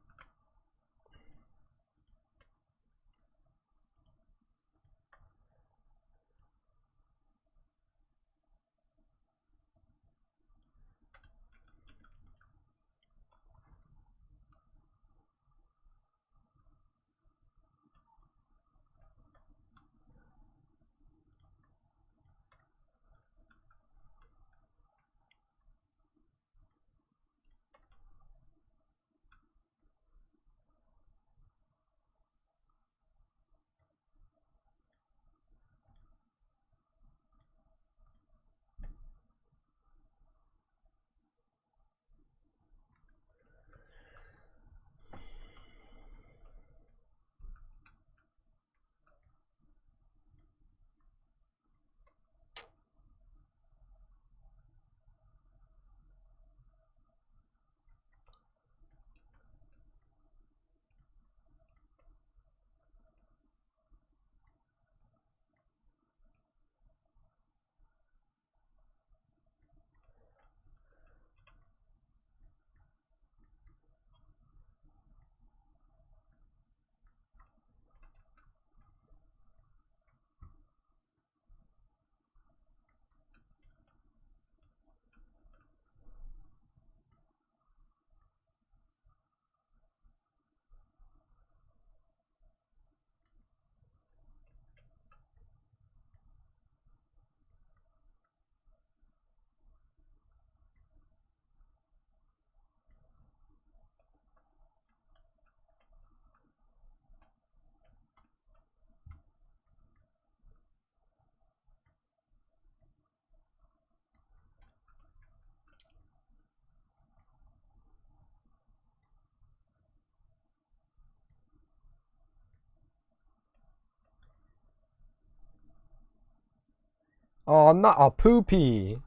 Speaker 1: Oh, not a poopy.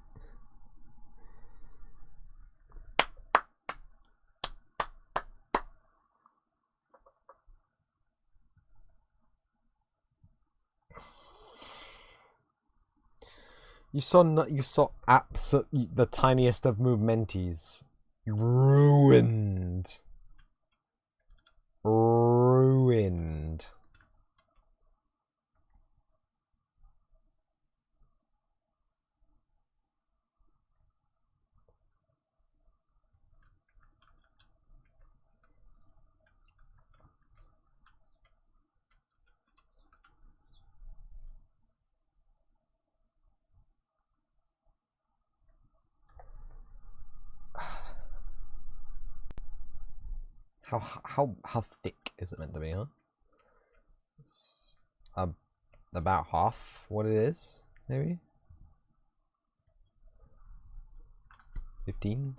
Speaker 1: You saw absolutely the tiniest of movementies. Ruined. Ruined. How thick is it meant to be, huh? It's about half what it is, maybe? 15?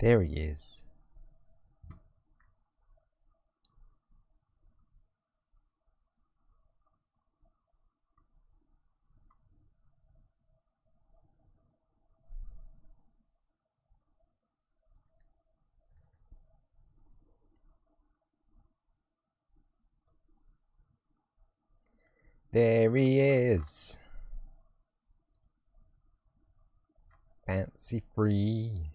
Speaker 1: There he is. There he is. Fancy free.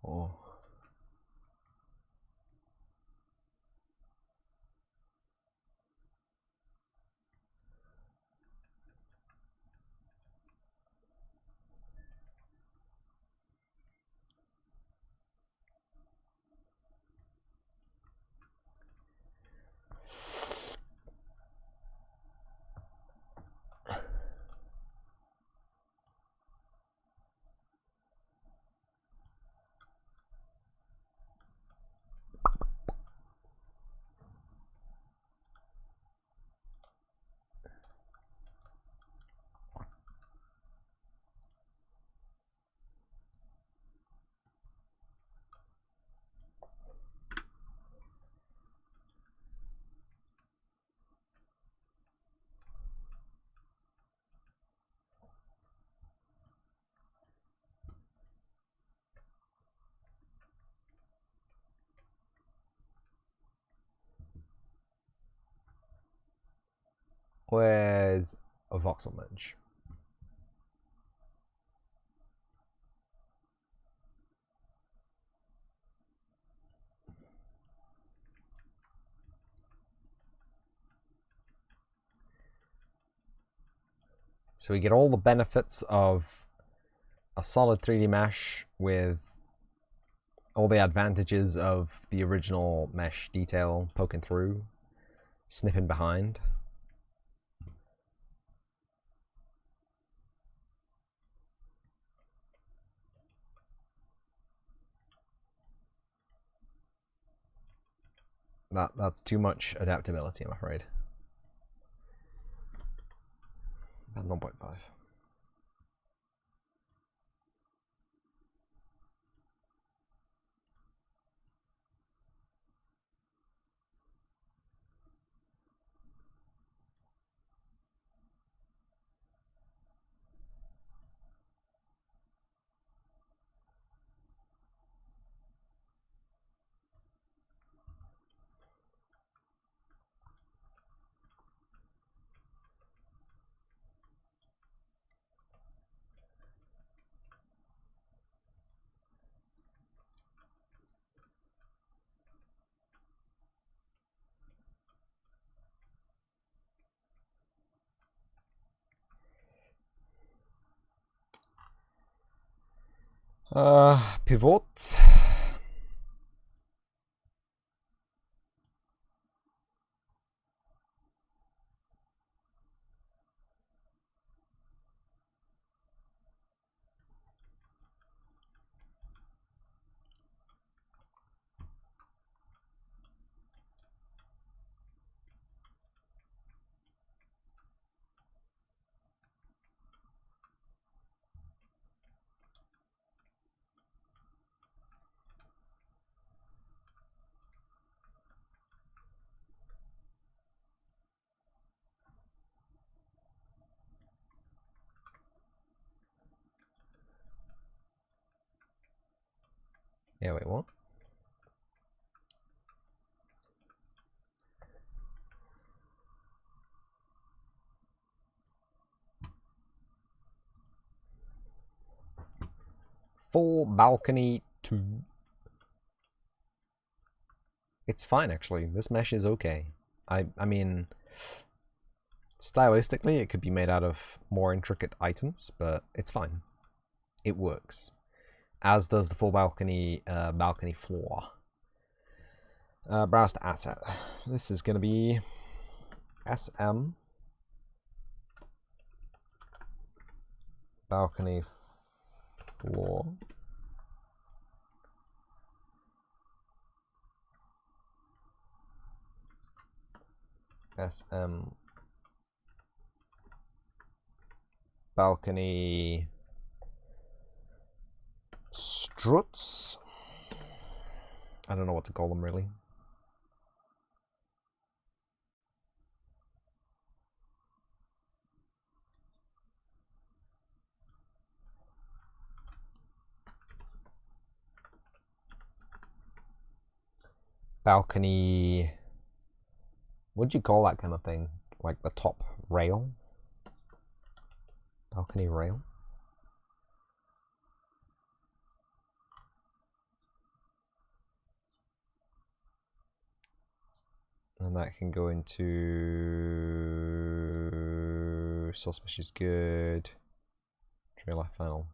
Speaker 1: Oh. Where's a voxel merge? So we get all the benefits of a solid 3D mesh with all the advantages of the original mesh detail poking through, snipping behind. That's too much adaptability, I'm afraid. About 0.5. Pivot. Yeah, wait, what? Full balcony 2. It's fine, actually. This mesh is okay. I mean, stylistically, it could be made out of more intricate items, but it's fine. It works. As does the full balcony balcony floor. Browse to asset. This is going to be SM balcony floor. SM balcony struts. I don't know what to call them, really. Balcony. What do you call that kind of thing? Like the top rail? Balcony rail? And that can go into source mesh is good. Trail life final.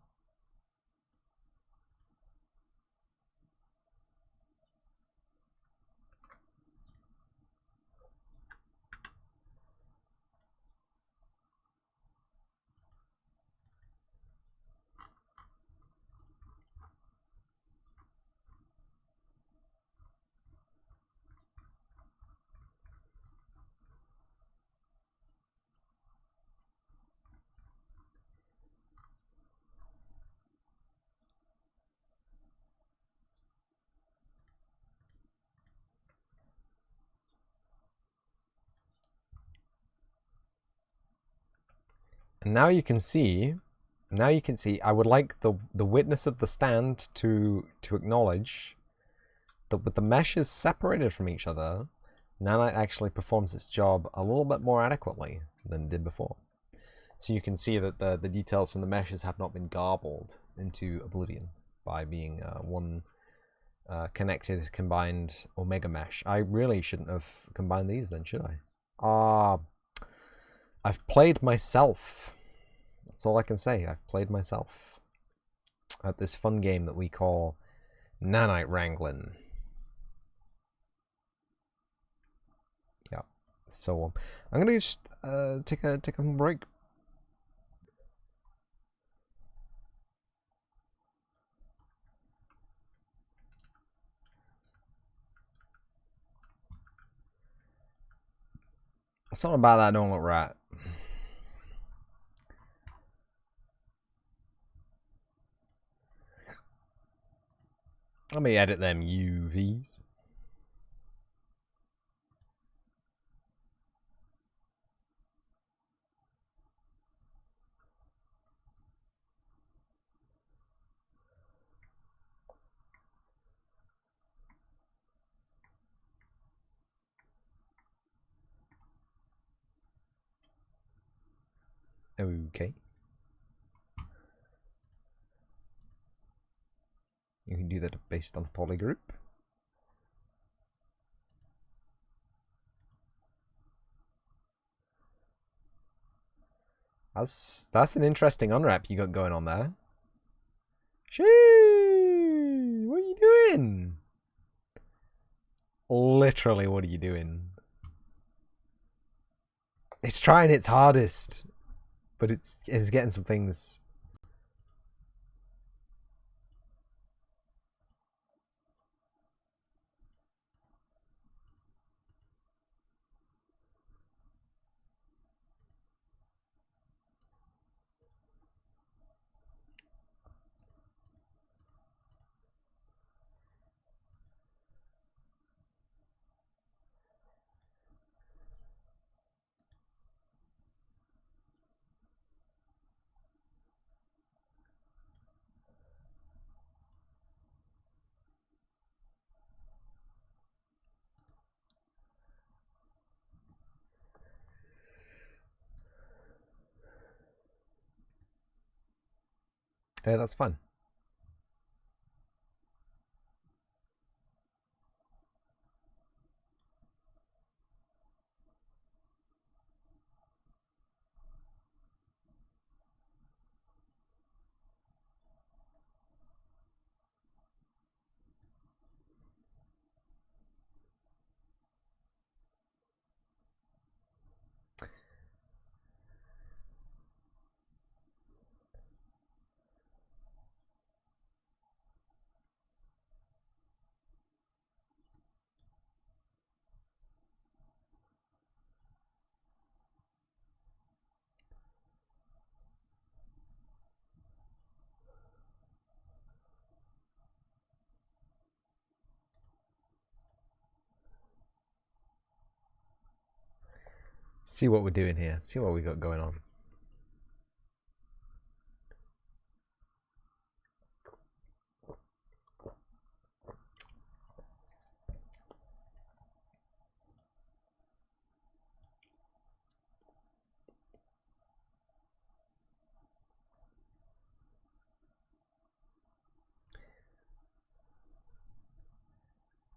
Speaker 1: And now you can see, I would like the witness of the stand to acknowledge that with the meshes separated from each other, Nanite actually performs its job a little bit more adequately than it did before. So you can see that the details from the meshes have not been garbled into oblivion by being one connected, combined Omega mesh. I really shouldn't have combined these then, should I? I've played myself. That's all I can say. I've played myself at this fun game that we call Nanite Wrangling. Yeah. So I'm gonna just take a break. Something about that don't look right. Let me edit them UVs. Okay. You can do that based on polygroup. That's an interesting unwrap you got going on there. Shee! What are you doing? Literally, what are you doing? It's trying its hardest, but it's getting some things. Hey, that's fun. See what we're doing here. See what we got going on.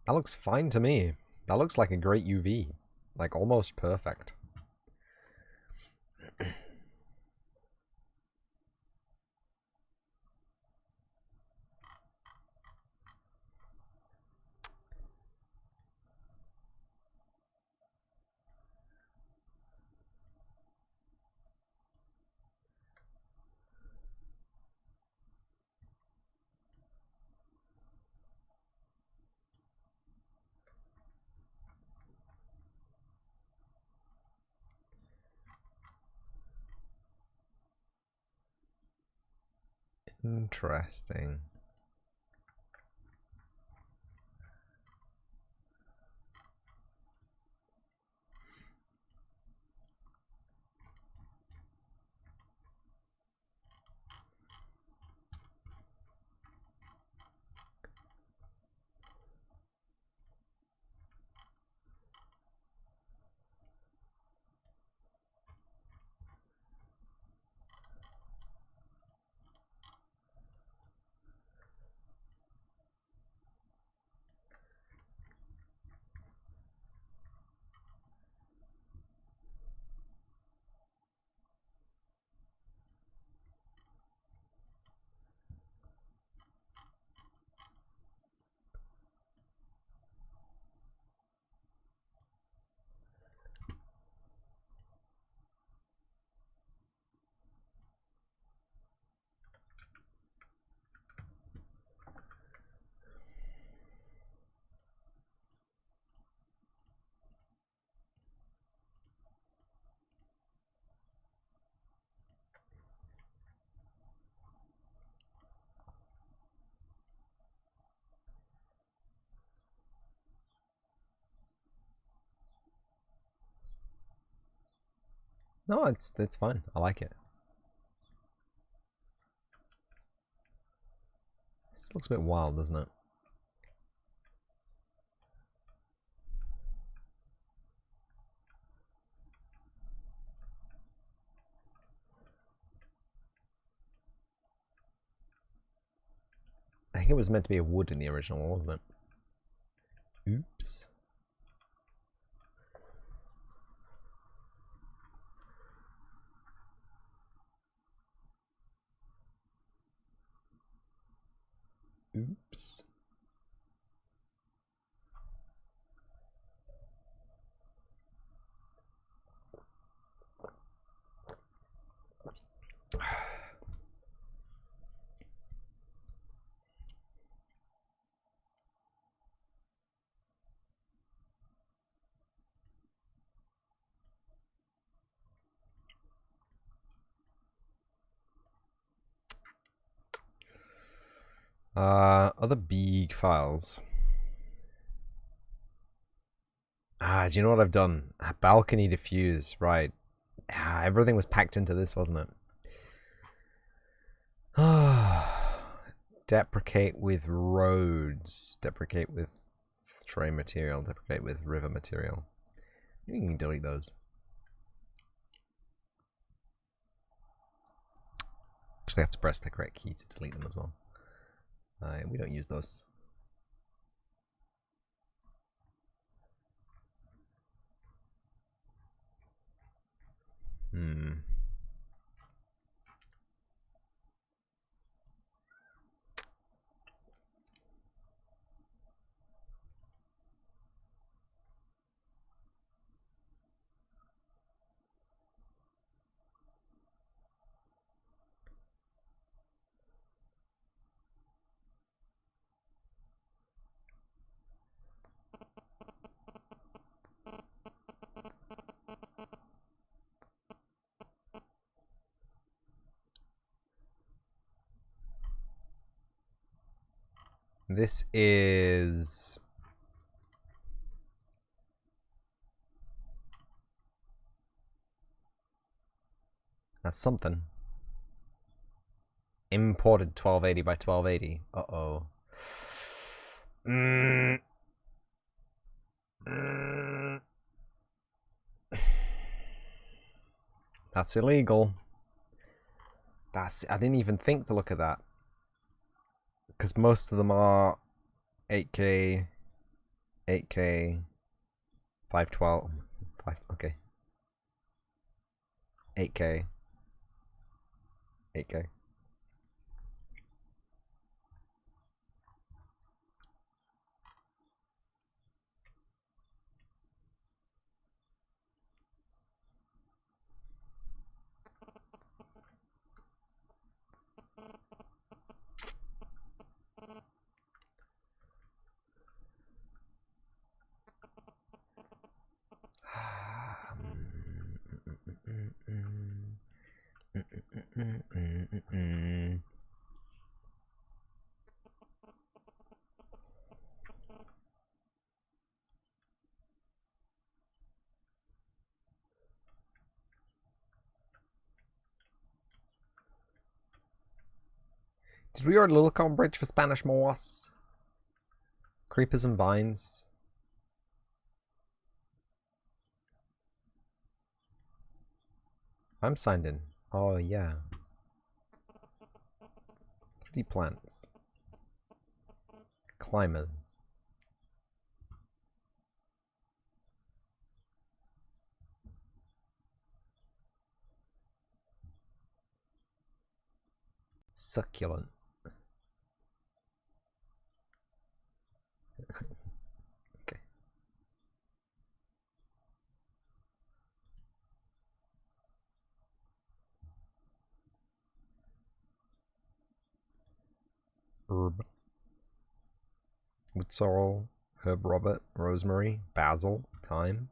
Speaker 1: That looks fine to me. That looks like a great UV. Like almost perfect. Interesting. No, it's fine. I like it. This looks a bit wild, doesn't it? I think it was meant to be a wood in the original one, wasn't it? Oops. Oops. Other big files. Do you know what I've done? A balcony diffuse, right. Everything was packed into this, wasn't it? Deprecate with roads. Deprecate with terrain material. Deprecate with river material. You can delete those. Actually, I have to press the correct key to delete them as well. We don't use those. This is... That's something. Imported 1280 by 1280. Uh-oh. That's illegal. I didn't even think to look at that. Because most of them are 8K, 8K, 512, okay. 8K, 8K. Did we order Lilicon Bridge for Spanish moss? Creepers and vines. I'm signed in. Oh yeah. 3D plants. Climate. Succulent. Okay. Herb. Wood sorrel, herb robert, rosemary, basil, thyme,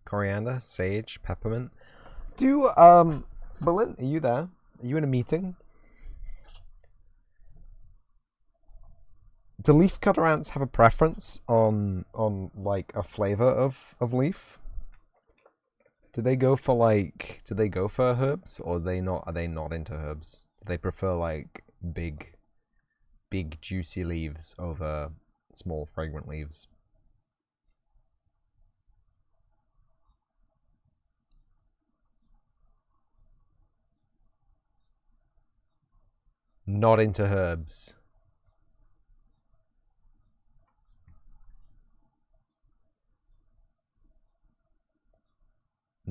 Speaker 1: coriander, sage, peppermint. Berlin, are you there? Are you in a meeting? Do leaf cutter ants have a preference on like a flavor of leaf? Do they go for herbs, or are they not into herbs? Do they prefer like big juicy leaves over small fragrant leaves? Not into herbs.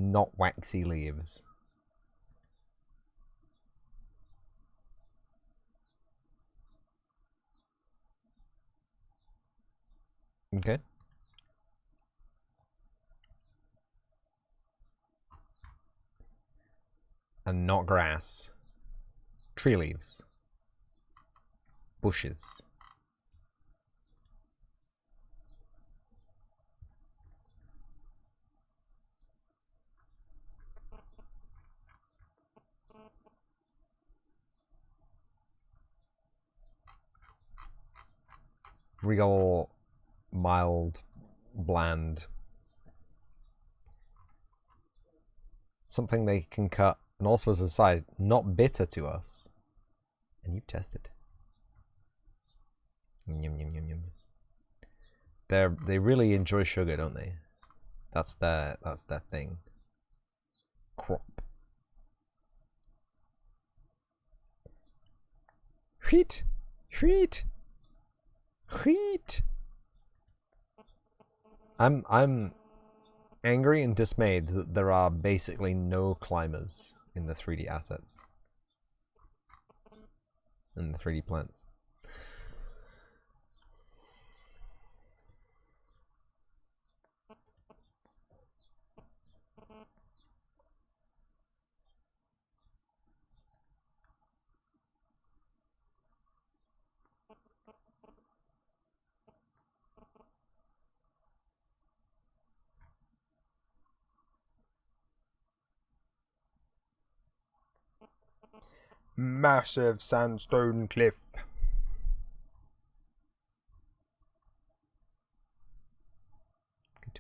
Speaker 1: Not waxy leaves. Okay. And not grass. Tree leaves. Bushes. Real mild, bland. Something they can cut, and also as a side, not bitter to us. And you've tested. Yum yum yum yum. They really enjoy sugar, don't they? That's their thing. Crop. Wheat! Wheat! Wheat! I'm angry and dismayed that there are basically no climbers in the 3D assets. In the 3D plants. Massive sandstone cliff. Good.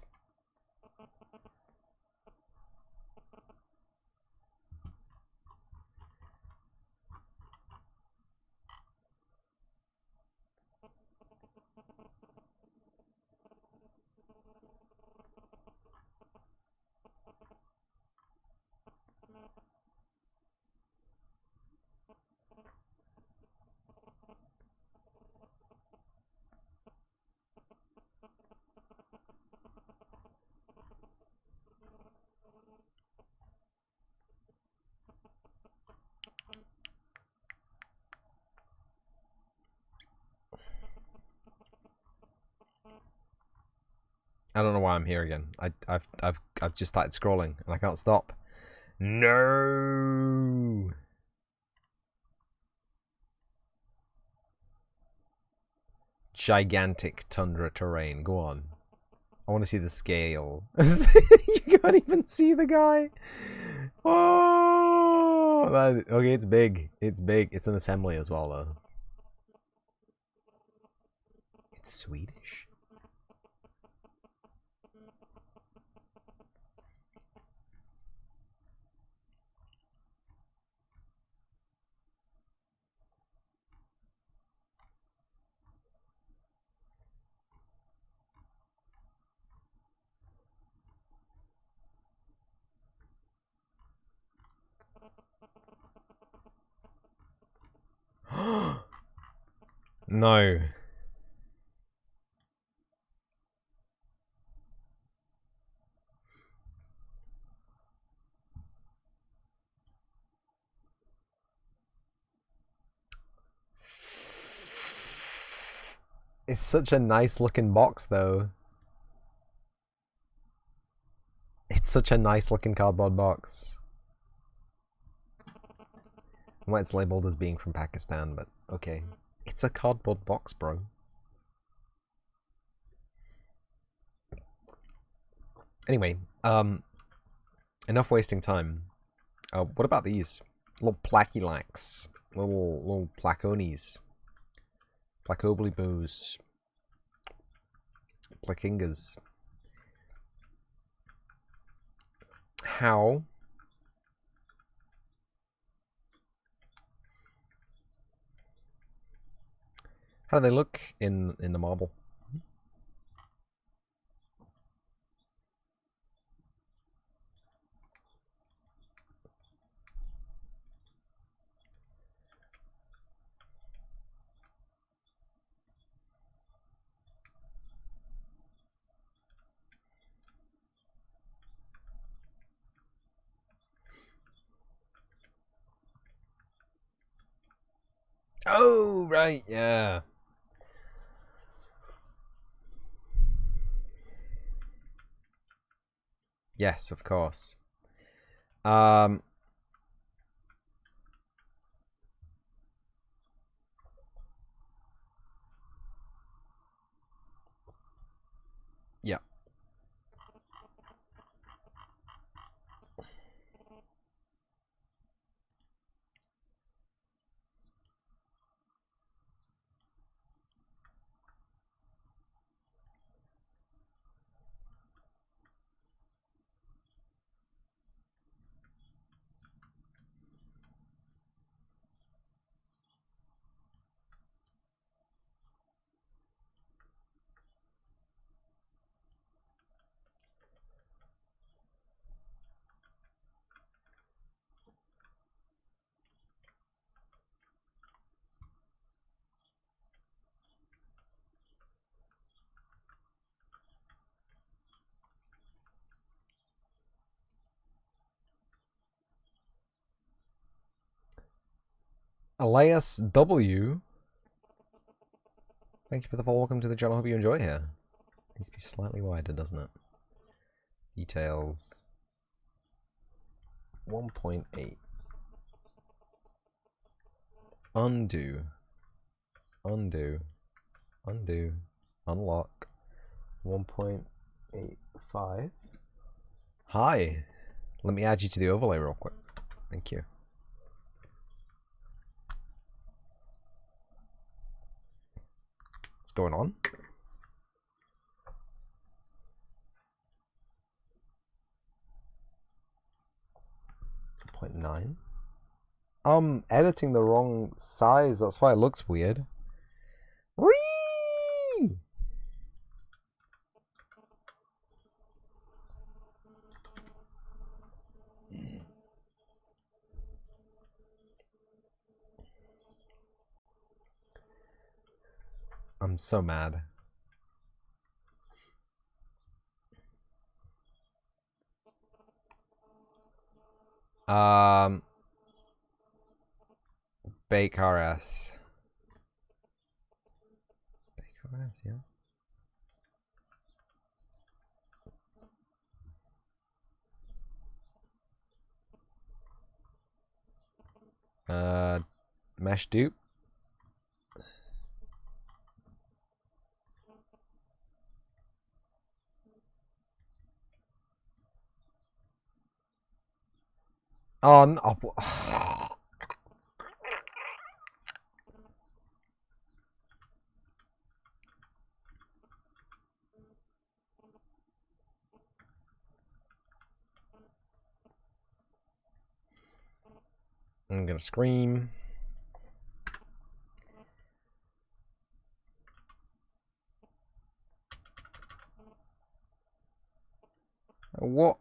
Speaker 1: I don't know why I'm here again. I've just started scrolling and I can't stop. No. Gigantic tundra terrain. Go on. I want to see the scale. You can't even see the guy. Oh, okay, it's big. It's big. It's an assembly as well, though. It's Swedish. No. It's such a nice looking box, though. It's such a nice looking cardboard box. Why it's labeled as being from Pakistan, but okay. It's a cardboard box, bro. Anyway, enough wasting time. What about these? Little placky-lax. Little placonies. Placoblibos. Plakingas. How do they look in the marble? Oh, right, yeah. Yes, of course. Yeah. Elias W. Thank you for the follow. Welcome to the channel. Hope you enjoy here. Needs to be slightly wider, doesn't it? Details 1.8. Undo. Undo. Undo. Unlock. 1.85. Hi. Let me add you to the overlay real quick. Thank you. What's going on? 0.9. I'm editing the wrong size, that's why it looks weird. Whee! I'm so mad. Bake RS. Bake RS, yeah. Mesh dupe. Oh, no. I'm gonna scream.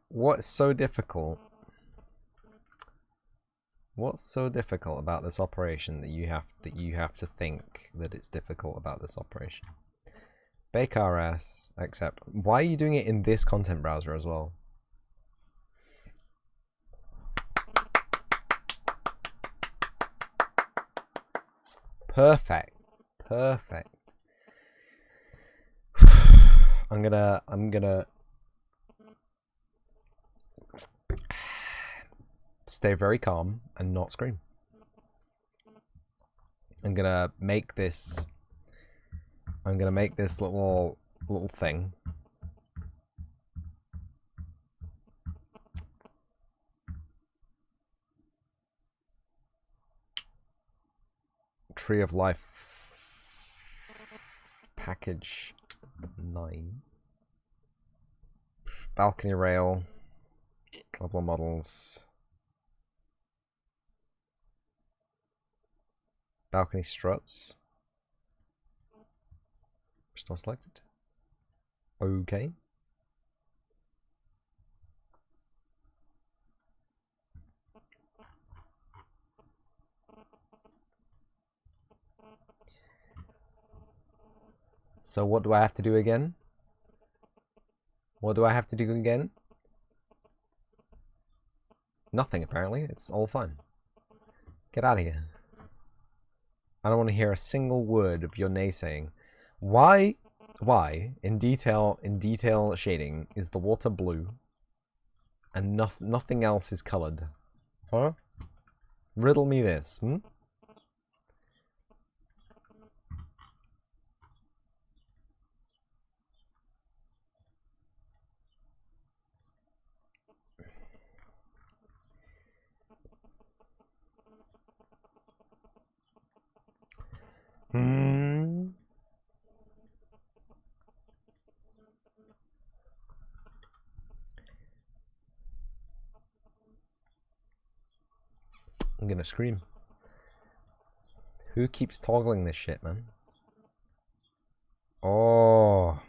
Speaker 1: What's so difficult? What's so difficult about this operation that you have to think that it's difficult about this operation? Bake RS, accept. Why are you doing it in this content browser as well? Perfect. Perfect. I'm gonna stay very calm and not scream. I'm gonna make this little thing. Tree of Life package 9. Balcony rail. Level models. Balcony struts. Still selected. Okay. So what do I have to do again? What do I have to do again? Nothing, apparently. It's all fine. Get out of here. I don't want to hear a single word of your naysaying. Why in detail shading is the water blue and nothing else is colored? Huh? Riddle me this, hmm? Hmm. I'm gonna scream. Who keeps toggling this shit, man? Oh.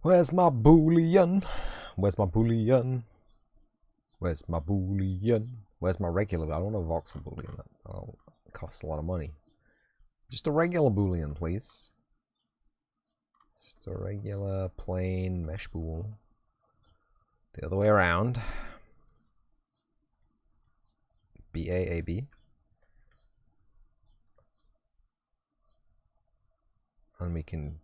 Speaker 1: Where's my boolean? Where's my boolean? Where's my boolean? Where's my regular? I don't want a voxel boolean. That costs a lot of money. Just a regular boolean, please. Just a regular plain mesh bool. The other way around. BAAB. And we can...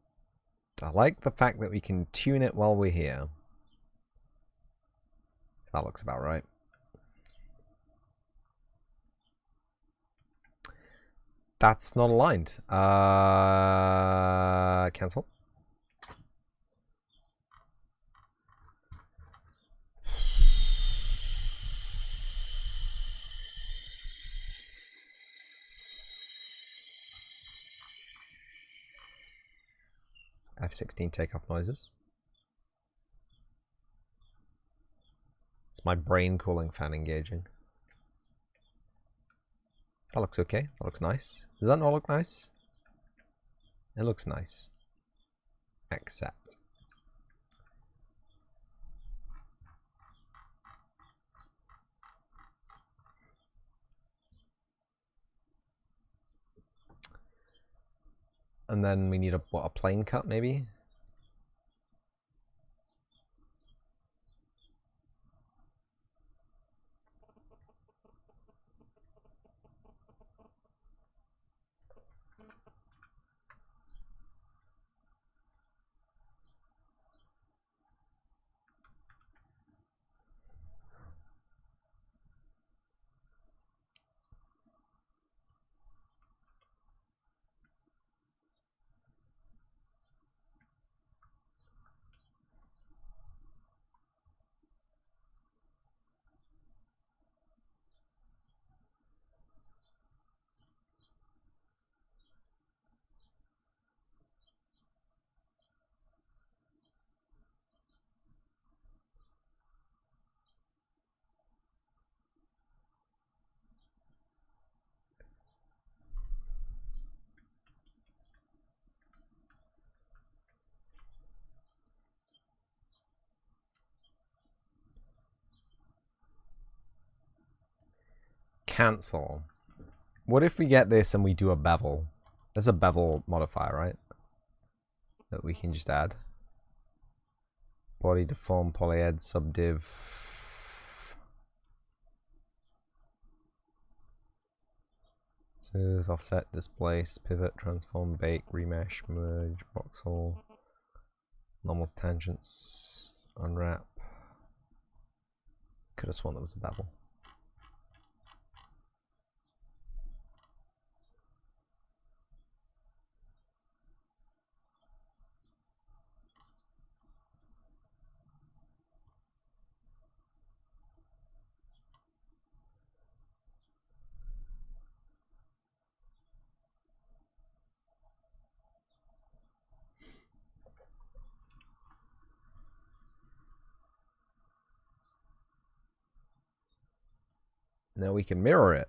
Speaker 1: I like the fact that we can tune it while we're here. So that looks about right. That's not aligned. Cancel. F16 takeoff noises. It's my brain cooling fan engaging. That looks okay. That looks nice. Does that not look nice? It looks nice. Accept. And then we need a plane cut maybe? Cancel. What if we get this and we do a bevel? There's a bevel modifier, right? That we can just add. Body deform polyed subdiv. Smooth, offset, displace, pivot, transform, bake, remesh, merge, voxel, normals, tangents, unwrap. Could have sworn there was a bevel. Now we can mirror it.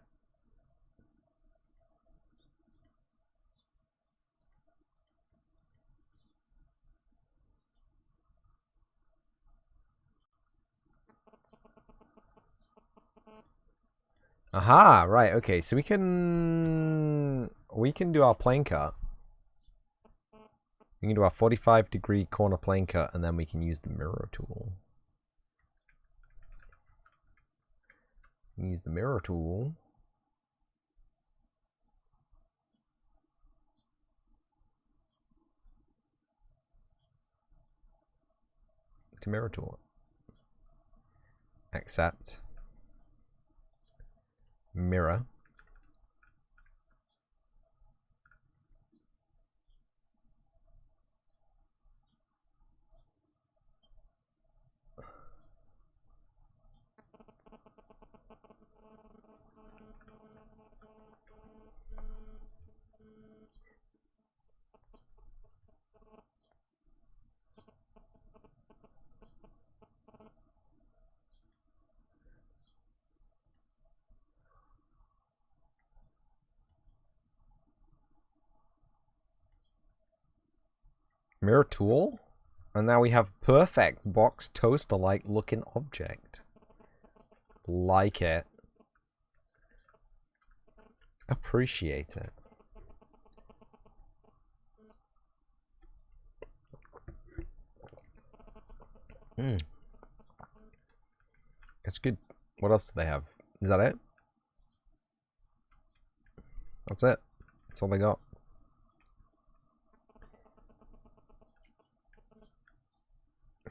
Speaker 1: Aha, right, okay, so we can do our plane cut. We can do our 45-degree corner plane cut, and then we can use the mirror tool. Use the mirror tool. To mirror tool. Accept. Mirror. Mirror tool? And now we have perfect box toaster-like looking object. Like it. Appreciate it. It's good. What else do they have? Is that it? That's it. That's all they got.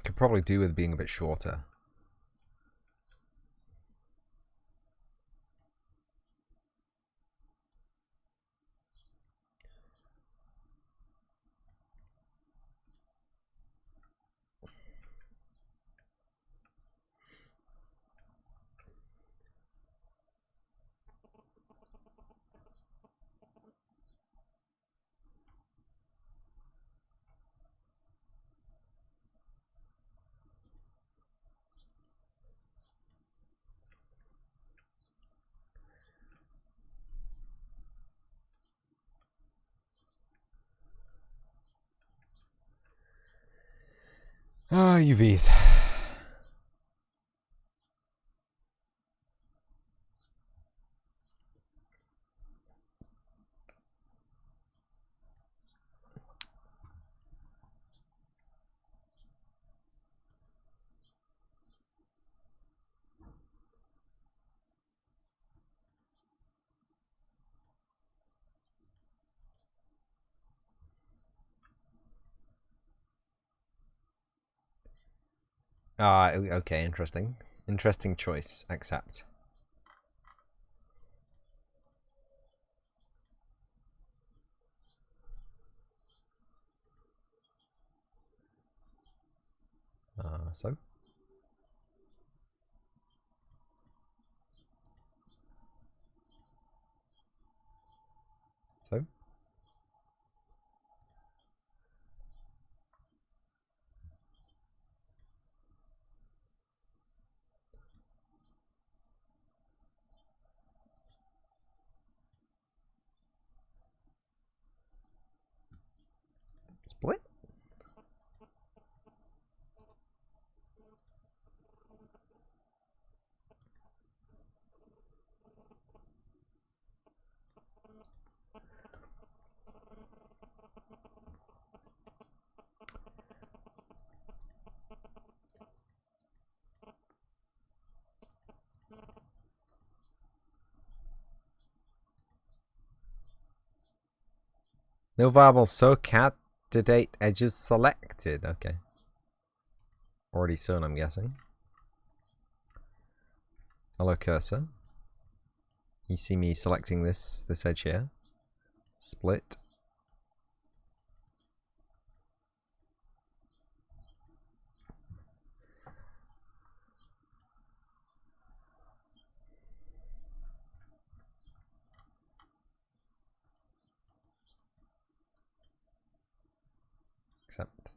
Speaker 1: Could probably do with being a bit shorter. Ah, UVs. Okay, interesting. Interesting choice. Accept. So? So? Split? No viable so candidate edges selected. Okay. Already sown, I'm guessing. Hello, cursor. You see me selecting this edge here. Split. Accept.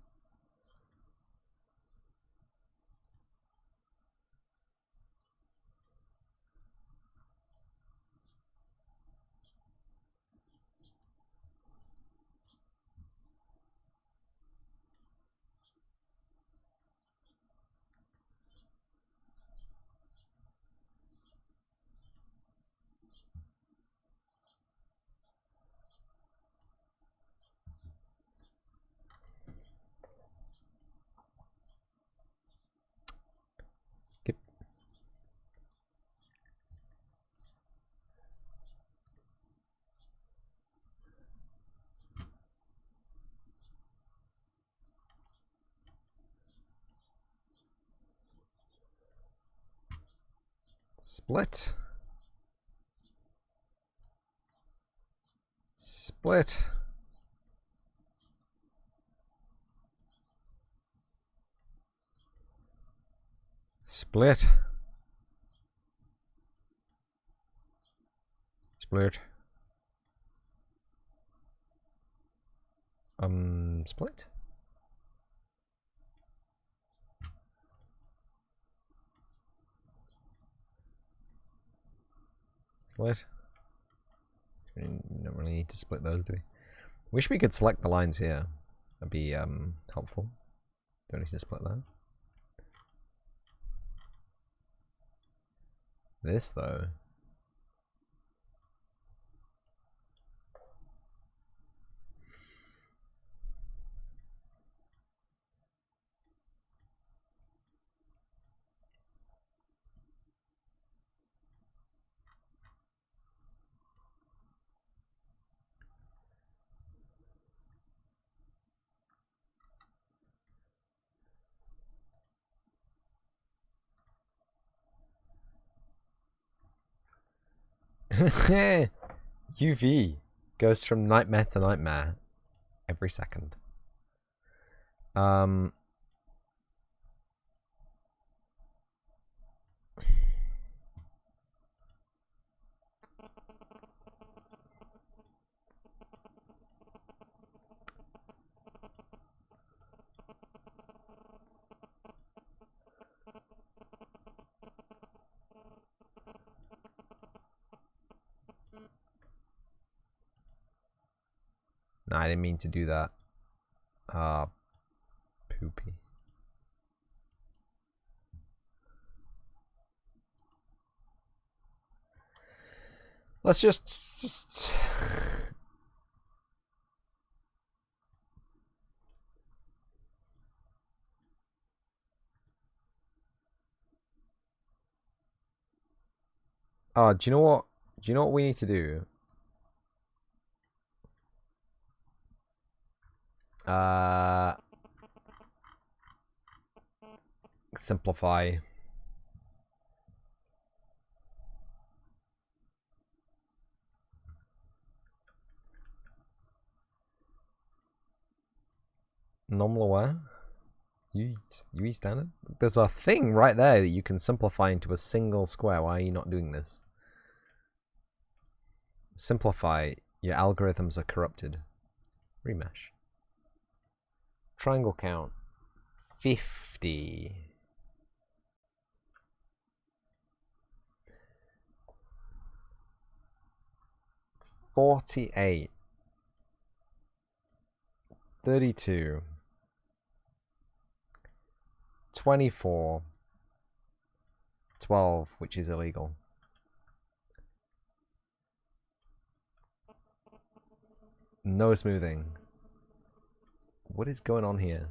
Speaker 1: Yep. Split. Split. Split. Split. Split? Split? We don't really need to split those, do we? Wish we could select the lines here. That'd be helpful. Don't need to split that. This though. UV goes from nightmare to nightmare every second. No, I didn't mean to do that. Poopy. Let's just... Oh, do you know what? Do you know what we need to do? Simplify. Normal aware? UE standard? There's a thing right there that you can simplify into a single square. Why are you not doing this? Simplify. Your algorithms are corrupted. Remesh. Triangle count. 50. $48. 32. 24. 12, which is illegal. No smoothing. What is going on here?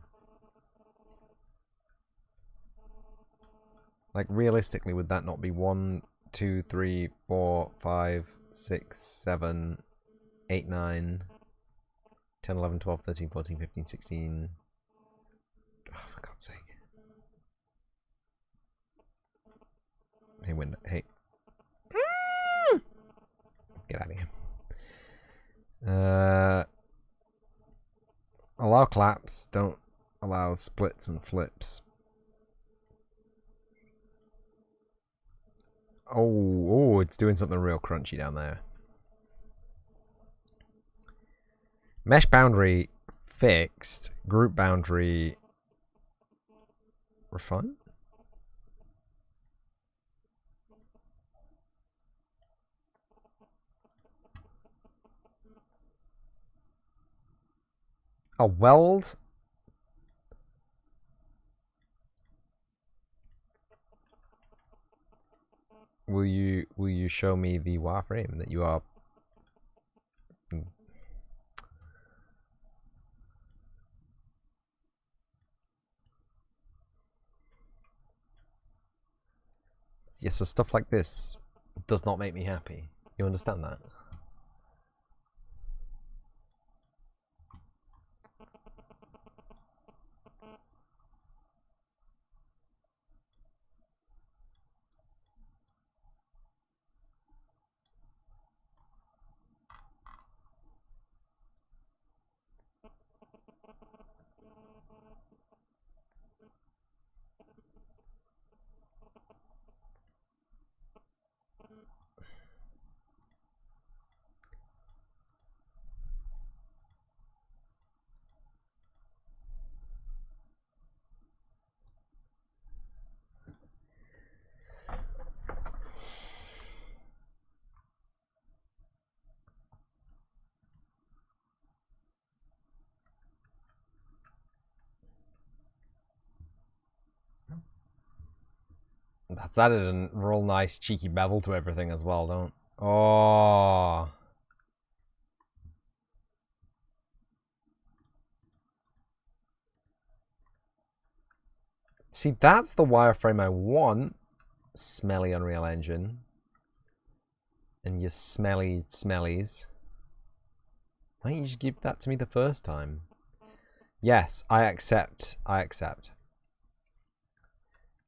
Speaker 1: Like, realistically, would that not be 1, 2, 3, 4, 5, 6, 7, 8, 9, 10, 11, 12, 13, 14, 15, 16. Oh, for God's sake. Hey, window. Hey. Get out of here. Allow claps. Don't allow splits and flips. Oh, it's doing something real crunchy down there. Mesh boundary fixed. Group boundary refined. A weld. Will you show me the wireframe that you are? Yes, so stuff like this does not make me happy. You understand that? That's added a real nice cheeky bevel to everything as well, don't? Oh. See, that's the wireframe I want. Smelly Unreal Engine. And your smelly smellies. Why don't you just give that to me the first time? Yes, I accept. I accept.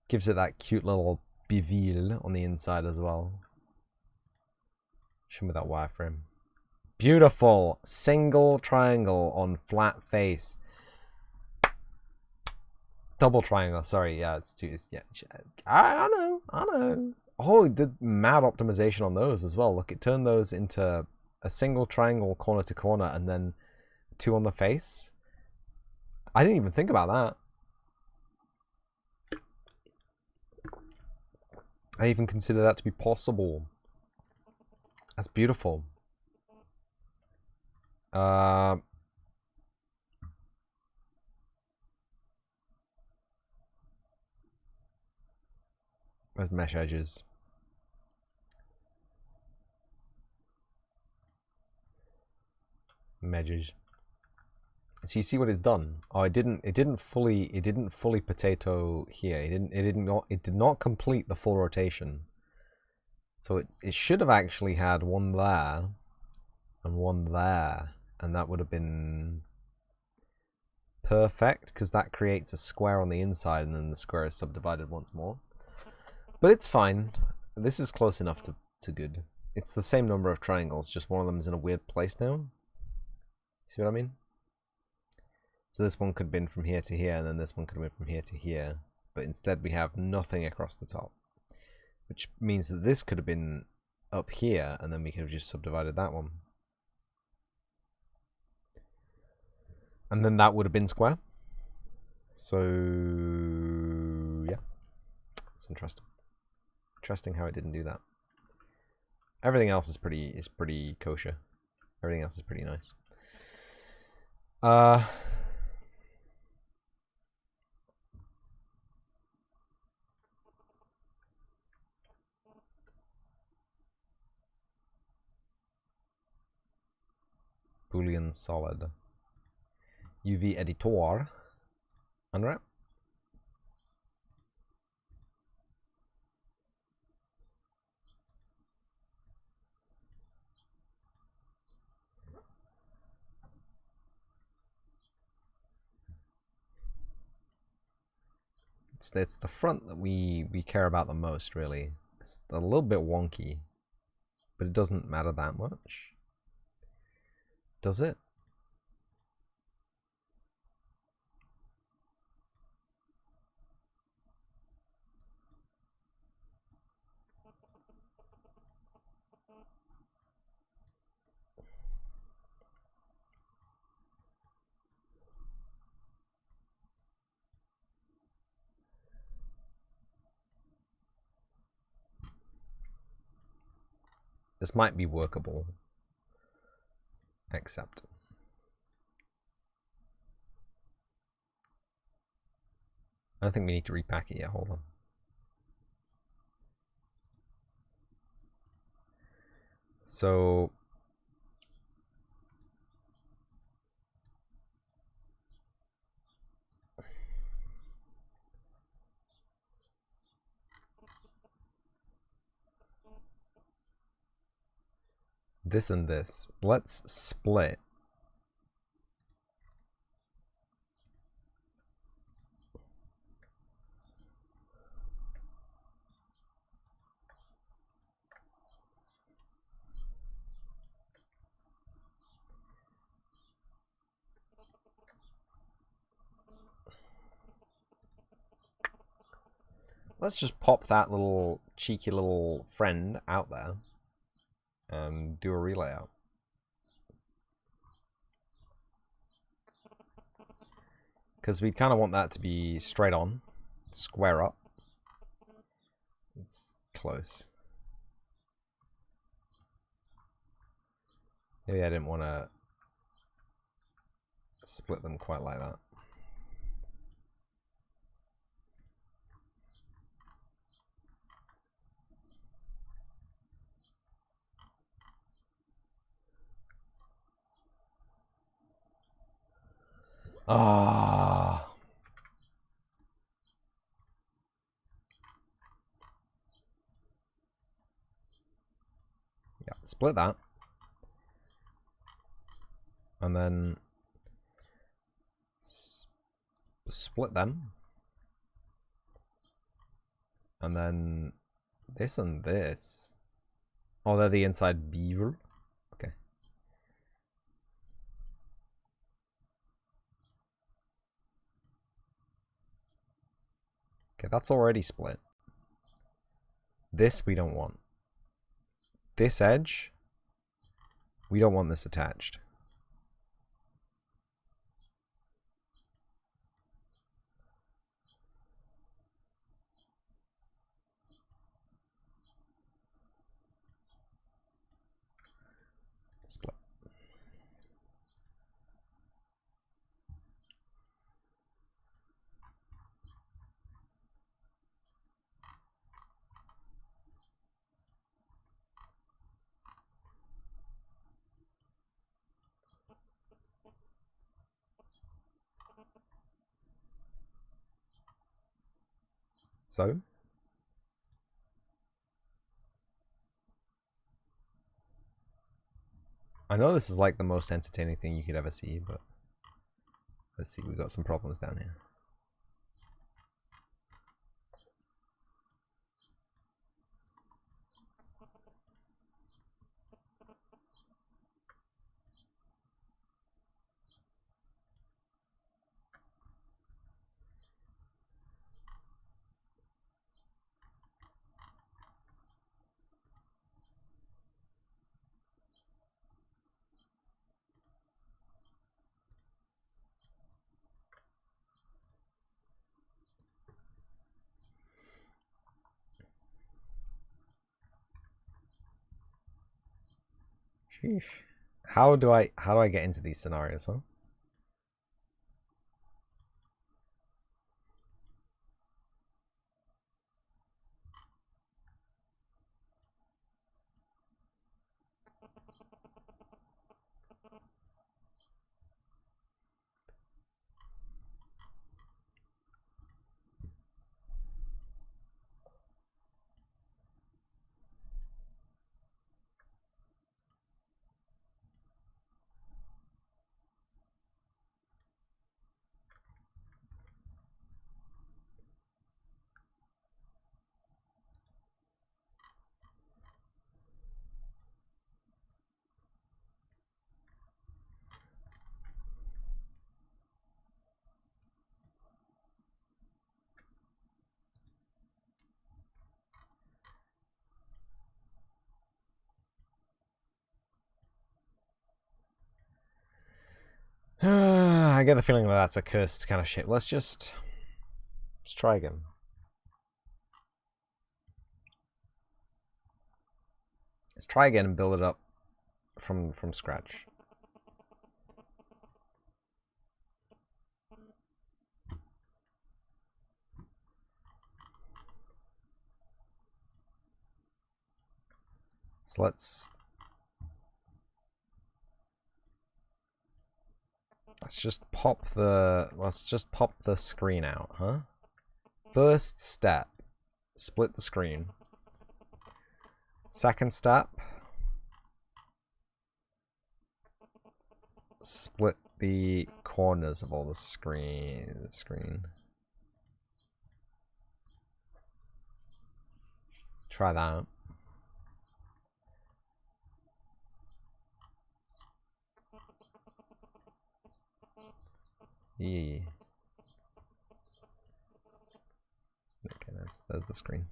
Speaker 1: Gives it that cute little bevel on the inside as well. Show me that wireframe. Beautiful. Single triangle on flat face. Double triangle. Sorry, yeah, it's two. Yeah, I know. Oh, it did mad optimization on those as well. Look, it turned those into a single triangle corner to corner and then two on the face. I didn't even think about that. I even consider that to be possible. That's beautiful. Where's mesh edges? Medges. So you see what it's done? Oh, it didn't fully potato here. It did not complete the full rotation. So it should have actually had one there and one there, and that would have been perfect because that creates a square on the inside and then the square is subdivided once more. But it's fine. This is close enough to good. It's the same number of triangles, just one of them is in a weird place now. See what I mean? So this one could have been from here to here, and then this one could have been from here to here. But instead we have nothing across the top. Which means that this could have been up here, and then we could have just subdivided that one. And then that would have been square. So, yeah. It's interesting. Interesting how it didn't do that. Everything else is pretty kosher. Everything else is pretty nice. Boolean solid. UV editor. Unwrap. It's the front that we care about the most, really. It's a little bit wonky, but it doesn't matter that much. Does it? This might be workable. Accept. I don't think we need to repack it yet. Hold on. So this and this. Let's split. Let's just pop that little cheeky little friend out there and do a relayout. Because we kind of want that to be straight on, square up. It's close. Maybe I didn't want to split them quite like that. Ah. Yeah, split that. And then split them. And then this and this. Oh, they're the inside beaver. Okay. Okay, that's already split. This we don't want. This edge, we don't want this attached. Split. So? I know this is like the most entertaining thing you could ever see, but let's see, we got some problems down here. Sheesh. How do I get into these scenarios, huh? I get the feeling that that's a cursed kind of shit. Let's try again. Let's try again and build it up from scratch. So let's just pop the screen out, huh? First step, split the screen. Second step, split the corners of all the screen. Try that. Yeah. Okay, there's the screen.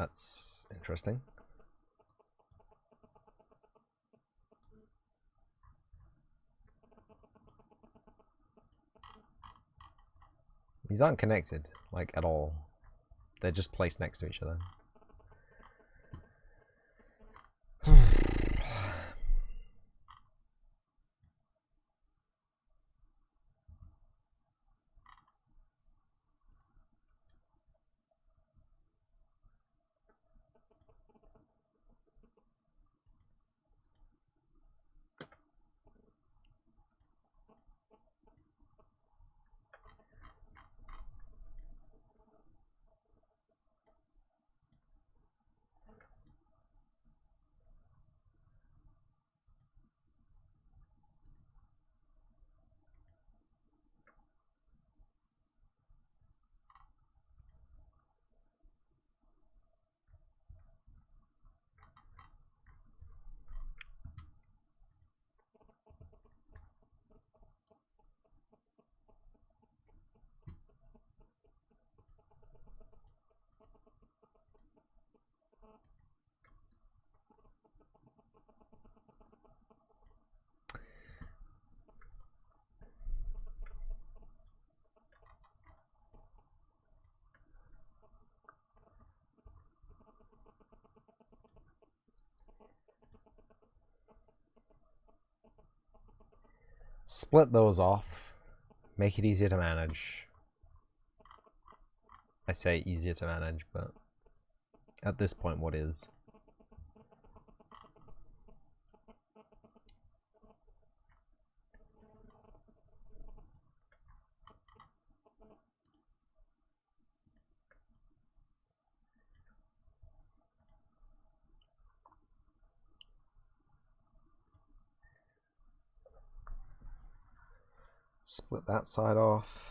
Speaker 1: That's interesting. These aren't connected, like, at all. They're just placed next to each other. Split those off. Make it easier to manage. I say easier to manage, but at this point, what is? Split that side off.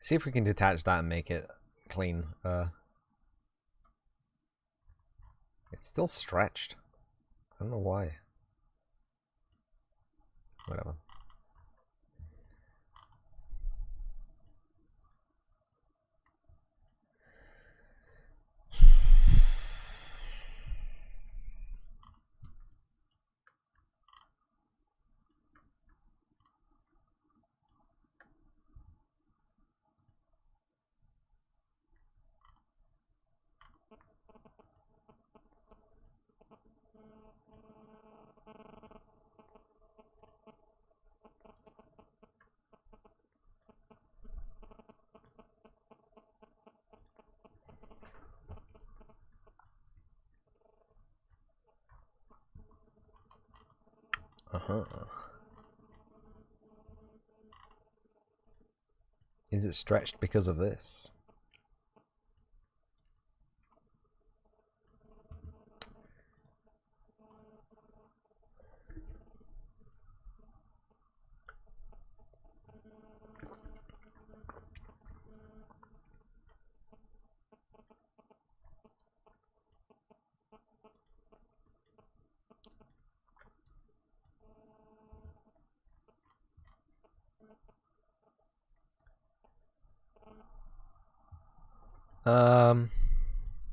Speaker 1: See if we can detach that and make it clean. It's still stretched. I don't know why. Whatever. Uh-huh. Is it stretched because of this?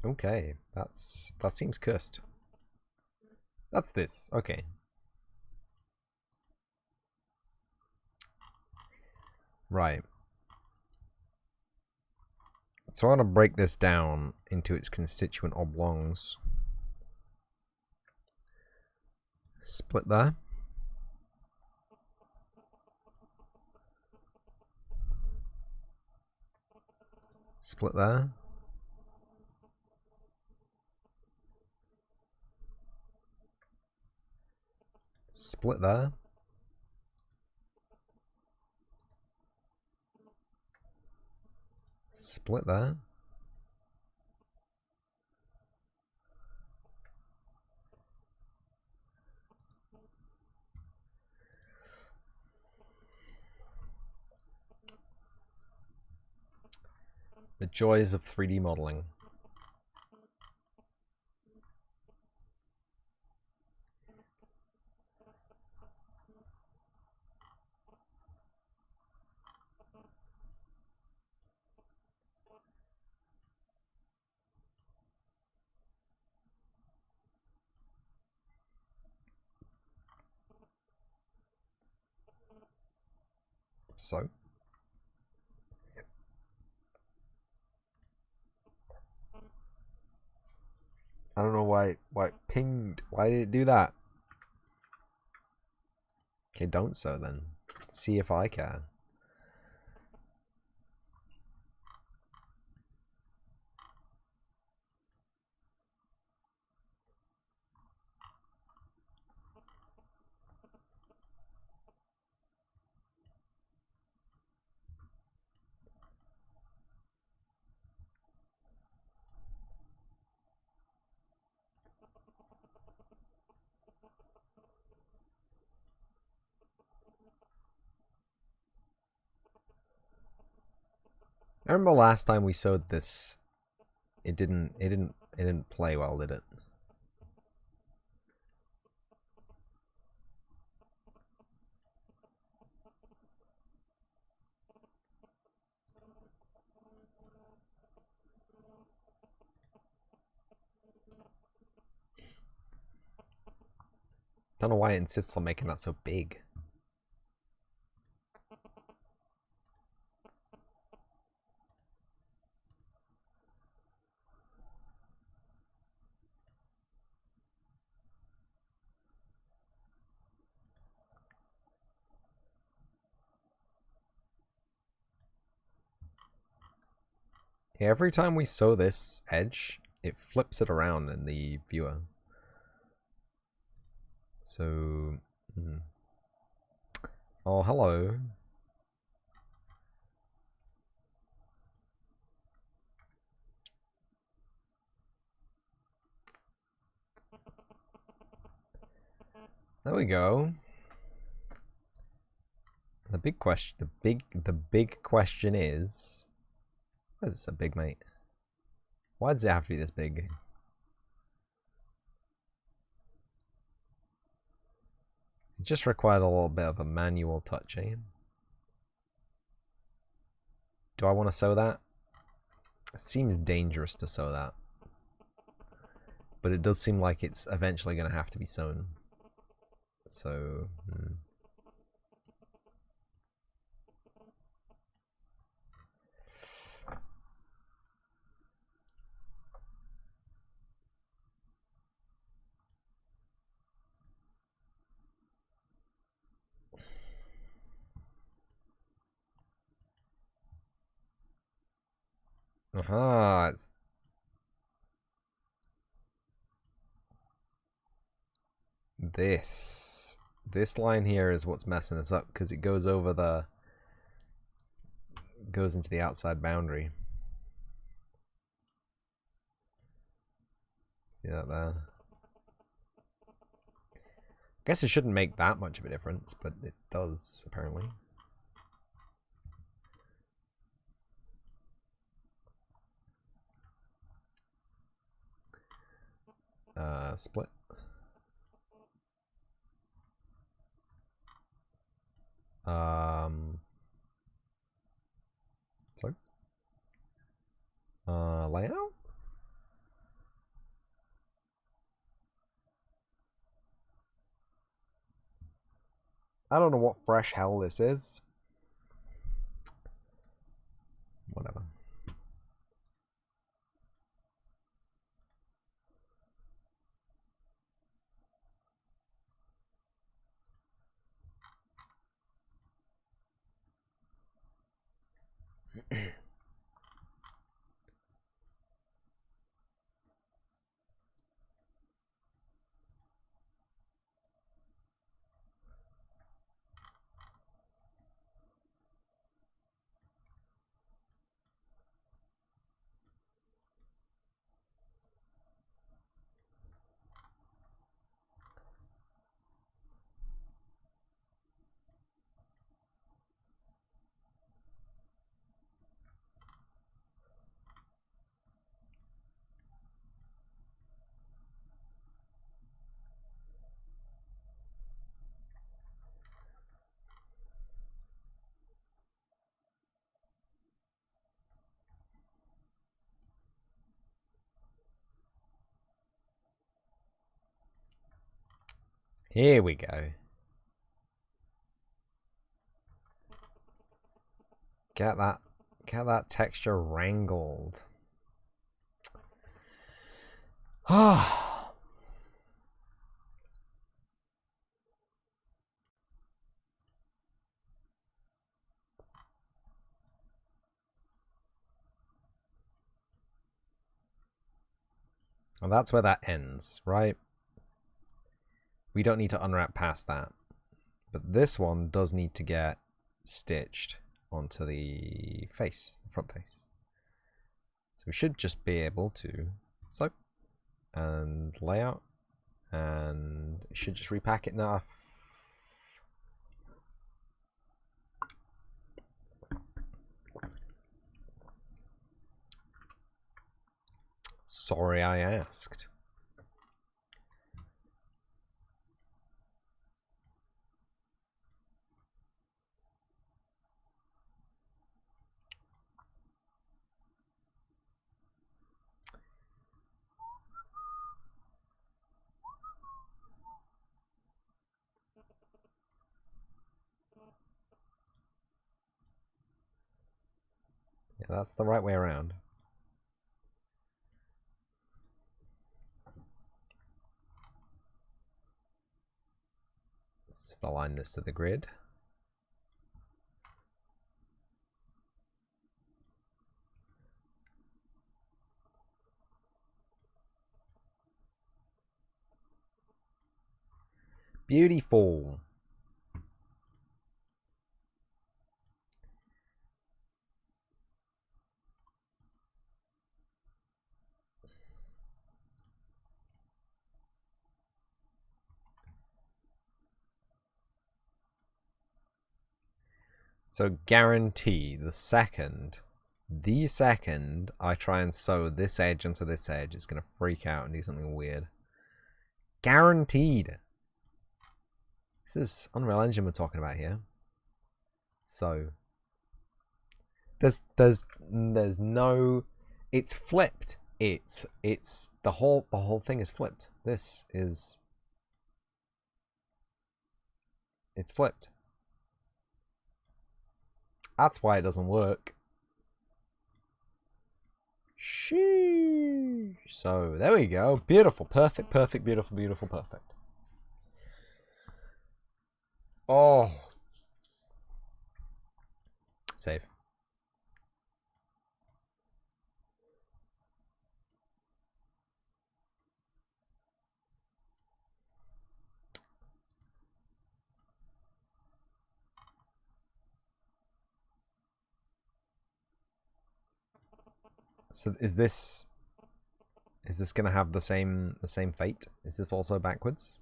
Speaker 1: Okay, that seems cursed. That's this. Okay. Right. So I want to break this down into its constituent oblongs. Split there. Split there. Split there. Split there. The joys of 3D modeling. So I don't know why it pinged. Why did it do that? Okay, don't so then. See if I care. I remember last time we sewed this, it didn't play well, did it? Don't know why it insists on making that so big. Yeah, every time we sew this edge, it flips it around in the viewer. So, oh, hello. There we go. The big question, the big question is, why is it so big, mate? Why does it have to be this big? It just required a little bit of a manual touch, eh? Do I want to sew that? It seems dangerous to sew that. But it does seem like it's eventually going to have to be sewn. So, aha, it's this line here is what's messing us up because it goes over the goes into the outside boundary. See that there? I guess it shouldn't make that much of a difference, but it does apparently. Split. Sorry. layout? I don't know what fresh hell this is. Whatever. Here we go. Get that texture wrangled. Ah. And that's where that ends, right? We don't need to unwrap past that. But this one does need to get stitched onto the face, the front face. So we should just be able to slope and layout, and it should just repack it enough. Sorry I asked. Yeah, that's the right way around. Let's just align this to the grid. Beautiful. So guarantee the second I try and sew this edge onto this edge, it's going to freak out and do something weird. Guaranteed. This is Unreal Engine we're talking about here. So there's no, it's flipped. It's the whole thing is flipped. This is, it's flipped. That's why it doesn't work. Sheesh. So there we go. Beautiful, perfect, perfect, beautiful, beautiful, perfect. Oh. Save. So is this gonna have the same fate? Is this also backwards?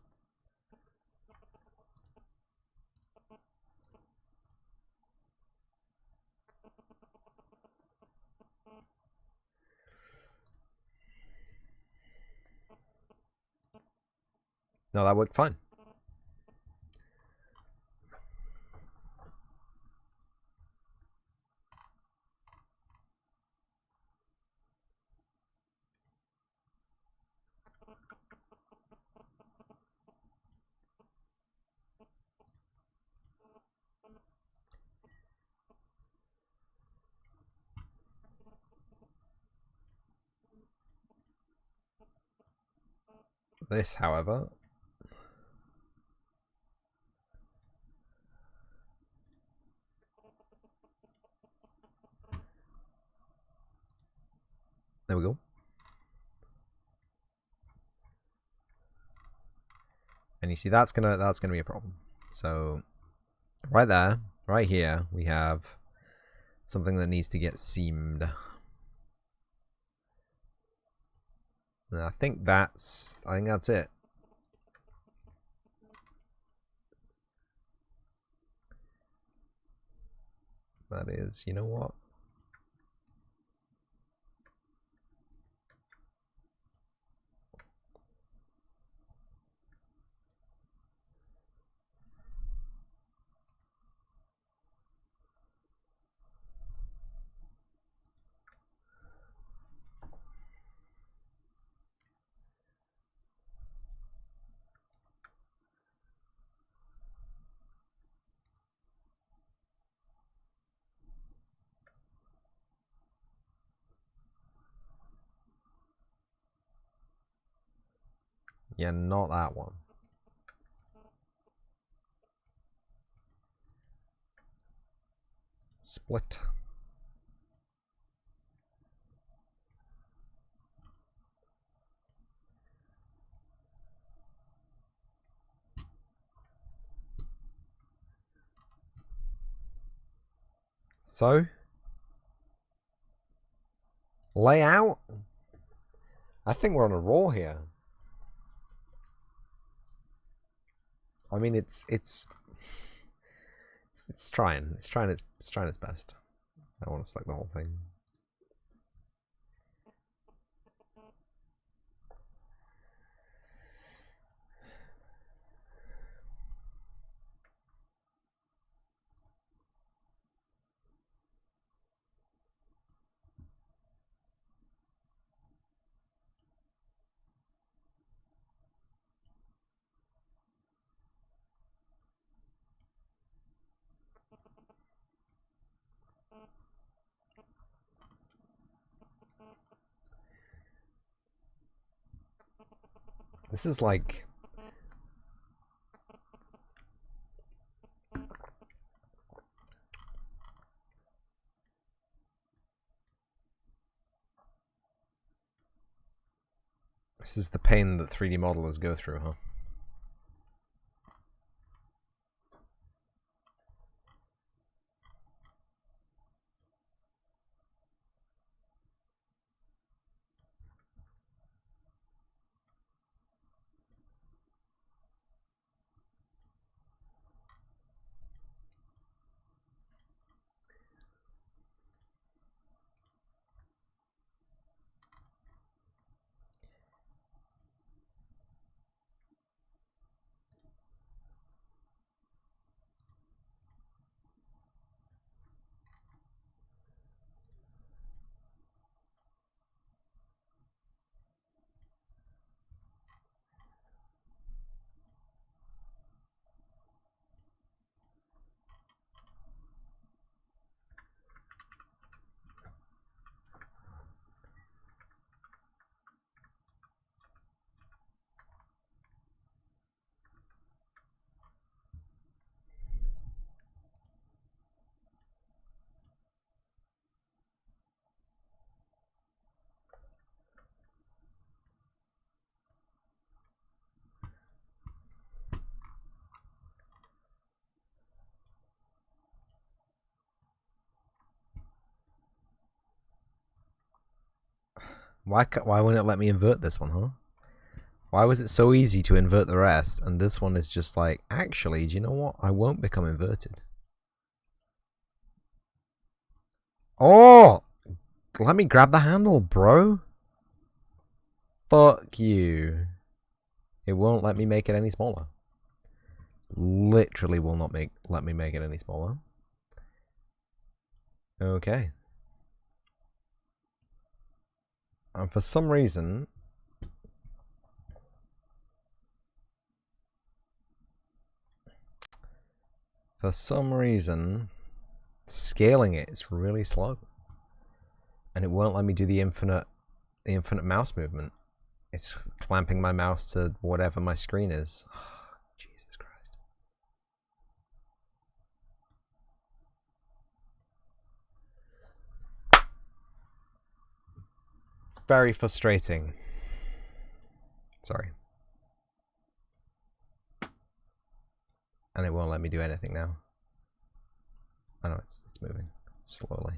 Speaker 1: No, that worked fine. This, however, there we go. And you see that's gonna be a problem. So right there, right here, we have something that needs to get seamed. And I think that's it. That is, you know what? Yeah, not that one. Split. So, layout. I think we're on a roll here. I mean, it's trying its best. I want to select the whole thing. This is like this is the pain that 3D modelers go through, huh? Why wouldn't it let me invert this one, huh? Why was it so easy to invert the rest, and this one is just like, actually, do you know what? I won't become inverted. Oh! Let me grab the handle, bro. Fuck you. It won't let me make it any smaller. Literally will not let me make it any smaller. Okay. And for some reason, scaling it is really slow, and it won't let me do the infinite mouse movement. It's clamping my mouse to whatever my screen is. Jesus Christ. It's very frustrating. Sorry. And it won't let me do anything now. I know it's moving slowly.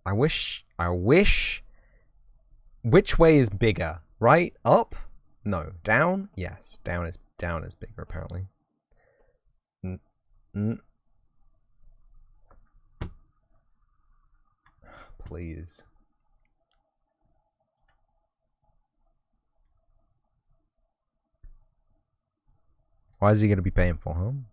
Speaker 1: I wish. Which way is bigger? Right? Up? No. Down? Yes. Down is bigger apparently. Please. Why is he going to be paying for him?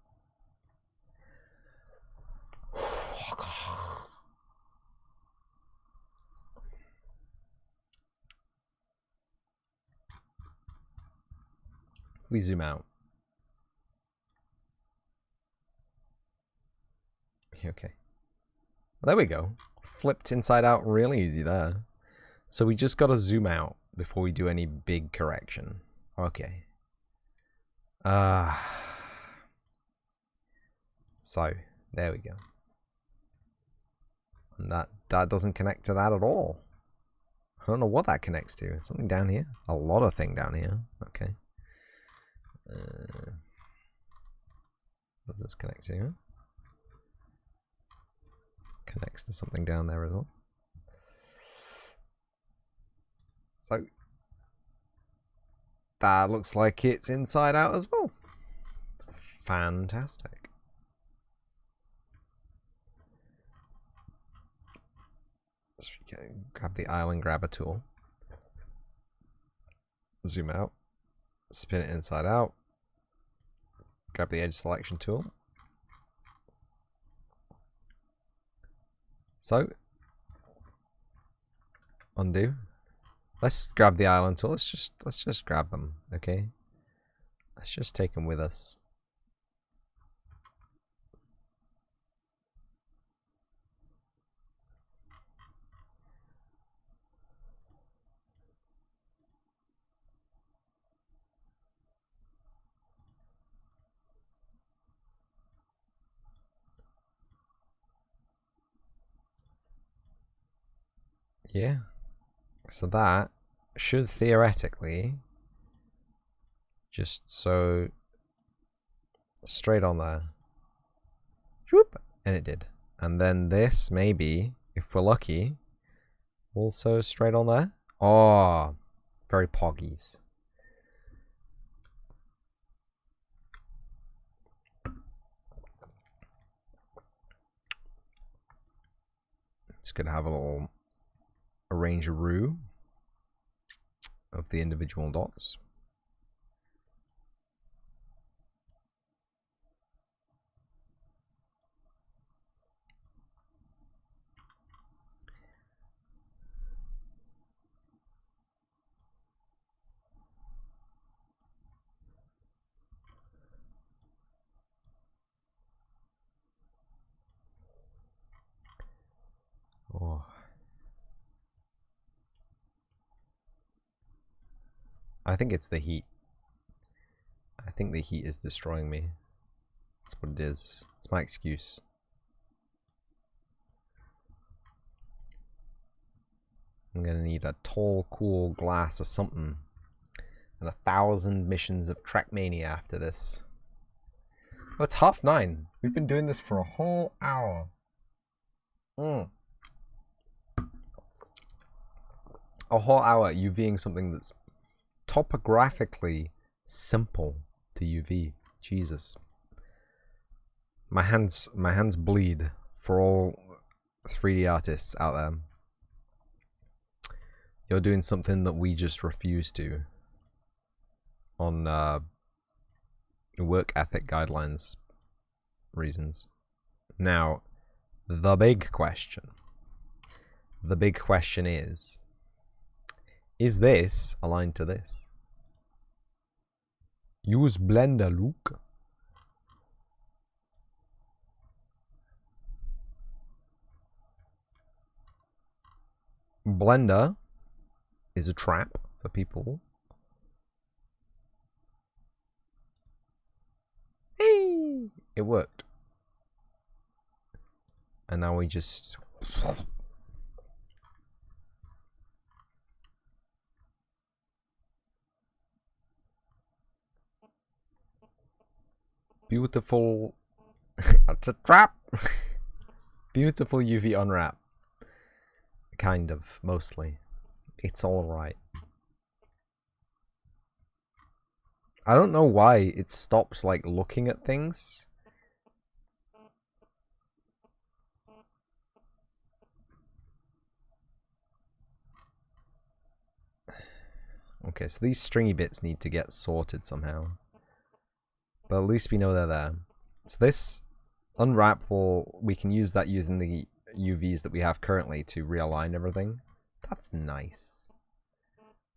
Speaker 1: We zoom out. Okay. Well, there we go. Flipped inside out real easy there. So we just got to zoom out before we do any big correction. Okay. So, there we go. And that doesn't connect to that at all. I don't know what that connects to. Something down here? A lot of thing down here. Okay. What does this connect to? Connects to something down there as well. So that looks like it's inside out as well. Fantastic. Let's grab the island grabber tool. Zoom out. Spin it inside out. Grab the edge selection tool. So, undo. Let's grab the island tool. Let's just grab them, okay? Let's just take them with us. Yeah. So that should theoretically just so straight on there. Whoop, and it did. And then this maybe, if we're lucky, also straight on there. Oh, very poggies. It's gonna have a little arrange-a-roo of the individual dots. Oh. I think it's the heat. I think the heat is destroying me. That's what it is. It's my excuse. I'm gonna need a tall, cool glass of something. And 1,000 missions of Trackmania after this. Well, it's 9:30. We've been doing this for a whole hour. A whole hour UVing something that's topographically simple to UV. Jesus. My hands bleed for all 3D artists out there. You're doing something that we just refuse to on work ethic guidelines reasons. Now, the big question is this aligned to this? Use Blender, Luke. Blender is a trap for people. Hey! It worked. And now we just... Beautiful... It's a trap! Beautiful UV unwrap. Kind of, mostly. It's alright. I don't know why it stopped, like, looking at things. Okay, so these stringy bits need to get sorted somehow. But at least we know they're there. So this unwrap we can use that using the UVs that we have currently to realign everything. That's nice.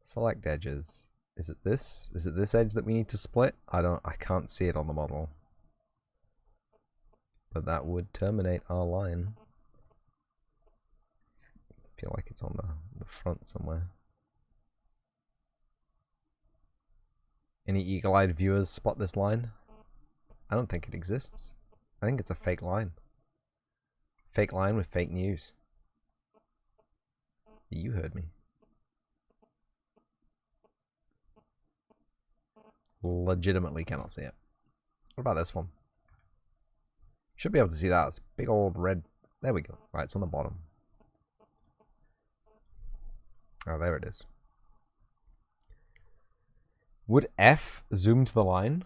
Speaker 1: Select edges. Is it this? Is it this edge that we need to split? I can't see it on the model. But that would terminate our line. I feel like it's on the front somewhere. Any eagle-eyed viewers spot this line? I don't think it exists. I think it's a fake line. Fake line with fake news. You heard me. Legitimately cannot see it. What about this one? Should be able to see that. It's a big old red... There we go. Right, it's on the bottom. Oh, there it is. Would F zoom to the line?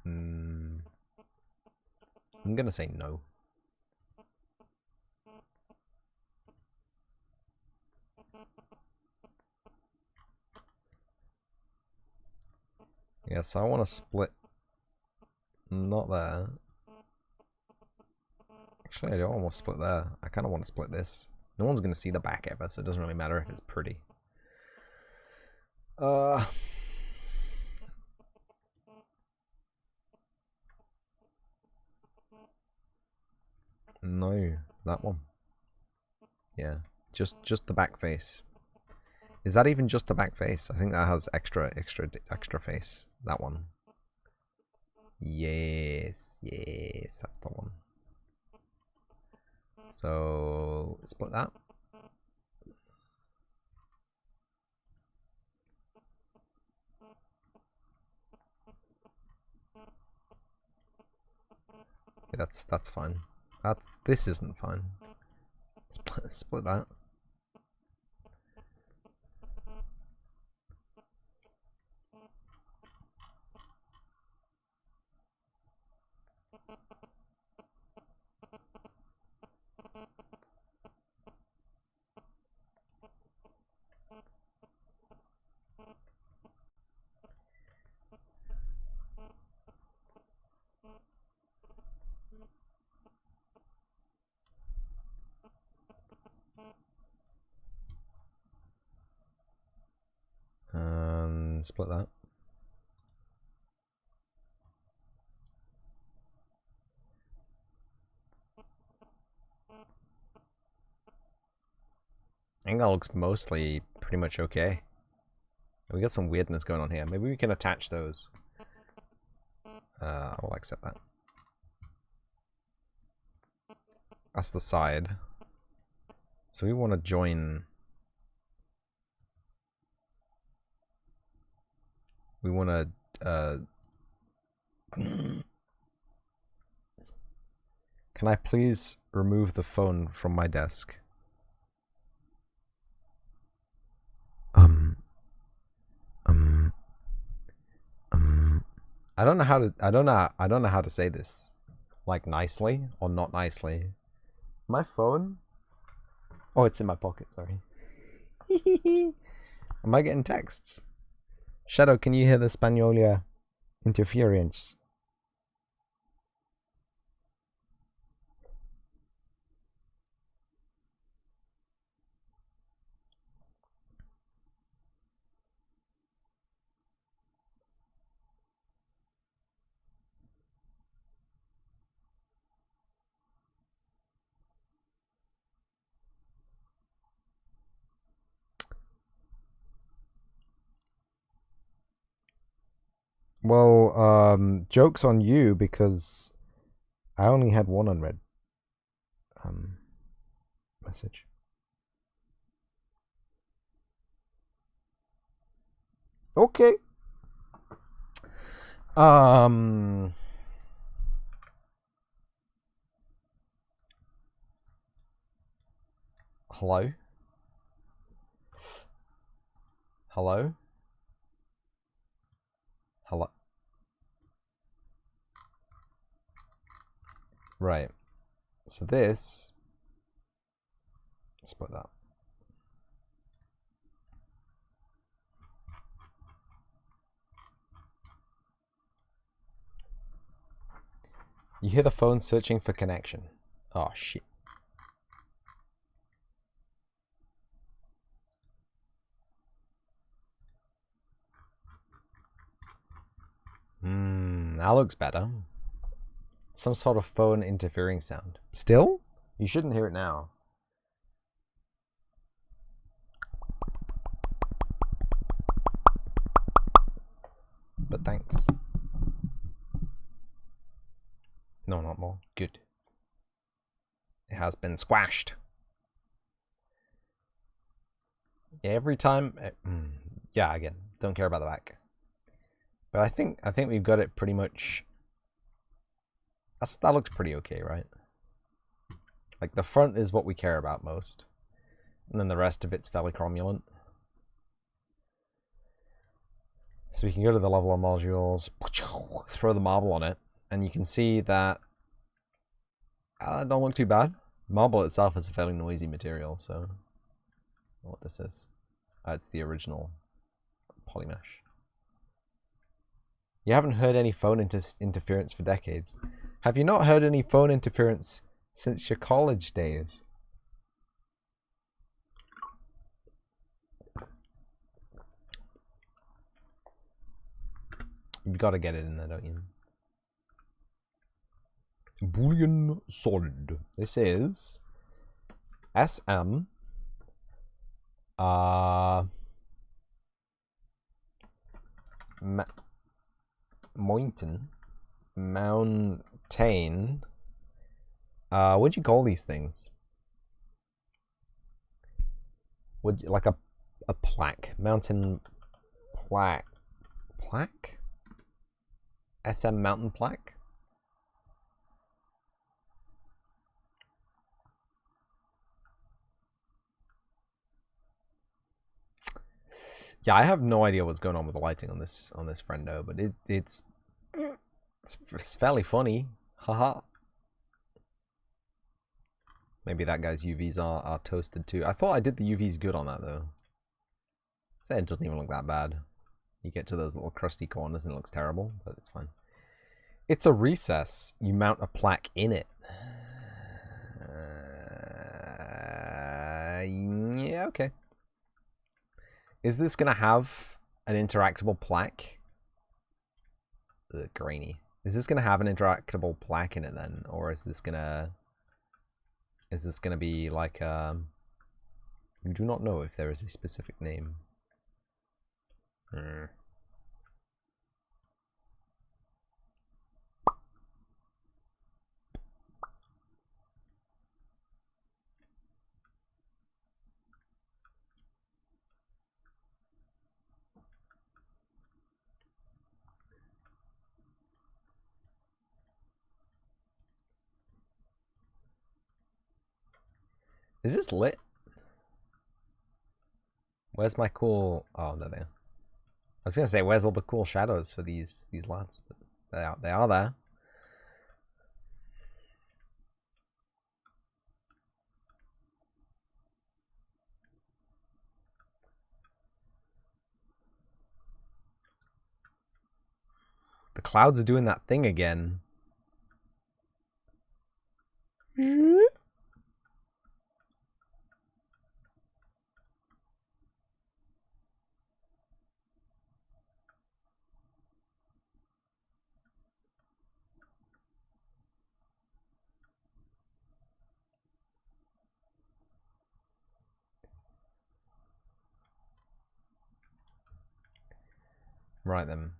Speaker 1: I'm gonna say no. Yeah, so I want to split... Not there. Actually, I don't want to split there. I kind of want to split this. No one's going to see the back ever, so it doesn't really matter if it's pretty. No, that one. Yeah, just the back face. Is that even just the back face? I think that has extra face. That one. Yes, yes, that's the one. So split that. Yeah, that's fine. This isn't fine. Split that. And split that. I think that looks mostly pretty much okay. We got some weirdness going on here. Maybe we can attach those. I will accept that. That's the side. So we want to join... We want to... Can I please remove the phone from my desk? I don't know how to say this. Like nicely or not nicely. My phone? Oh, it's in my pocket, sorry. Am I getting texts? Shadow, can you hear the Spagnolia interference? Well, joke's on you because I only had one unread message. Okay. Hello? Hello? Hello? Right. So this... Split that. You hear the phone searching for connection. Oh, shit. That looks better. Some sort of phone interfering sound. Still? You shouldn't hear it now. But thanks. No, not more. Good. It has been squashed. Yeah, every time... yeah, again, don't care about the back. But I think we've got it pretty much... That looks pretty okay, right? Like, the front is what we care about most. And then the rest of it's fairly cromulent. So we can go to the level of modules, throw the marble on it, and you can see that don't look too bad. Marble itself is a fairly noisy material, so I don't know what this is. It's the original polymesh. You haven't heard any phone interference for decades. Have you not heard any phone interference since your college days? You've got to get it in there, don't you? Boolean solid. This is SM Mountain. What'd you call these things? Like a plaque. Mountain plaque. Plaque? SM mountain plaque? Yeah, I have no idea what's going on with the lighting on this friendo, but it's fairly funny. Haha. Maybe that guy's UVs are toasted too. I thought I did the UVs good on that though. So it doesn't even look that bad. You get to those little crusty corners and it looks terrible, but it's fine. It's a recess. You mount a plaque in it. Yeah, okay. Is this gonna have an interactable plaque? Ugh, grainy. Is this gonna have an interactable plaque in it then, or is this gonna be like you do not know if there is a specific name. Is this lit? Where's my cool... Oh, no, there. I was gonna say, where's all the cool shadows for these lads? But they are there. The clouds are doing that thing again. Right then.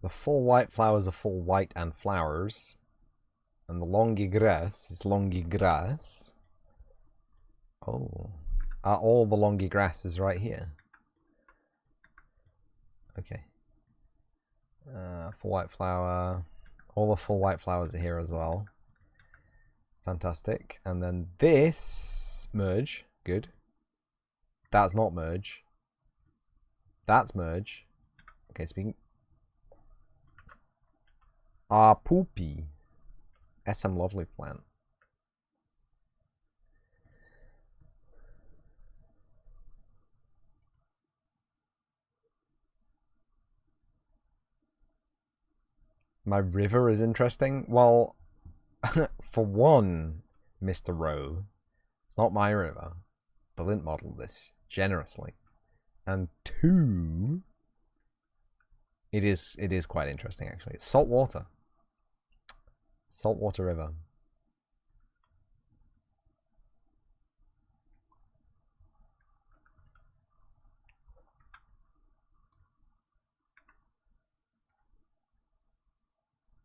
Speaker 1: The full white flowers are full white and flowers. And the longy grass is longy grass. Oh. Are all the longy grasses right here? Okay. Full white flower. All the full white flowers are here as well. Fantastic. And then this merge. Good. That's not merge. That's merge. Okay, speaking. Poopy. SM Lovely plant. My river is interesting. Well, for one, Mr. Rowe, it's not my river. Balint modeled this generously. And two, it is quite interesting actually. It's saltwater. Saltwater river.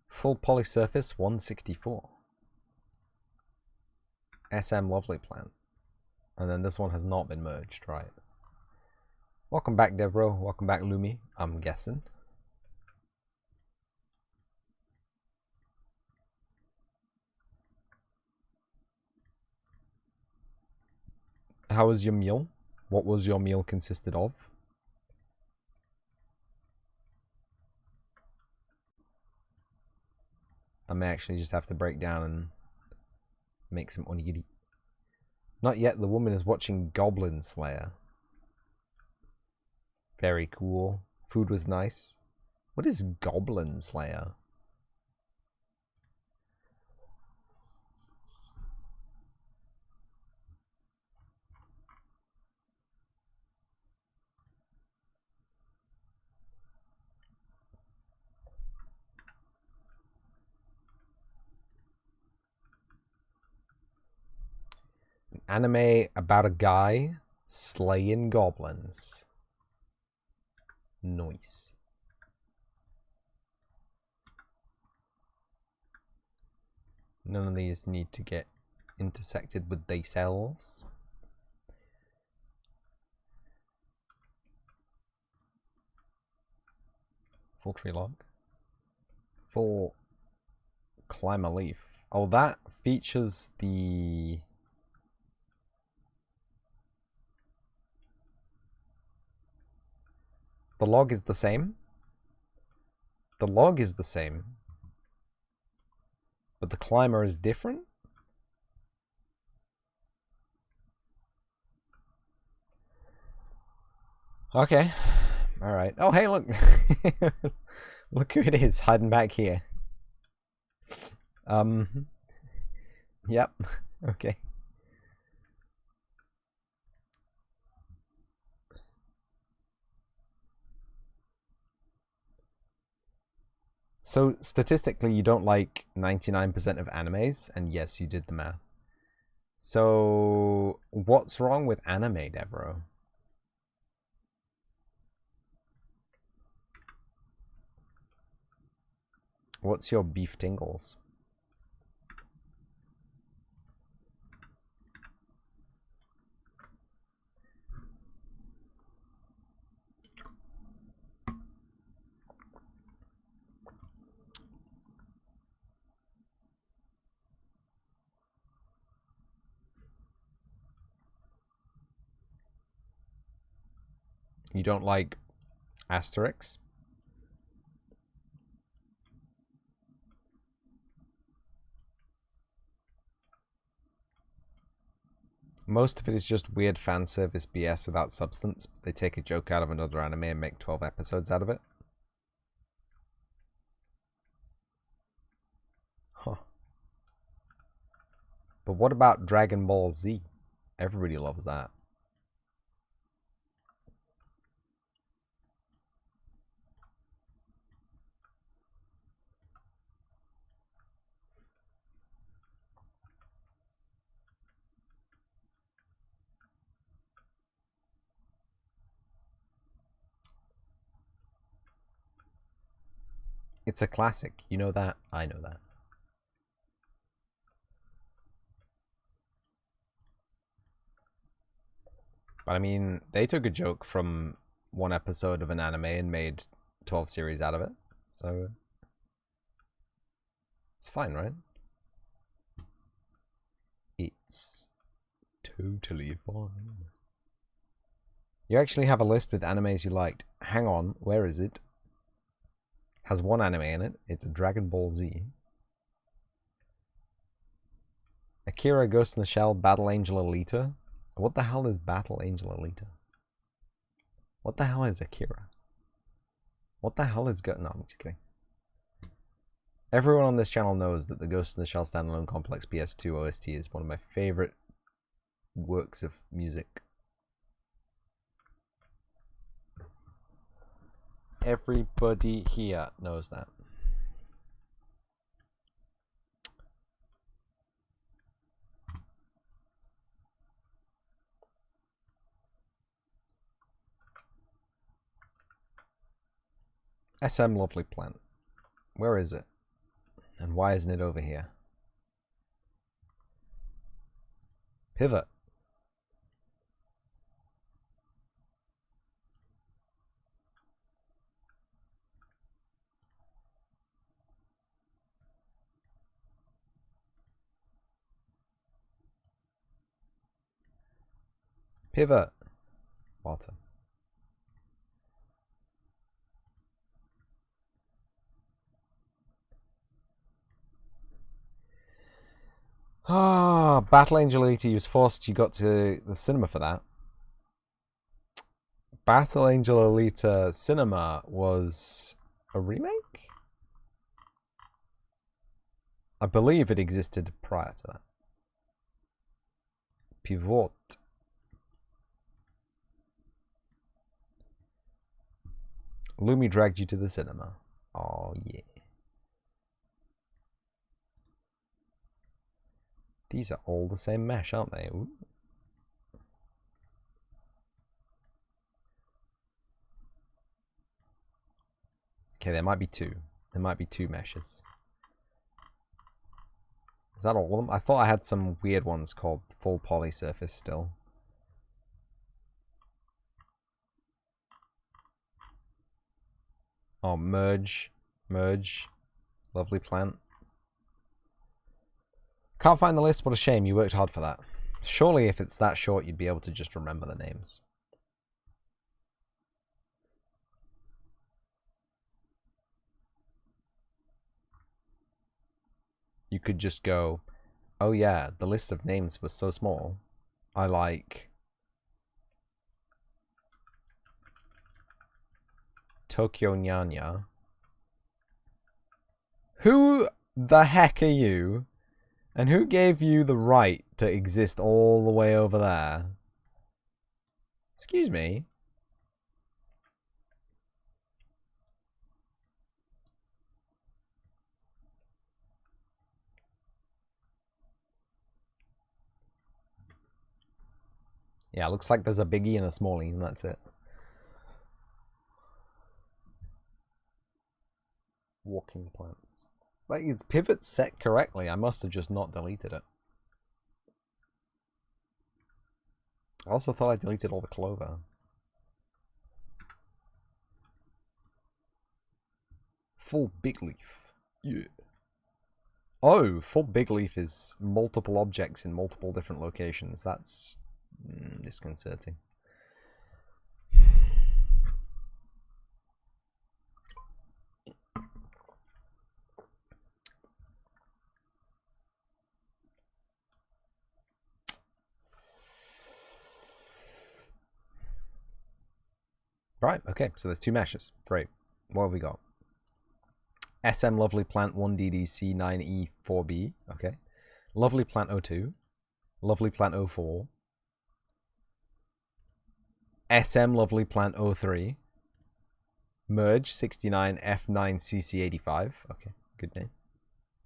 Speaker 1: Full poly surface 164. SM Lovely plant. And then this one has not been merged, right? Welcome back, Devro. Welcome back, Lumi. I'm guessing. How was your meal? What was your meal consisted of? I may actually just have to break down and make some onigiri. Not yet, the woman is watching Goblin Slayer. Very cool. Food was nice. What is Goblin Slayer? An anime about a guy slaying goblins. Nice. None of these need to get intersected with themselves. Full tree log. Full climb a leaf. Oh, that features the... The log is the same. The log is the same. But the climber is different? Okay. Alright. Oh, hey, look. Look who it is hiding back here. Yep. Okay. So, statistically, you don't like 99% of animes, and yes, you did the math. So, what's wrong with anime, Devro? What's your beef tingles? You don't like Asterix? Most of it is just weird fan service BS without substance. They take a joke out of another anime and make 12 episodes out of it. Huh. But what about Dragon Ball Z? Everybody loves that. It's a classic. You know that. I know that. But I mean, they took a joke from one episode of an anime and made 12 series out of it. So it's fine, right? It's totally fine. You actually have a list with animes you liked. Hang on, where is it? Has one anime in it. It's Dragon Ball Z. Akira, Ghost in the Shell, Battle Angel Alita. What the hell is Battle Angel Alita? What the hell is Akira? What the hell is No, I'm just kidding. Everyone on this channel knows that the Ghost in the Shell Standalone Complex PS2 OST is one of my favorite works of music. Everybody here knows that. SM Lovely Plant. Where is it? And why isn't it over here? Pivot. Pivot. Bottom. Ah, Battle Angel Alita, you was forced, you got to the cinema for that. Battle Angel Alita Cinema was a remake? I believe it existed prior to that. Pivot. Lumi dragged you to the cinema. Oh, yeah. These are all the same mesh, aren't they? Ooh. Okay, there might be two. There might be two meshes. Is that all of them? I thought I had some weird ones called full poly surface still. Oh, merge. Merge. Lovely plant. Can't find the list. What a shame. You worked hard for that. Surely if it's that short, you'd be able to just remember the names. You could just go, oh yeah, the list of names was so small. I like Tokyo Nyanya. Who the heck are you? And who gave you the right to exist all the way over there? Excuse me? Yeah, looks like there's a biggie and a smallie, and that's it. Walking plants. Like, its pivot set correctly. I must have just not deleted it. I also thought I deleted all the clover. Full big leaf. Yeah. Oh, full big leaf is multiple objects in multiple different locations. That's disconcerting. Right, okay, so there's two meshes. Great. What have we got? SM Lovely Plant 1DDC 9E 4B. Okay. Lovely Plant 02. Lovely Plant 04. SM Lovely Plant 03. Merge 69 F9 CC85. Okay, good name.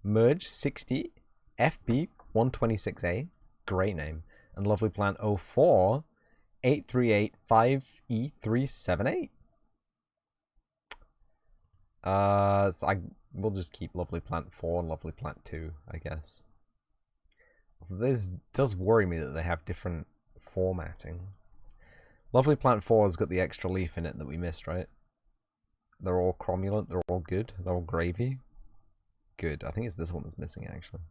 Speaker 1: Merge 60 FB 126A. Great name. And Lovely Plant 04 838 5E378. So we'll just keep Lovely Plant 4 and Lovely Plant 2, I guess. This does worry me that they have different formatting. Lovely Plant 4 has got the extra leaf in it that we missed, right? They're all cromulent, they're all good, they're all gravy. Good. I think it's this one that's missing, actually.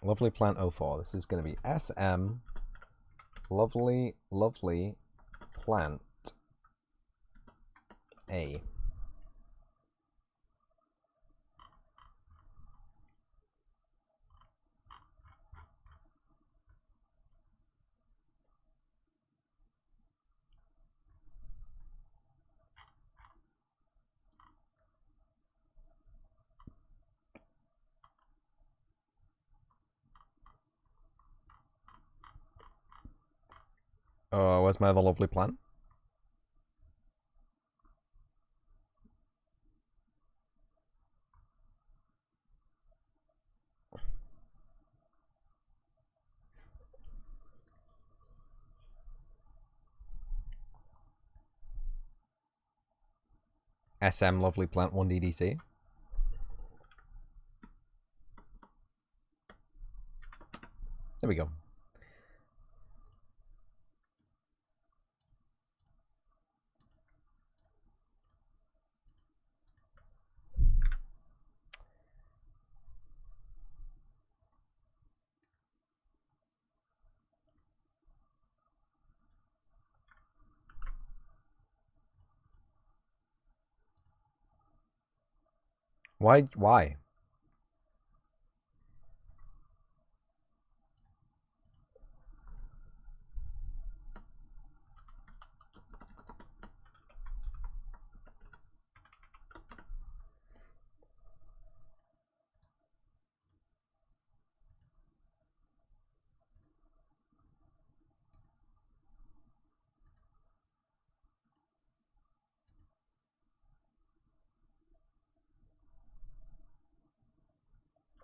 Speaker 1: Lovely Plant 04. This is going to be SM Lovely Plant A. Where's my other lovely plant? SM Lovely Plant 1DDC. There we go. Why?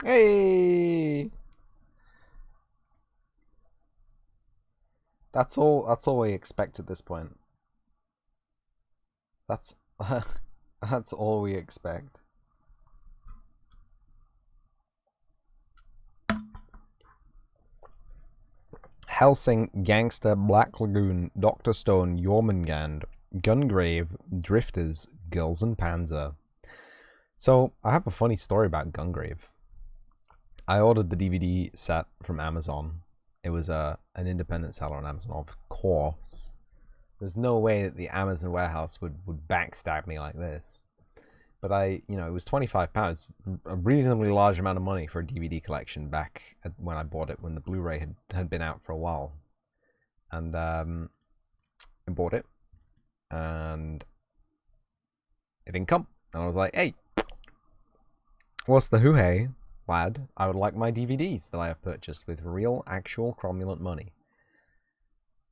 Speaker 1: Hey! That's all we expect at this point. That's that's all we expect. Helsing, Gangster, Black Lagoon, Dr. Stone, Jormungand, Gungrave, Drifters, Girls and Panzer. So, I have a funny story about Gungrave. I ordered the DVD set from Amazon. It was an independent seller on Amazon, of course. There's no way that the Amazon warehouse would backstab me like this. But it was £25, a reasonably large amount of money for a DVD collection back when I bought it, when the Blu-ray had been out for a while. And I bought it, and it didn't come. And I was like, hey, what's the hoo-hey, lad? I would like my DVDs that I have purchased with real, actual cromulent money.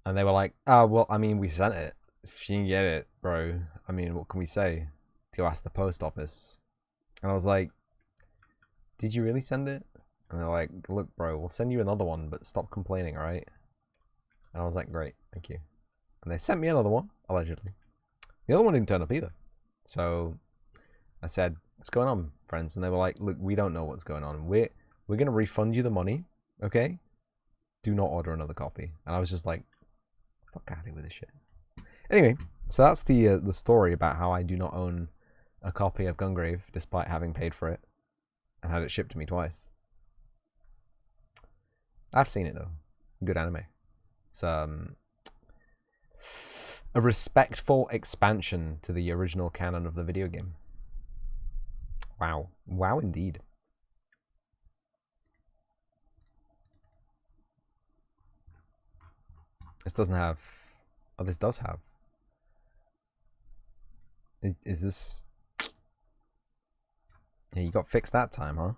Speaker 1: And they were like, oh, well, I mean, we sent it. If you can get it, bro, I mean, what can we say? To ask the post office. And I was like, did you really send it? And they're like, look, bro, we'll send you another one, but stop complaining, alright? And I was like, great, thank you. And they sent me another one, allegedly. The other one didn't turn up either. So I said, what's going on, friends? And they were like, look, we don't know what's going on. We're going to refund you the money, okay? Do not order another copy. And I was just like, fuck out of here with this shit. Anyway, so that's the story about how I do not own a copy of Gungrave despite having paid for it and had it shipped to me twice. I've seen it though. Good anime. It's a respectful expansion to the original canon of the video game. Wow. Wow indeed. This doesn't have... Oh, this does have. Is this... Yeah, you got fixed that time, huh?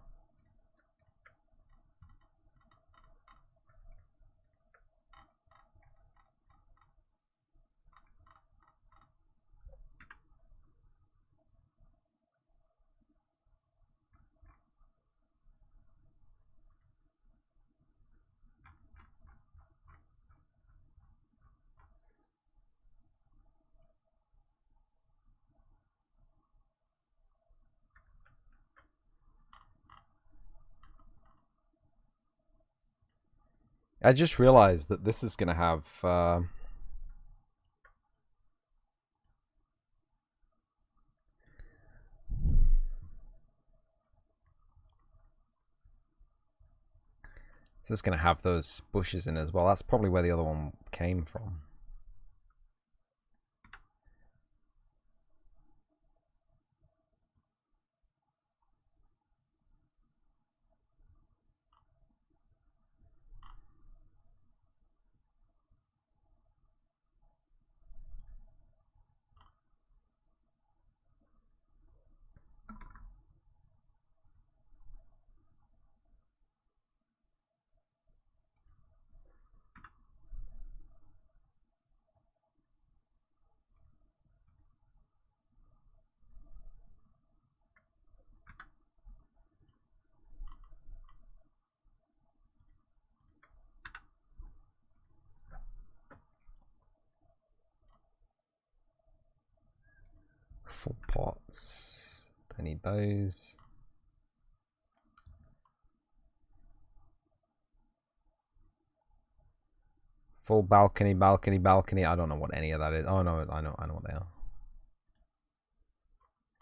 Speaker 1: I just realized that this is going to have... this is going to have those bushes in as well. That's probably where the other one came from. Full pots. I need those. Full balcony, balcony, balcony. I don't know what any of that is. Oh no, I know what they are.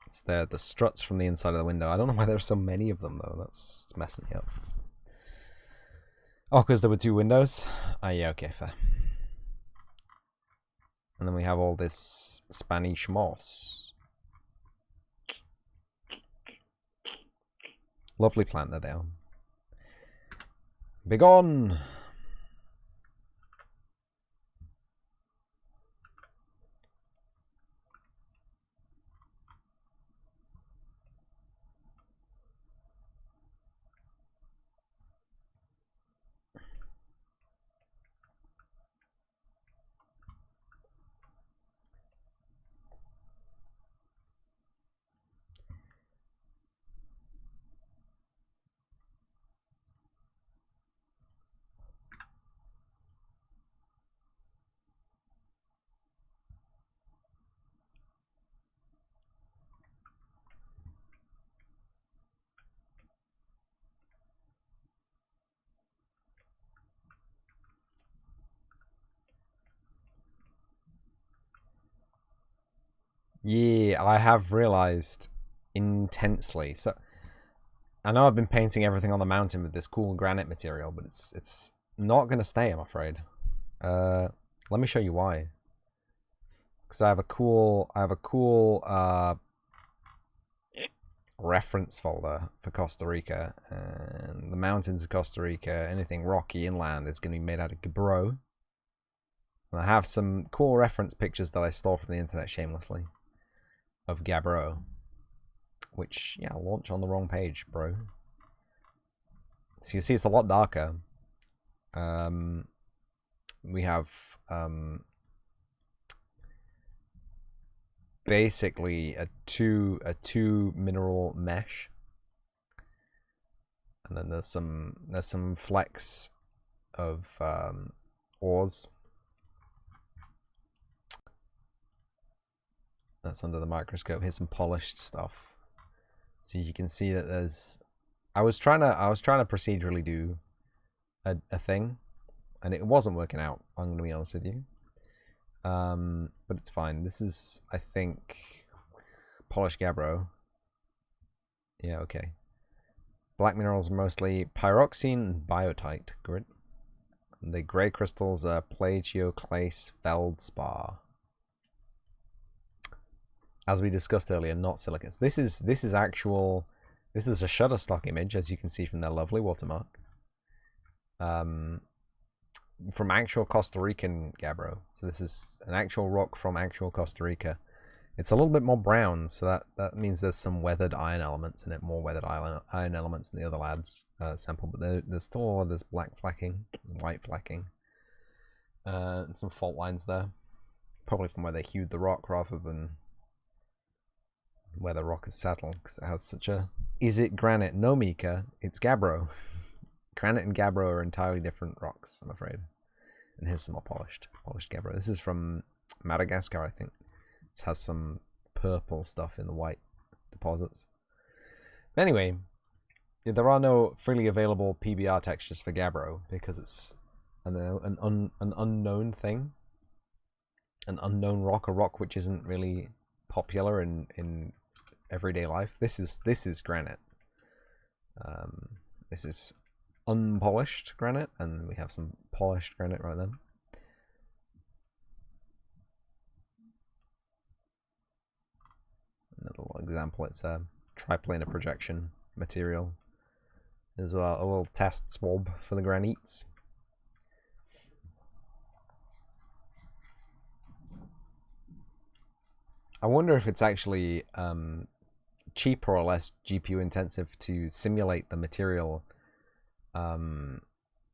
Speaker 1: It's the struts from the inside of the window. I don't know why there's so many of them though. That's messing me up. Oh, because there were 2 windows? Ah, yeah, okay, fair. And then we have all this Spanish moss. Lovely plant, there they are. Begone! Yeah, I have realized intensely. So I know I've been painting everything on the mountain with this cool granite material, but it's not gonna stay, I'm afraid. Let me show you why. Because I have a cool reference folder for Costa Rica, and the mountains of Costa Rica, anything rocky inland is gonna be made out of gabbro. And I have some cool reference pictures that I stole from the internet shamelessly of gabbro, which, yeah, launch on the wrong page, bro. So you see it's a lot darker. We have basically a two mineral mesh, and then there's some flecks of ores. That's under the microscope. Here's some polished stuff. So you can see that there's... I was trying to procedurally do a thing, and it wasn't working out, I'm going to be honest with you. But it's fine. This is, I think, polished gabbro. Yeah, okay. Black minerals are mostly pyroxene and biotite grit. The grey crystals are plagioclase feldspar. As we discussed earlier, not silicates. This is a Shutterstock image, as you can see from their lovely watermark. From actual Costa Rican gabbro. So this is an actual rock from actual Costa Rica. It's a little bit more brown, so that means there's some weathered iron elements in it, more weathered iron elements in the other lad's sample, but there's still all of this black flecking, white flecking, and some fault lines there. Probably from where they hewed the rock rather than where the rock is settled, because it has such a... Is it granite? No, Mika, it's gabbro. Granite and gabbro are entirely different rocks, I'm afraid. And here's some more polished gabbro. This is from Madagascar, I think. This has some purple stuff in the white deposits. But anyway, there are no freely available PBR textures for gabbro because it's I don't know, an unknown thing, an unknown rock, a rock which isn't really popular in everyday life. This is granite. This is unpolished granite, and we have some polished granite right then. Another example, it's a triplanar projection material. There's a little test swab for the granites. I wonder if it's actually cheaper or less GPU intensive to simulate the material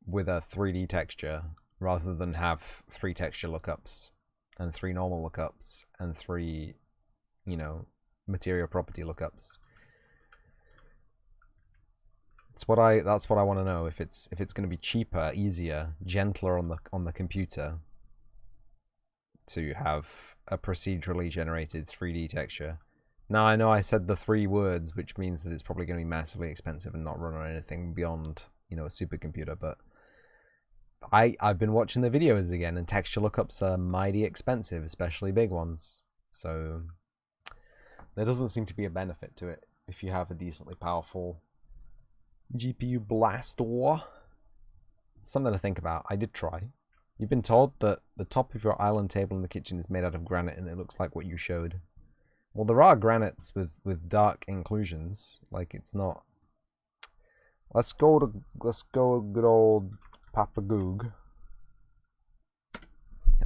Speaker 1: with a 3D texture rather than have 3 texture lookups and 3 normal lookups and 3, you know, material property lookups. That's what I want to know, if it's going to be cheaper, easier, gentler on the computer to have a procedurally generated 3D texture. Now I know I said the 3 words, which means that it's probably going to be massively expensive and not run on anything beyond, you know, a supercomputer, but I've been watching the videos again, and texture lookups are mighty expensive, especially big ones. So there doesn't seem to be a benefit to it if you have a decently powerful GPU blaster. Something to think about. I did try. You've been told that the top of your island table in the kitchen is made out of granite, and it looks like what you showed. Well, there are granites with dark inclusions. Like, it's not. Let's go good old Papa Goog.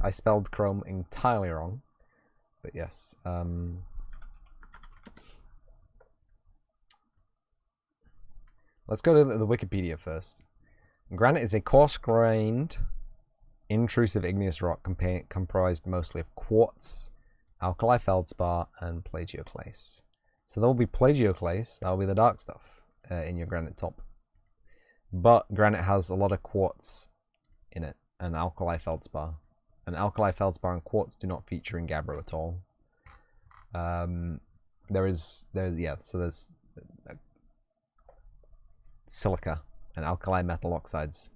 Speaker 1: I spelled Chrome entirely wrong, but yes. Let's go to the Wikipedia first. Granite is a coarse-grained, intrusive igneous rock comprised mostly of quartz, alkali feldspar, and plagioclase. So there will be plagioclase, that will be the dark stuff in your granite top. But granite has a lot of quartz in it, and alkali feldspar. And alkali feldspar and quartz do not feature in gabbro at all. There's silica and alkali metal oxides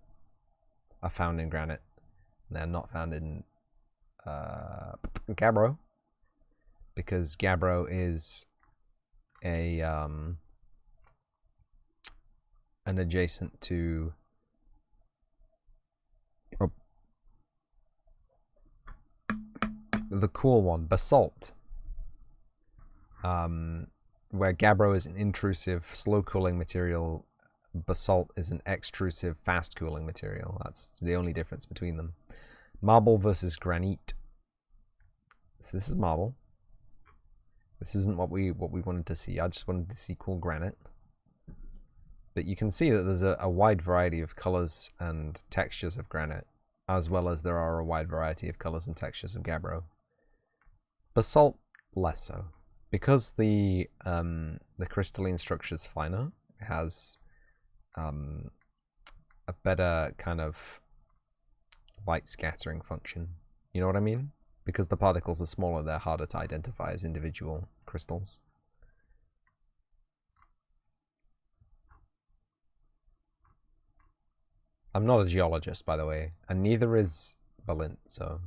Speaker 1: are found in granite. They're not found in gabbro, because gabbro is a an adjacent to the cool one, basalt, where gabbro is an intrusive, slow cooling material. Basalt is an extrusive, fast cooling material. That's the only difference between them. Marble versus granite. So this is marble. This isn't what we wanted to see. I just wanted to see cool granite. But you can see that there's a wide variety of colors and textures of granite, as well as there are a wide variety of colors and textures of gabbro. Basalt, less so, because the crystalline structure is finer. It has a better kind of light scattering function. You know what I mean? Because the particles are smaller, they're harder to identify as individual crystals. I'm not a geologist, by the way, and neither is Balint, so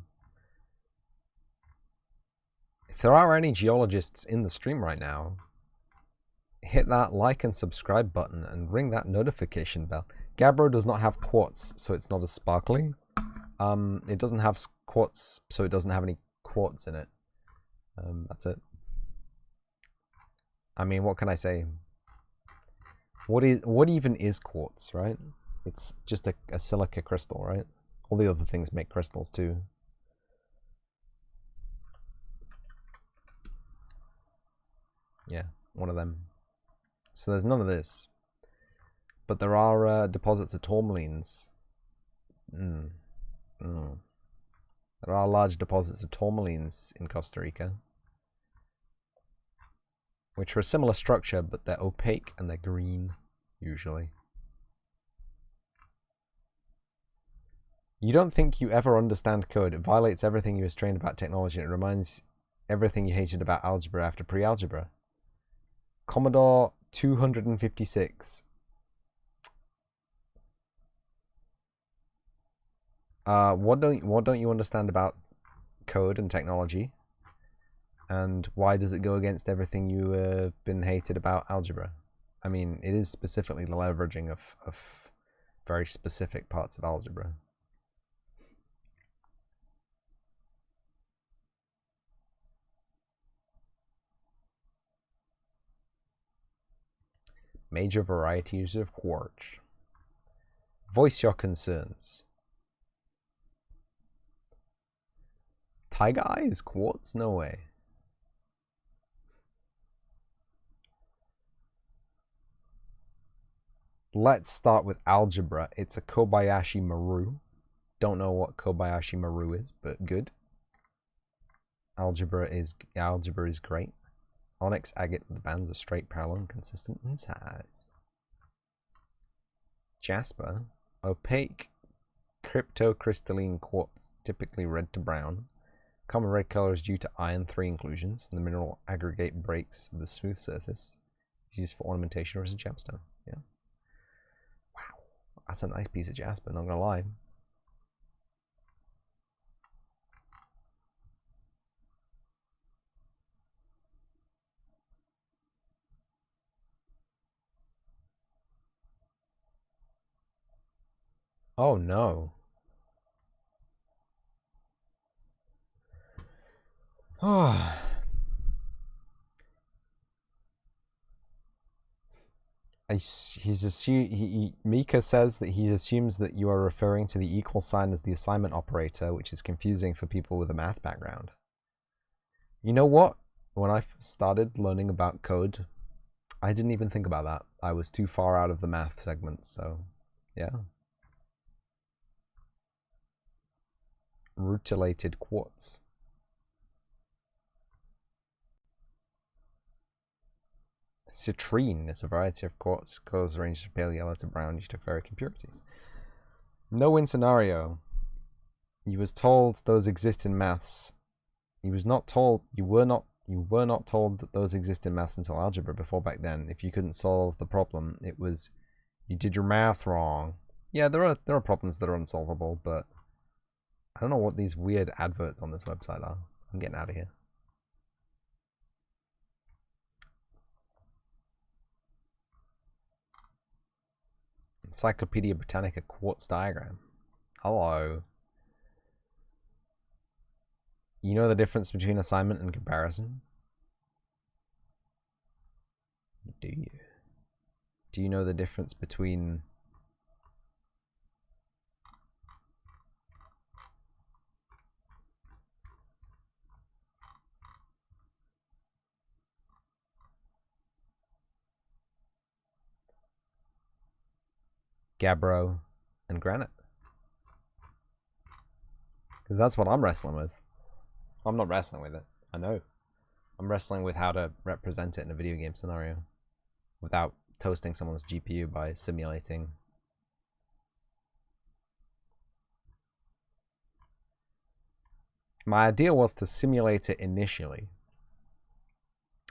Speaker 1: if there are any geologists in the stream right now, hit that like and subscribe button and ring that notification bell. Gabbro does not have quartz, so it's not as sparkly. It doesn't have quartz, so it doesn't have any quartz in it. That's it. I mean, what can I say? What even is quartz, right? It's just a silica crystal, right? All the other things make crystals too. Yeah, one of them. So there's none of this. But there are deposits of tourmalines. There are large deposits of tourmalines in Costa Rica, which are a similar structure, but they're opaque and they're green, usually. You don't think you ever understand code. It violates everything you was trained about technology, and it reminds everything you hated about algebra after pre-algebra. Commodore 256. What don't you understand about code and technology? And why does it go against everything you have been hated about algebra? I mean, it is specifically the leveraging of very specific parts of algebra. Major varieties of quartz. Voice your concerns. Tiger eye is quartz? No way. Let's start with algebra. It's a Kobayashi Maru. Don't know what Kobayashi Maru is, but good. Algebra is great. Onyx agate with bands are straight, parallel, and consistent in size. Jasper, opaque cryptocrystalline quartz, typically red to brown. Common red color is due to iron 3 inclusions. The mineral aggregate breaks with a smooth surface. Used for ornamentation or as a gemstone. Yeah. Wow, that's a nice piece of jasper, not gonna lie. Oh no. Oh. Mika says that he assumes that you are referring to the equal sign as the assignment operator, which is confusing for people with a math background. You know what? When I started learning about code, I didn't even think about that. I was too far out of the math segment, so yeah. Rutilated quartz. Citrine is a variety of quartz. Colors range from pale yellow to brown due to ferric impurities. No-win scenario. You was told those exist in maths. You were not told that those exist in maths until algebra. Before back then, if you couldn't solve the problem, it was you did your math wrong. Yeah, there are problems that are unsolvable, but I don't know what these weird adverts on this website are. I'm getting out of here. Encyclopedia Britannica quartz diagram. Hello. You know the difference between assignment and comparison? Do you? Do you know the difference between gabbro and granite? Because that's what I'm wrestling with. I'm not wrestling with it. I know. I'm wrestling with how to represent it in a video game scenario without toasting someone's GPU by simulating. My idea was to simulate it initially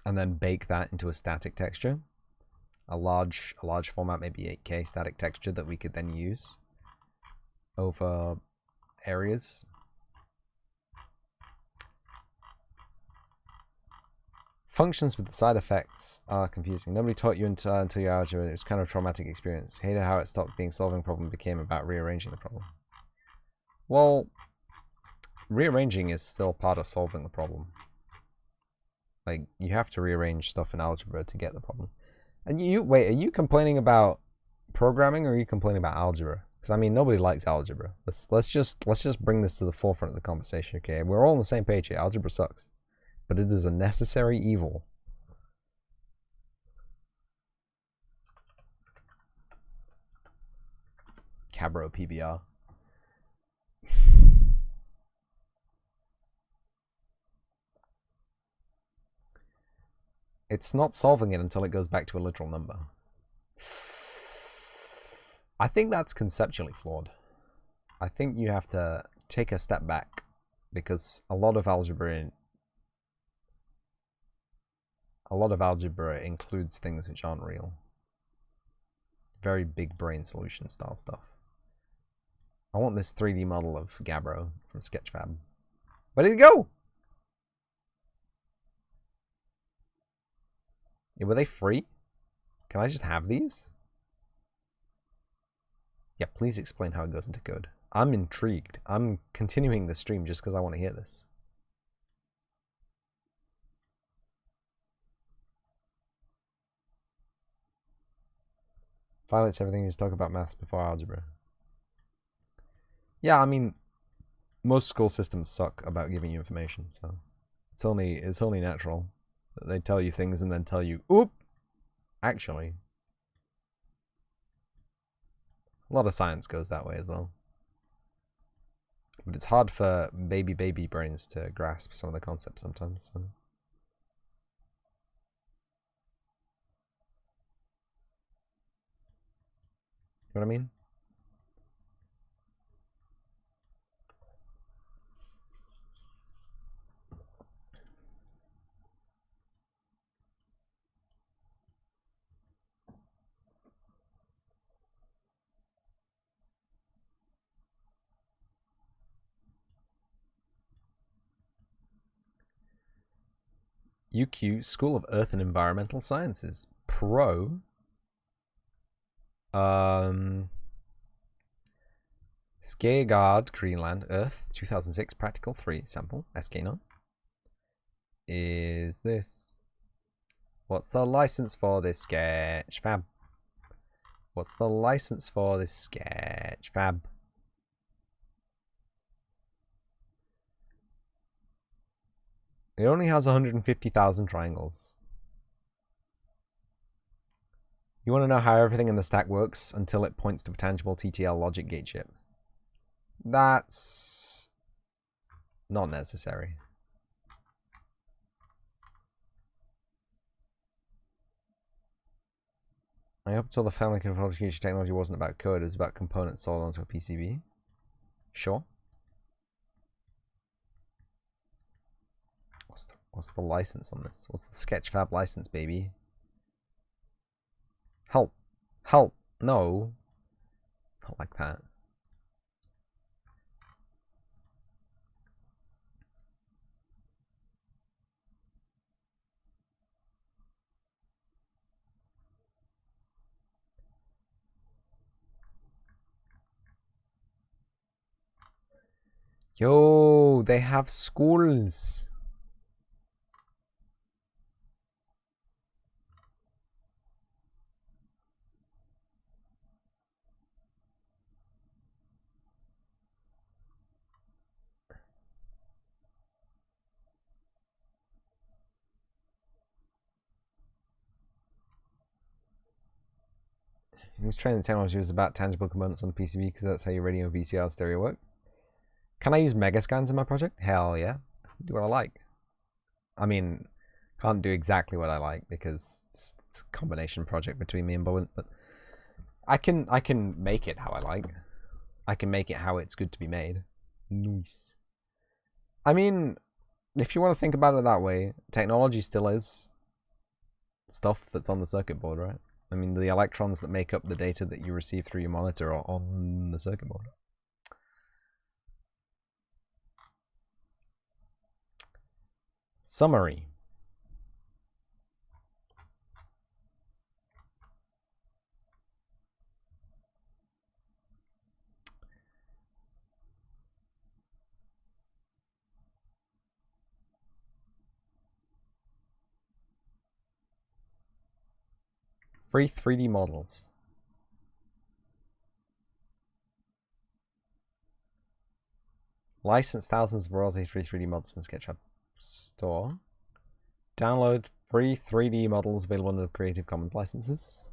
Speaker 1: and then bake that into a static texture. A large format, maybe 8K static texture that we could then use over areas. Functions with the side effects are confusing. Nobody taught you until your algebra. It was kind of a traumatic experience. Hated how it stopped being solving problem, became about rearranging the problem. Well, rearranging is still part of solving the problem. Like, you have to rearrange stuff in algebra to get the problem. And wait, are you complaining about programming or are you complaining about algebra? Because I mean, nobody likes algebra. Let's just bring this to the forefront of the conversation, okay? We're all on the same page here. Algebra sucks, but it is a necessary evil. Cabro PBR. It's not solving it until it goes back to a literal number. I think that's conceptually flawed. I think you have to take a step back because a lot of algebra includes things which aren't real. Very big brain solution style stuff. I want this 3D model of Gabbro from Sketchfab. Where did it go? Yeah, were they free? Can I just have these? Yeah, please explain how it goes into code. I'm intrigued. I'm continuing the stream just because I want to hear this. Violates everything you just talk about maths before algebra. Yeah, I mean, most school systems suck about giving you information, so it's only natural that they tell you things and then tell you, oop, actually. A lot of science goes that way as well. But it's hard for baby brains to grasp some of the concepts sometimes. So. You know what I mean? UQ, School of Earth and Environmental Sciences. Pro. Skageard, Greenland, Earth, 2006, Practical 3, sample, SK9. Is this... What's the license for this Sketchfab? What's the license for this Sketchfab? It only has 150,000 triangles. You want to know how everything in the stack works until it points to a tangible TTL logic gate chip. That's not necessary. I up until the family control technology wasn't about code, it was about components sold onto a PCB. Sure. What's the license on this? What's the Sketchfab license, baby? Help. Help. No. Not like that. Yo, they have schools. He was training the technology was about tangible components on the PCB because that's how your radio and VCR stereo work. Can I use Megascans in my project? Hell yeah. Do what I like. I mean, can't do exactly what I like because it's a combination project between me and Bullet, but I can make it how I like. I can make it how it's good to be made. Nice. I mean, if you want to think about it that way, technology still is stuff that's on the circuit board, right? I mean, the electrons that make up the data that you receive through your monitor are on the circuit board. Summary. Free 3D models. License thousands of royalty-free 3D models from SketchUp store. Download free 3D models available under the Creative Commons licenses.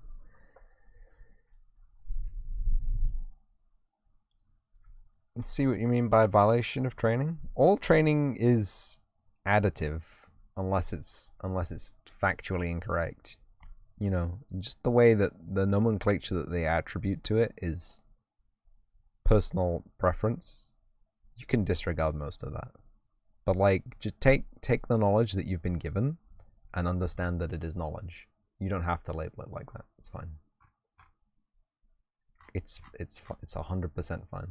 Speaker 1: Let's see what you mean by violation of training. All training is additive unless it's factually incorrect. You know, just the way that the nomenclature that they attribute to it is personal preference. You can disregard most of that. But like, just take the knowledge that you've been given and understand that it is knowledge. You don't have to label it like that. It's fine. It's 100% fine.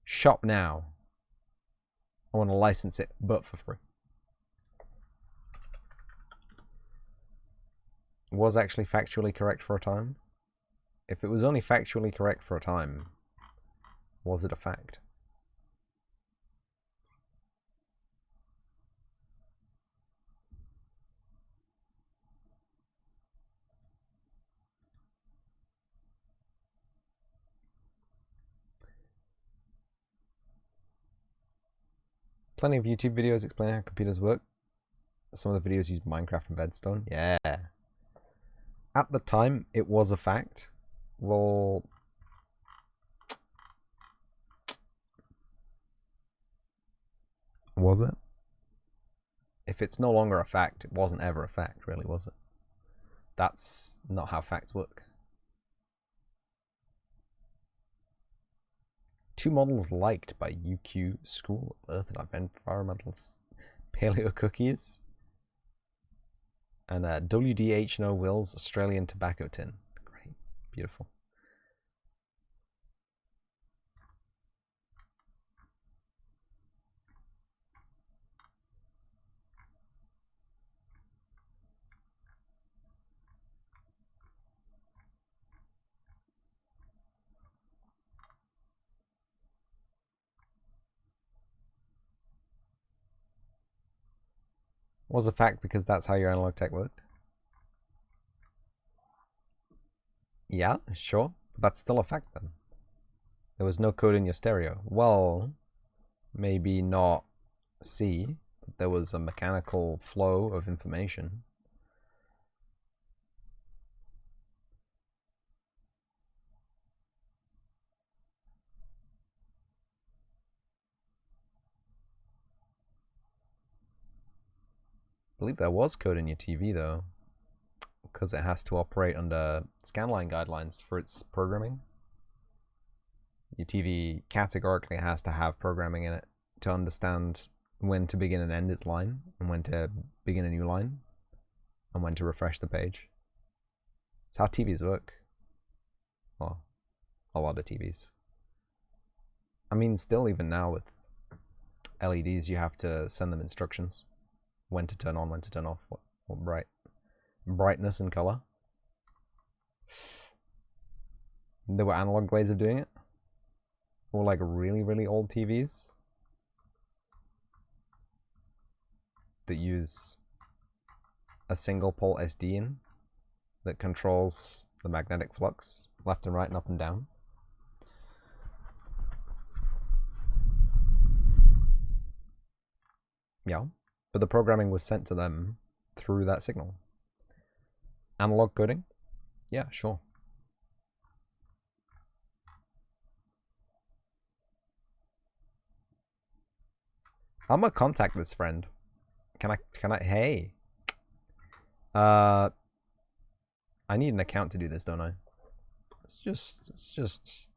Speaker 1: Shop now. I want to license it, but for free. Was actually factually correct for a time? If it was only factually correct for a time, was it a fact? Plenty of YouTube videos explaining how computers work. Some of the videos use Minecraft and Redstone. Yeah. At the time, it was a fact. Well, was it? If it's no longer a fact, it wasn't ever a fact, really, was it? That's not how facts work. 2 models liked by UQ School of Earth and Environmental Paleo Cookies. And WDH No Wills Australian Tobacco Tin. Great. Beautiful. Was a fact because that's how your analog tech worked? Yeah, sure. But that's still a fact then. There was no code in your stereo. Well, maybe not C, but there was a mechanical flow of information. I believe there was code in your TV though, because it has to operate under scanline guidelines for its programming. Your TV categorically has to have programming in it to understand when to begin and end its line, and when to begin a new line, and when to refresh the page. It's how TVs work. Well, a lot of TVs. I mean, still even now with LEDs, you have to send them instructions. When to turn on, when to turn off, what brightness and color. There were analog ways of doing it. Or like really, really old TVs that use a single pole SD in that controls the magnetic flux left and right and up and down. Yeah, but the programming was sent to them through that signal. Analog coding? Yeah, sure. I'm gonna contact this friend. Can I, hey. I need an account to do this, don't I? It's just.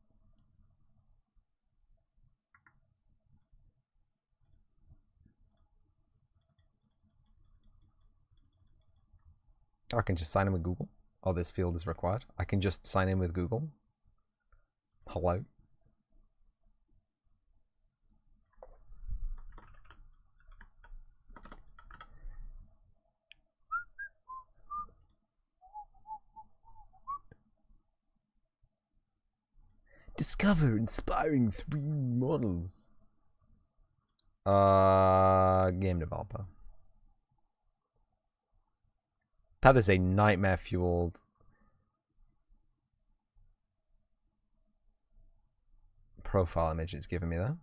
Speaker 1: I can just sign in with Google. Oh, this field is required. I can just sign in with Google. Hello. Discover inspiring 3D models. Game developer. That is a nightmare-fueled profile image it's giving me there.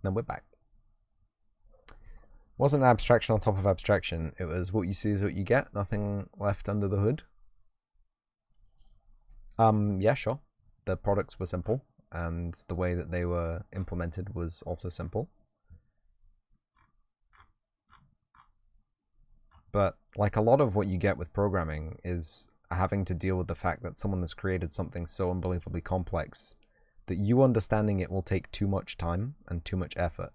Speaker 1: Then we're back. Wasn't an abstraction on top of abstraction. It was what you see is what you get. Nothing left under the hood. Yeah, sure. The products were simple, and the way that they were implemented was also simple. But like a lot of what you get with programming is having to deal with the fact that someone has created something so unbelievably complex that you understanding it will take too much time and too much effort,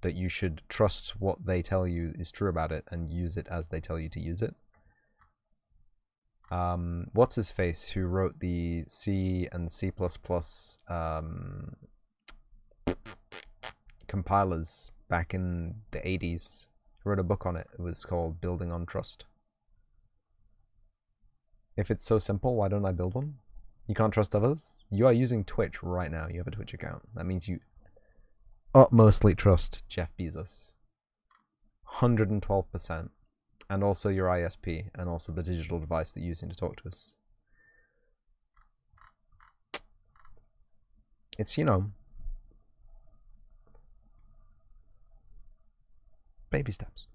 Speaker 1: that you should trust what they tell you is true about it and use it as they tell you to use it. What's his face who wrote the C and C++ compilers back in the 80s. He wrote a book on it. It was called Building on Trust. If it's so simple, why don't I build one? You can't trust others? You are using Twitch right now. You have a Twitch account. That means you utmostly trust Jeff Bezos. 112%. And also your ISP, and also the digital device that you're using to talk to us. It's, you know, baby steps.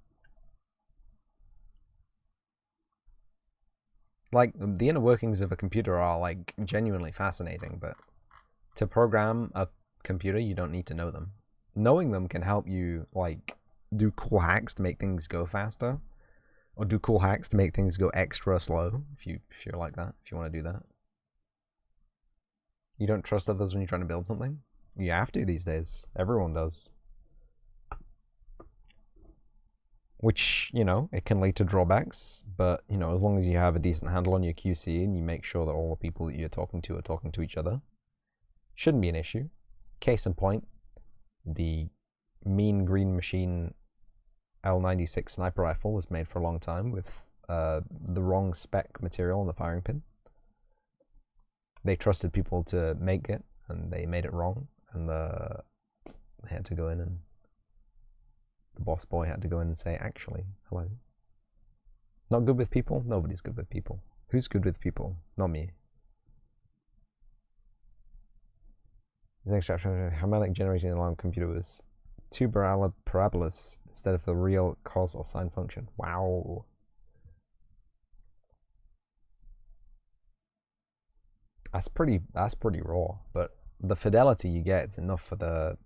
Speaker 1: Like, the inner workings of a computer are, like, genuinely fascinating, but to program a computer, you don't need to know them. Knowing them can help you, like, do cool hacks to make things go faster. Or do cool hacks to make things go extra slow, if you're like that, if you want to do that. You don't trust others when you're trying to build something? You have to these days. Everyone does. Which, you know, it can lead to drawbacks, but, you know, as long as you have a decent handle on your QC and you make sure that all the people that you're talking to are talking to each other, shouldn't be an issue. Case in point, the mean green machine L96 sniper rifle was made for a long time with the wrong spec material on the firing pin. They trusted people to make it, and they made it wrong, and they had to go in, and the boss boy had to go in and say, actually, hello. Not good with people? Nobody's good with people. Who's good with people? Not me. Harmonic generating alarm computer was two parabolas instead of the real cause or sine function. Wow. That's pretty raw, but the fidelity you get is enough for the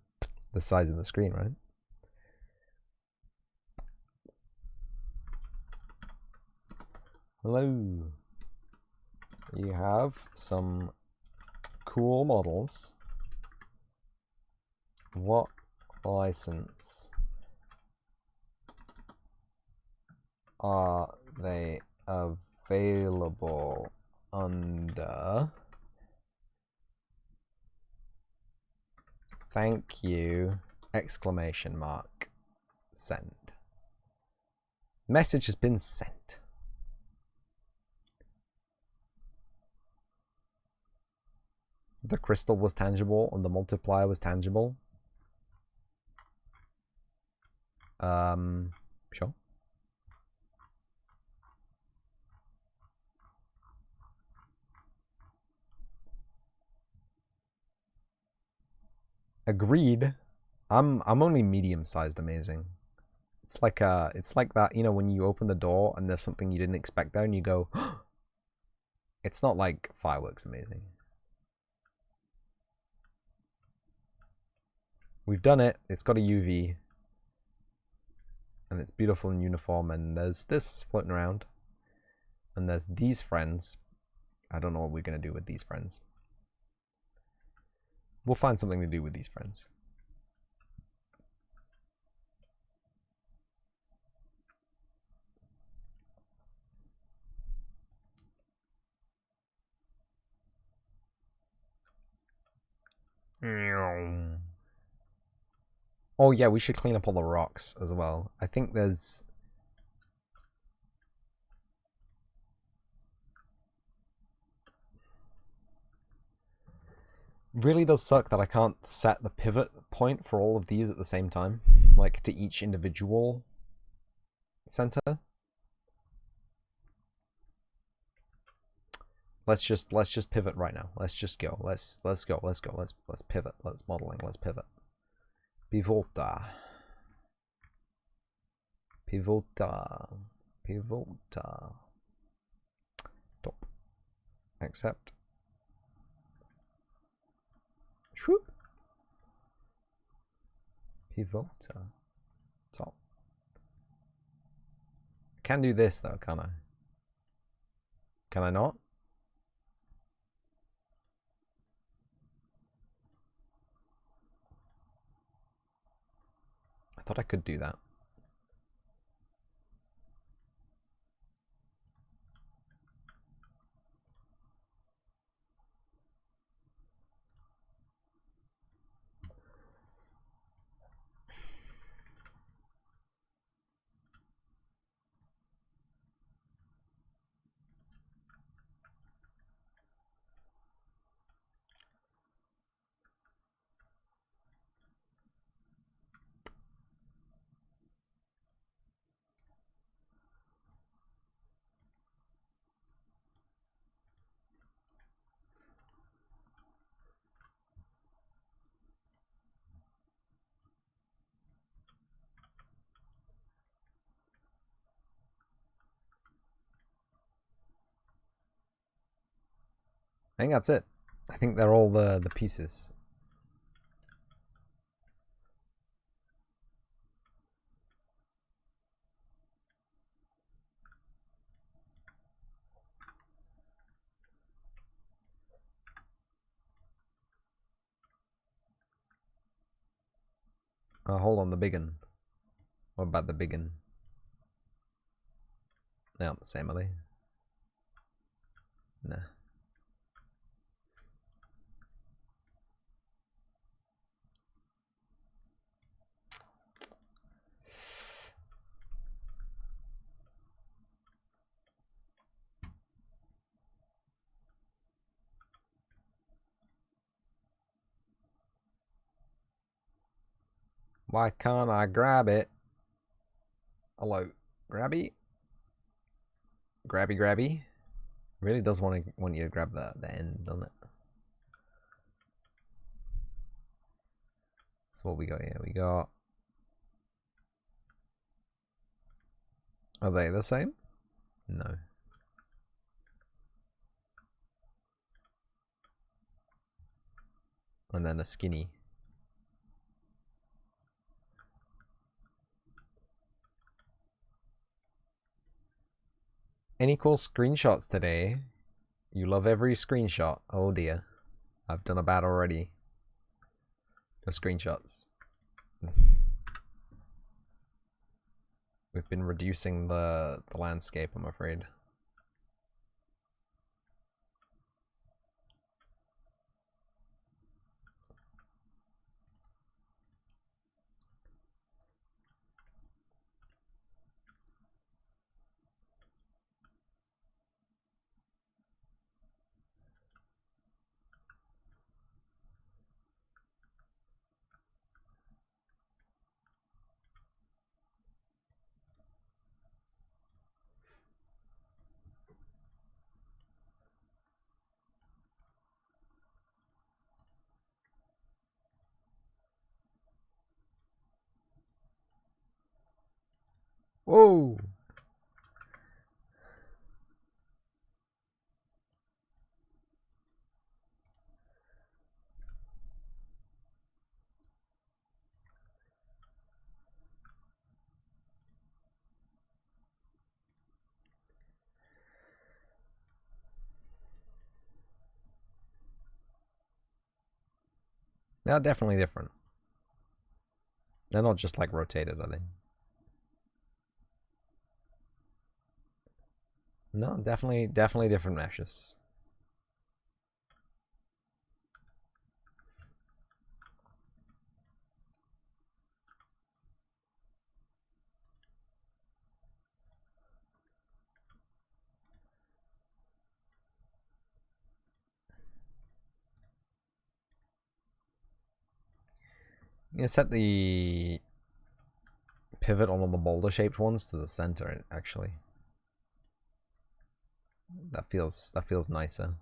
Speaker 1: size of the screen, right? Hello. You have some cool models. What license are they available under? Thank you! Exclamation mark. Send. Message has been sent. The crystal was tangible and the multiplier was tangible. Sure. Agreed. I'm only medium-sized amazing. It's like that, you know, when you open the door and there's something you didn't expect there and you go, it's not like fireworks amazing. We've done it. It's got a UV. And it's beautiful and uniform, and there's this floating around. And there's these friends. I don't know what we're going to do with these friends. We'll find something to do with these friends. Oh yeah, we should clean up all the rocks as well. I think there's... Really does suck that I can't set the pivot point for all of these at the same time. Like, to each individual center. Let's just pivot right now. Let's just go. Let's go. Let's pivot. Let's modeling. Let's pivot. Pivota. Pivota. Pivota. Top. Accept. Shoop. Pivota. Top. I can do this though, can I? Can I not? I thought I could do that. I think that's it. I think they're all the pieces. Oh, hold on, the biggin. What about the biggin? They aren't the same, are they? Nah. Why can't I grab it? Hello, grabby, grabby, grabby. Really does want you to grab the end, doesn't it? So what we got here? We got. Are they the same? No. And then a skinny. Any cool screenshots today? You love every screenshot. Oh dear. I've done a bad already. No screenshots. We've been reducing the landscape, I'm afraid. Whoa! They're definitely different. They're not just like rotated, are they? No, definitely different meshes. You can set the pivot on all the boulder shaped ones to the center, actually. That feels nicer.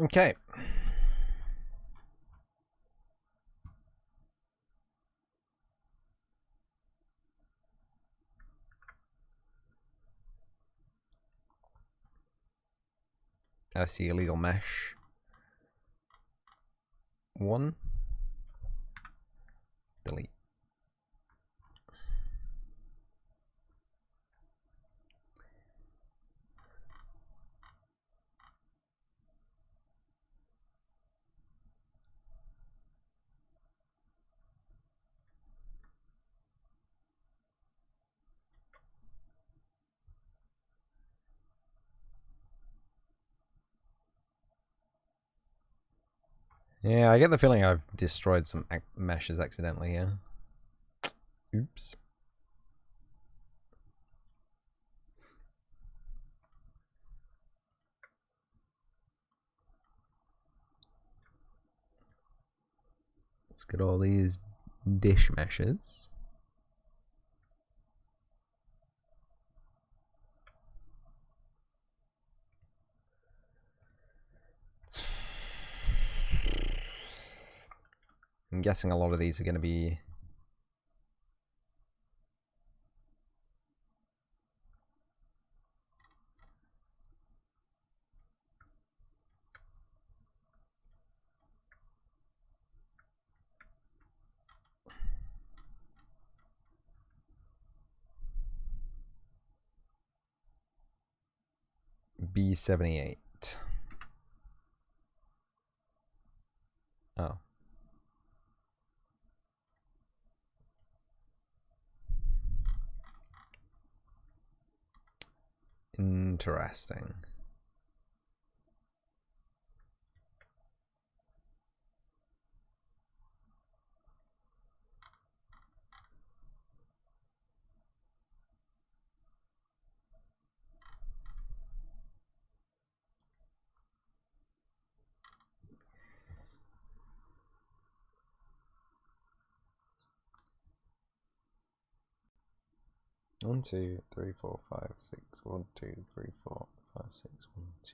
Speaker 1: Okay. I see illegal mesh. 1. Delete. Yeah, I get the feeling I've destroyed some meshes accidentally here. Oops. Let's get all these dish meshes. I'm guessing a lot of these are going to be... B78. Oh. Interesting. One, two, three, four, five, six. 1, 2, 3, 4, 5, 6. 1, 2,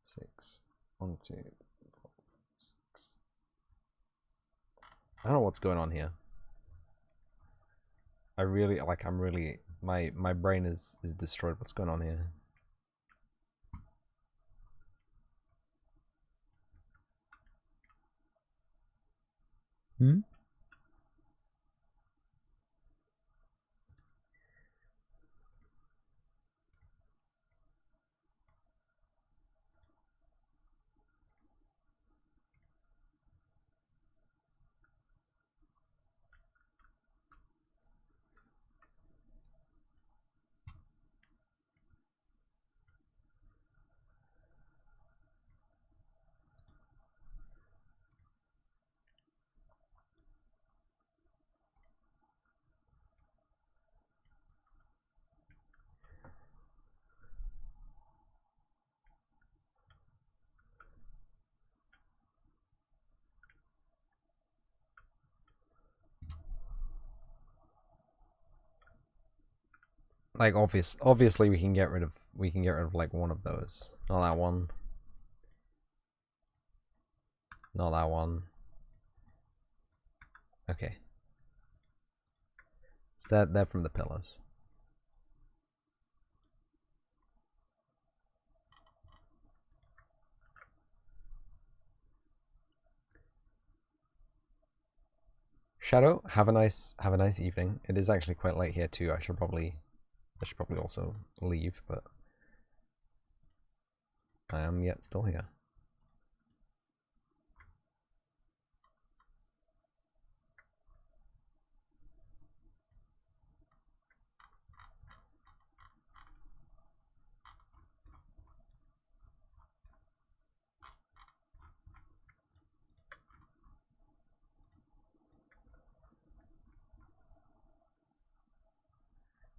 Speaker 1: 6. 1, 2, 3, 4, 5, 6. I don't know what's going on here. I really I'm really my brain is destroyed. What's going on here? Hmm? Like obviously we can get rid of like one of those. Not that one. Not that one. Okay. So they're from the pillars. Shadow, have a nice evening. It is actually quite late here too. I should probably also leave, but I am yet still here.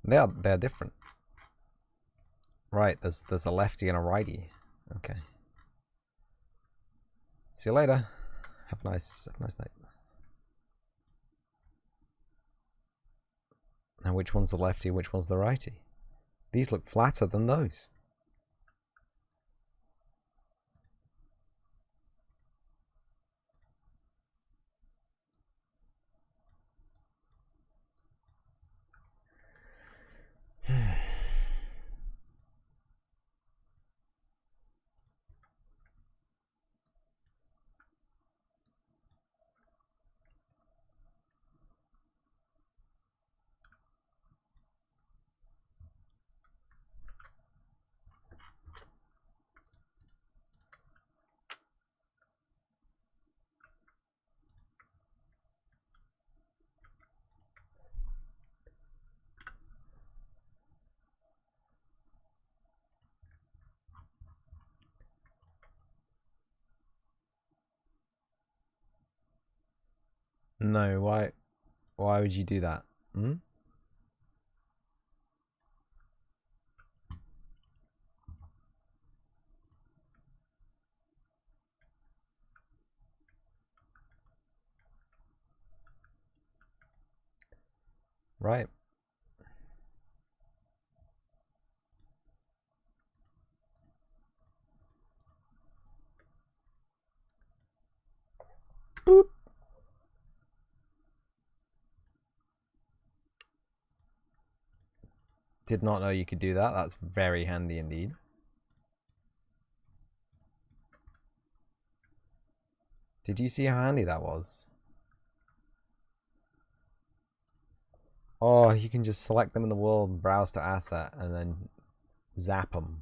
Speaker 1: They're different. Right, there's a lefty and a righty. Okay. See you later. Have a nice night. Now which one's the lefty, which one's the righty? These look flatter than those. No, why? Why would you do that? Hmm? Right. Boop. Did not know you could do that. That's very handy indeed. Did you see how handy that was? Oh, you can just select them in the world, browse to asset, and then zap them.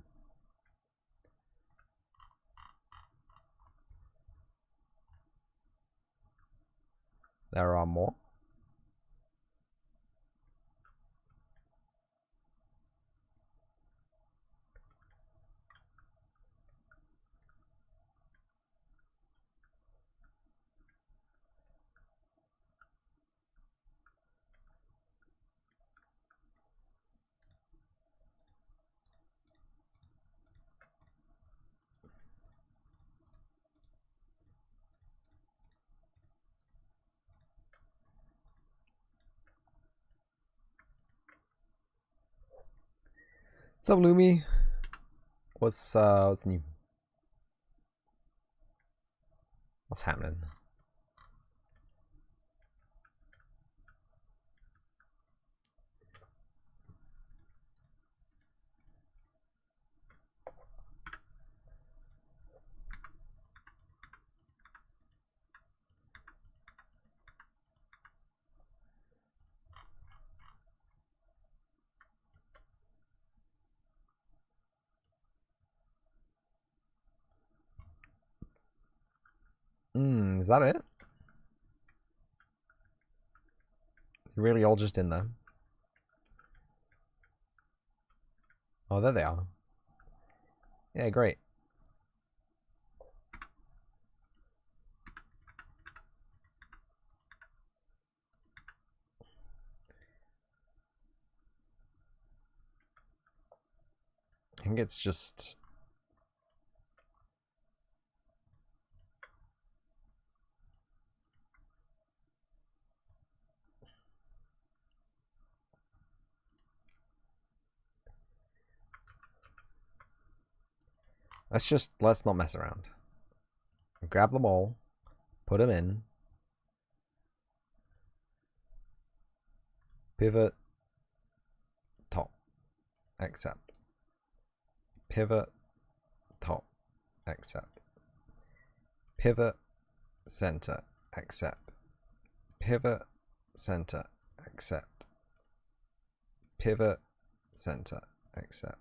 Speaker 1: There are more. What's up, Lumi? What's new? What's happening? Is that it? Really all just in there? Oh, there they are. Yeah, great. I think it's just... let's not mess around. Grab them all, put them in, pivot, top, accept, pivot, top, accept, pivot, center, accept, pivot, center, accept, pivot, center, accept.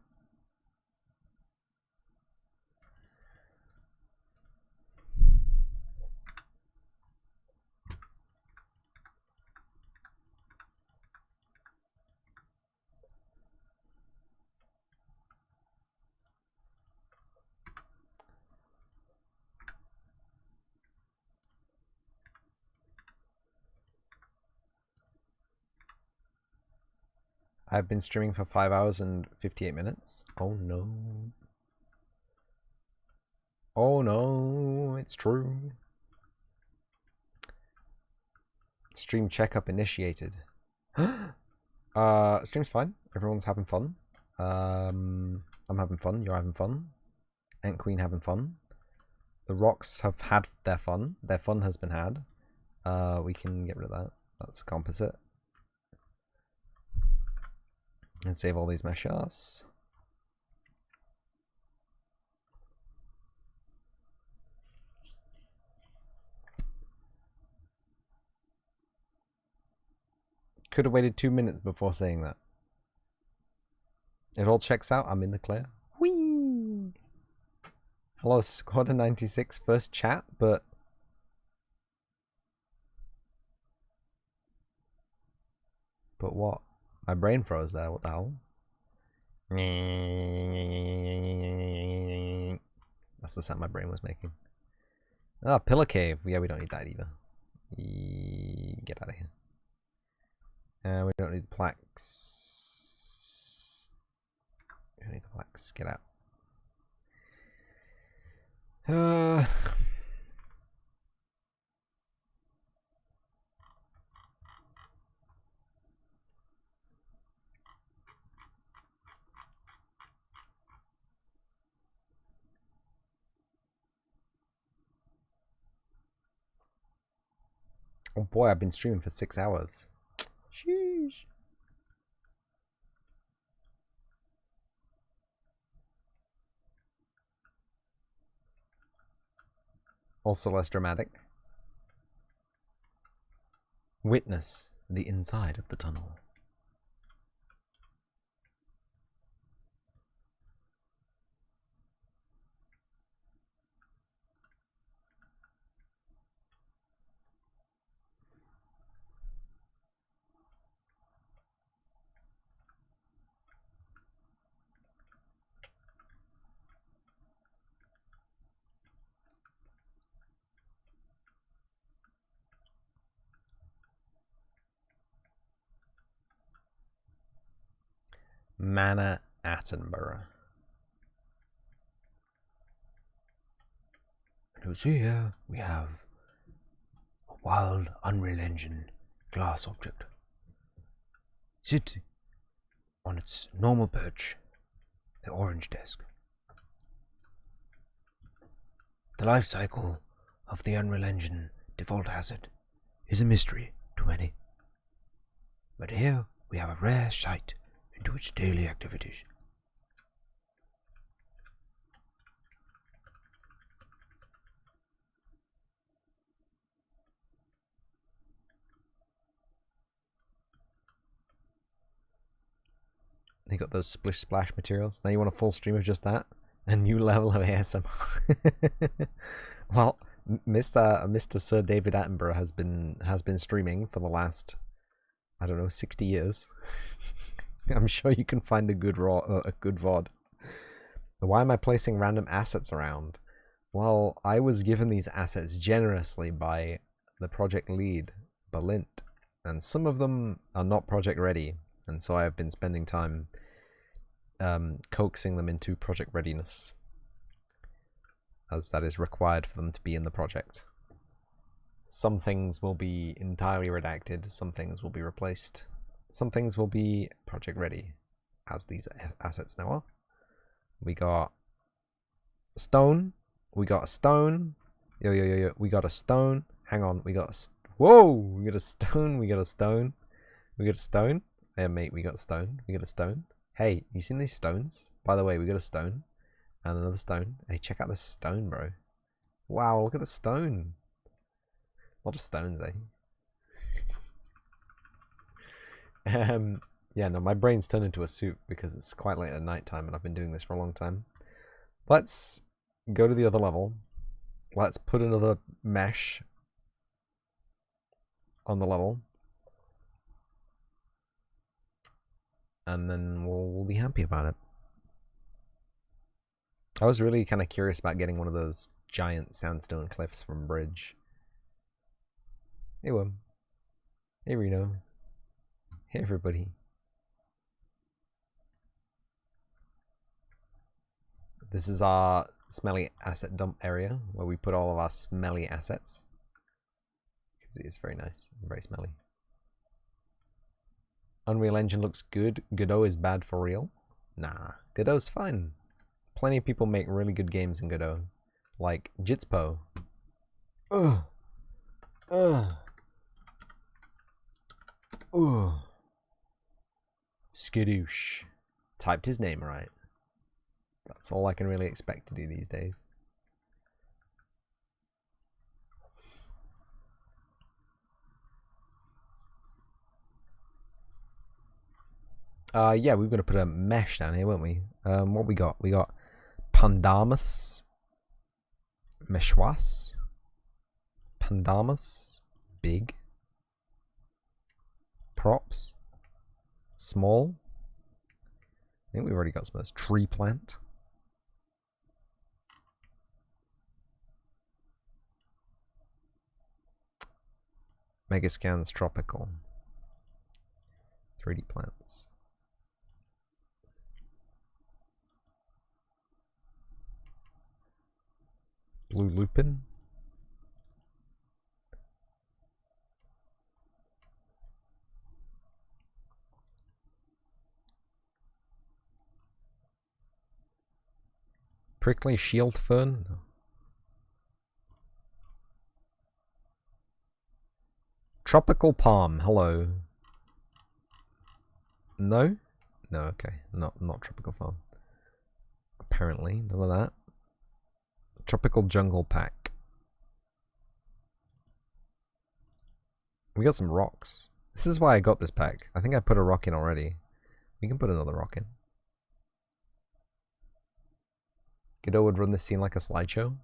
Speaker 1: I've been streaming for 5 hours and 58 minutes. Oh no. Oh no, it's true. Stream checkup initiated. Stream's fine. Everyone's having fun. I'm having fun. You're having fun. Ant Queen having fun. The rocks have had their fun. Their fun has been had. We can get rid of that. That's composite. And save all these meshes. Could have waited 2 minutes before saying that. It all checks out. I'm in the clear. Whee! Hello, Squadron 96. First chat, but... But what? My brain froze there. What the hell? That's the sound my brain was making. Ah, Pillar Cave. Yeah, we don't need that either. Get out of here. We don't need the plaques. We don't need the plaques. Get out. Oh boy, I've been streaming for 6 hours. Sheesh. Also less dramatic. Witness the inside of the tunnel. Manor Attenborough. To see here, we have a wild Unreal Engine glass object. Sit on its normal perch, the orange desk. The life cycle of the Unreal Engine default asset is a mystery to many. But here we have a rare sight into its daily activities. They got those splish splash materials. Now you want a full stream of just that? A new level of ASMR. Well, Mr. Sir David Attenborough has been streaming for the last, I don't know, 60 years. I'm sure you can find a good VOD. Why am I placing random assets around? Well, I was given these assets generously by the project lead, Balint, and some of them are not project ready, and so I have been spending time coaxing them into project readiness, as that is required for them to be in the project. Some things will be entirely redacted, some things will be replaced, some things will be project ready, as these assets now are. We got stone, we got a stone, yo, we got a stone, hang on, we got a, whoa, we got a stone, we got a stone, we got a stone, yeah mate, we got a stone, we got a stone. Hey, you seen these stones? By the way, we got a stone, and another stone. Hey, check out this stone, bro. Wow, look at the stone. A lot of stones, eh? Yeah, no, my brain's turned into a soup because it's quite late at night time and I've been doing this for a long time. Let's go to the other level. Let's put another mesh on the level. And then we'll be happy about it. I was really kind of curious about getting one of those giant sandstone cliffs from Bridge. Hey, Wim. Hey, Reno. Hey, everybody. This is our smelly asset dump area where we put all of our smelly assets. You can see it's very nice and very smelly. Unreal Engine looks good. Godot is bad for real. Nah, Godot's fun. Plenty of people make really good games in Godot. Like Jitspo. Skadoosh. Typed his name right. That's all I can really expect to do these days. Yeah, we're gonna put a mesh down here, won't we? What we got? We got Pandamus, Meshwas, Pandamus, big, props, small. I think we've already got some of this tree plant. Megascans tropical. 3D plants. Blue lupin. Prickly shield fern. Tropical palm. Hello. No? No, okay. Not tropical farm. Apparently, none of that. Tropical jungle pack. We got some rocks. This is why I got this pack. I think I put a rock in already. We can put another rock in. Godot would run this scene like a slideshow.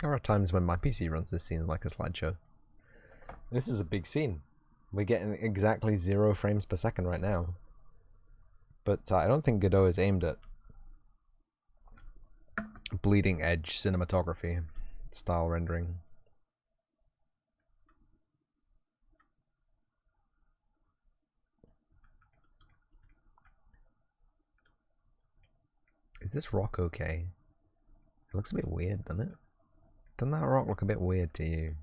Speaker 1: There are times when my PC runs this scene like a slideshow. This is a big scene. We're getting exactly 0 frames per second right now. But I don't think Godot is aimed at bleeding edge cinematography style rendering. Is this rock okay? It looks a bit weird, doesn't it? Doesn't that rock look a bit weird to you?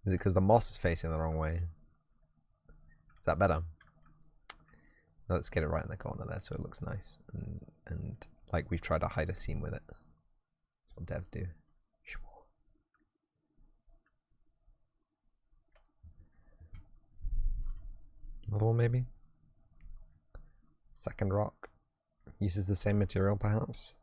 Speaker 1: Is it because the moss is facing the wrong way? Is that better? Let's get it right in the corner there so it looks nice. And like we've tried to hide a seam with it. That's what devs do. Another one maybe? Second rock. Uses the same material perhaps?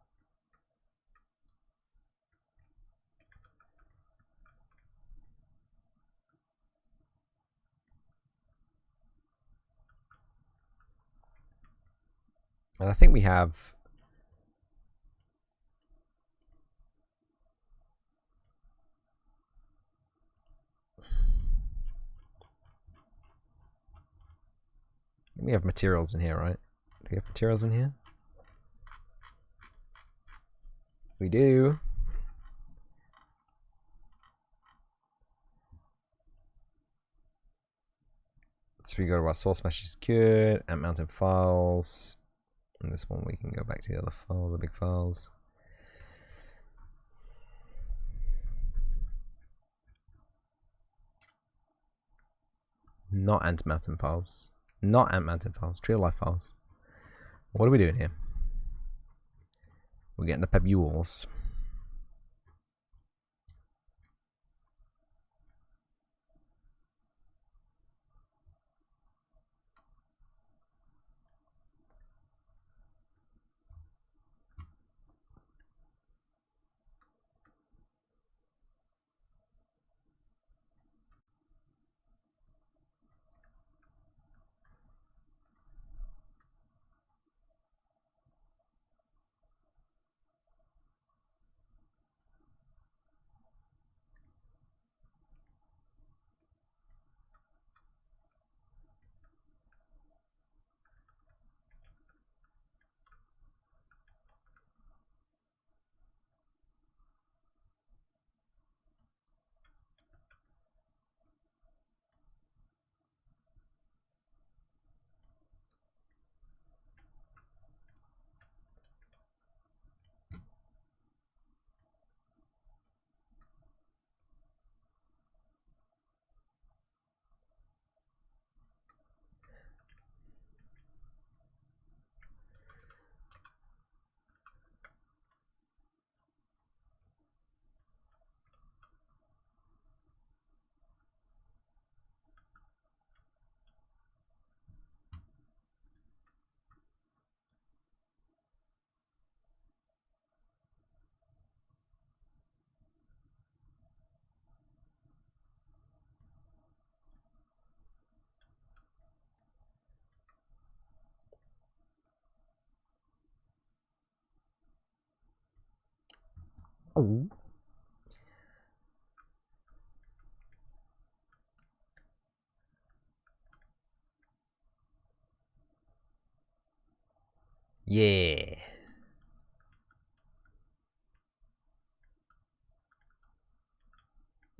Speaker 1: And I think we have materials in here, right? Do we have materials in here? We do. So we go to our source mesh is good, and mountain files. And this one we can go back to the other file, the big files. Not anti-mountain files. Not ant-mountain files, tree of life files. What are we doing here? We're getting the pebules. Oh. Yeah.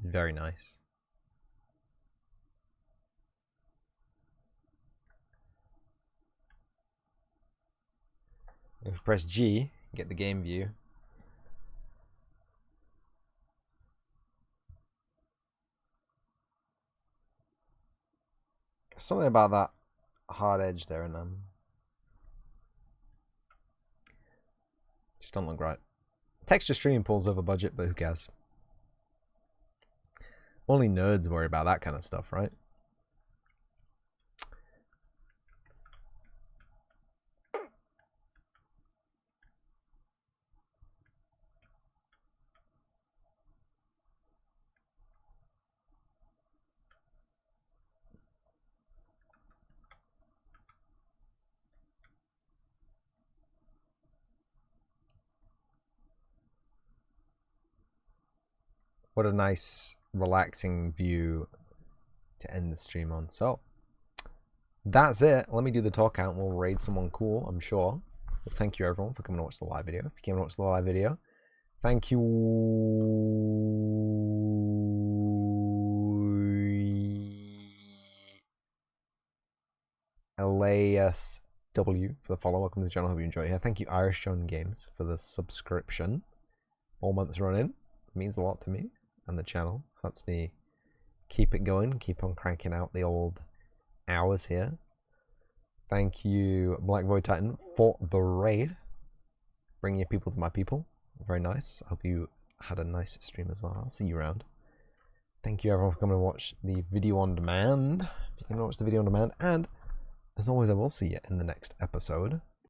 Speaker 1: Very nice. If we press G, get the game view. Something about that hard edge there and just don't look right. Texture streaming pulls over budget, but who cares? Only nerds worry about that kind of stuff, right? What a nice, relaxing view to end the stream on. So, that's it. Let me do the talk out and we'll raid someone cool, I'm sure. But thank you, everyone, for coming to watch the live video. If you came to watch the live video, thank you, LASW, for the follow. Welcome to the channel. Hope you enjoy it here. Thank you, Irish John Games, for the subscription. 4 months running. It means a lot to me and the channel. Helps me keep it going, keep on cranking out the old hours here. Thank you, Black Void Titan, for the raid. Bring your people to my people. Very nice. I hope you had a nice stream as well. I'll see you around. Thank you, everyone, for coming to watch the video on demand. If you can watch the video on demand. And, as always, I will see you in the next episode.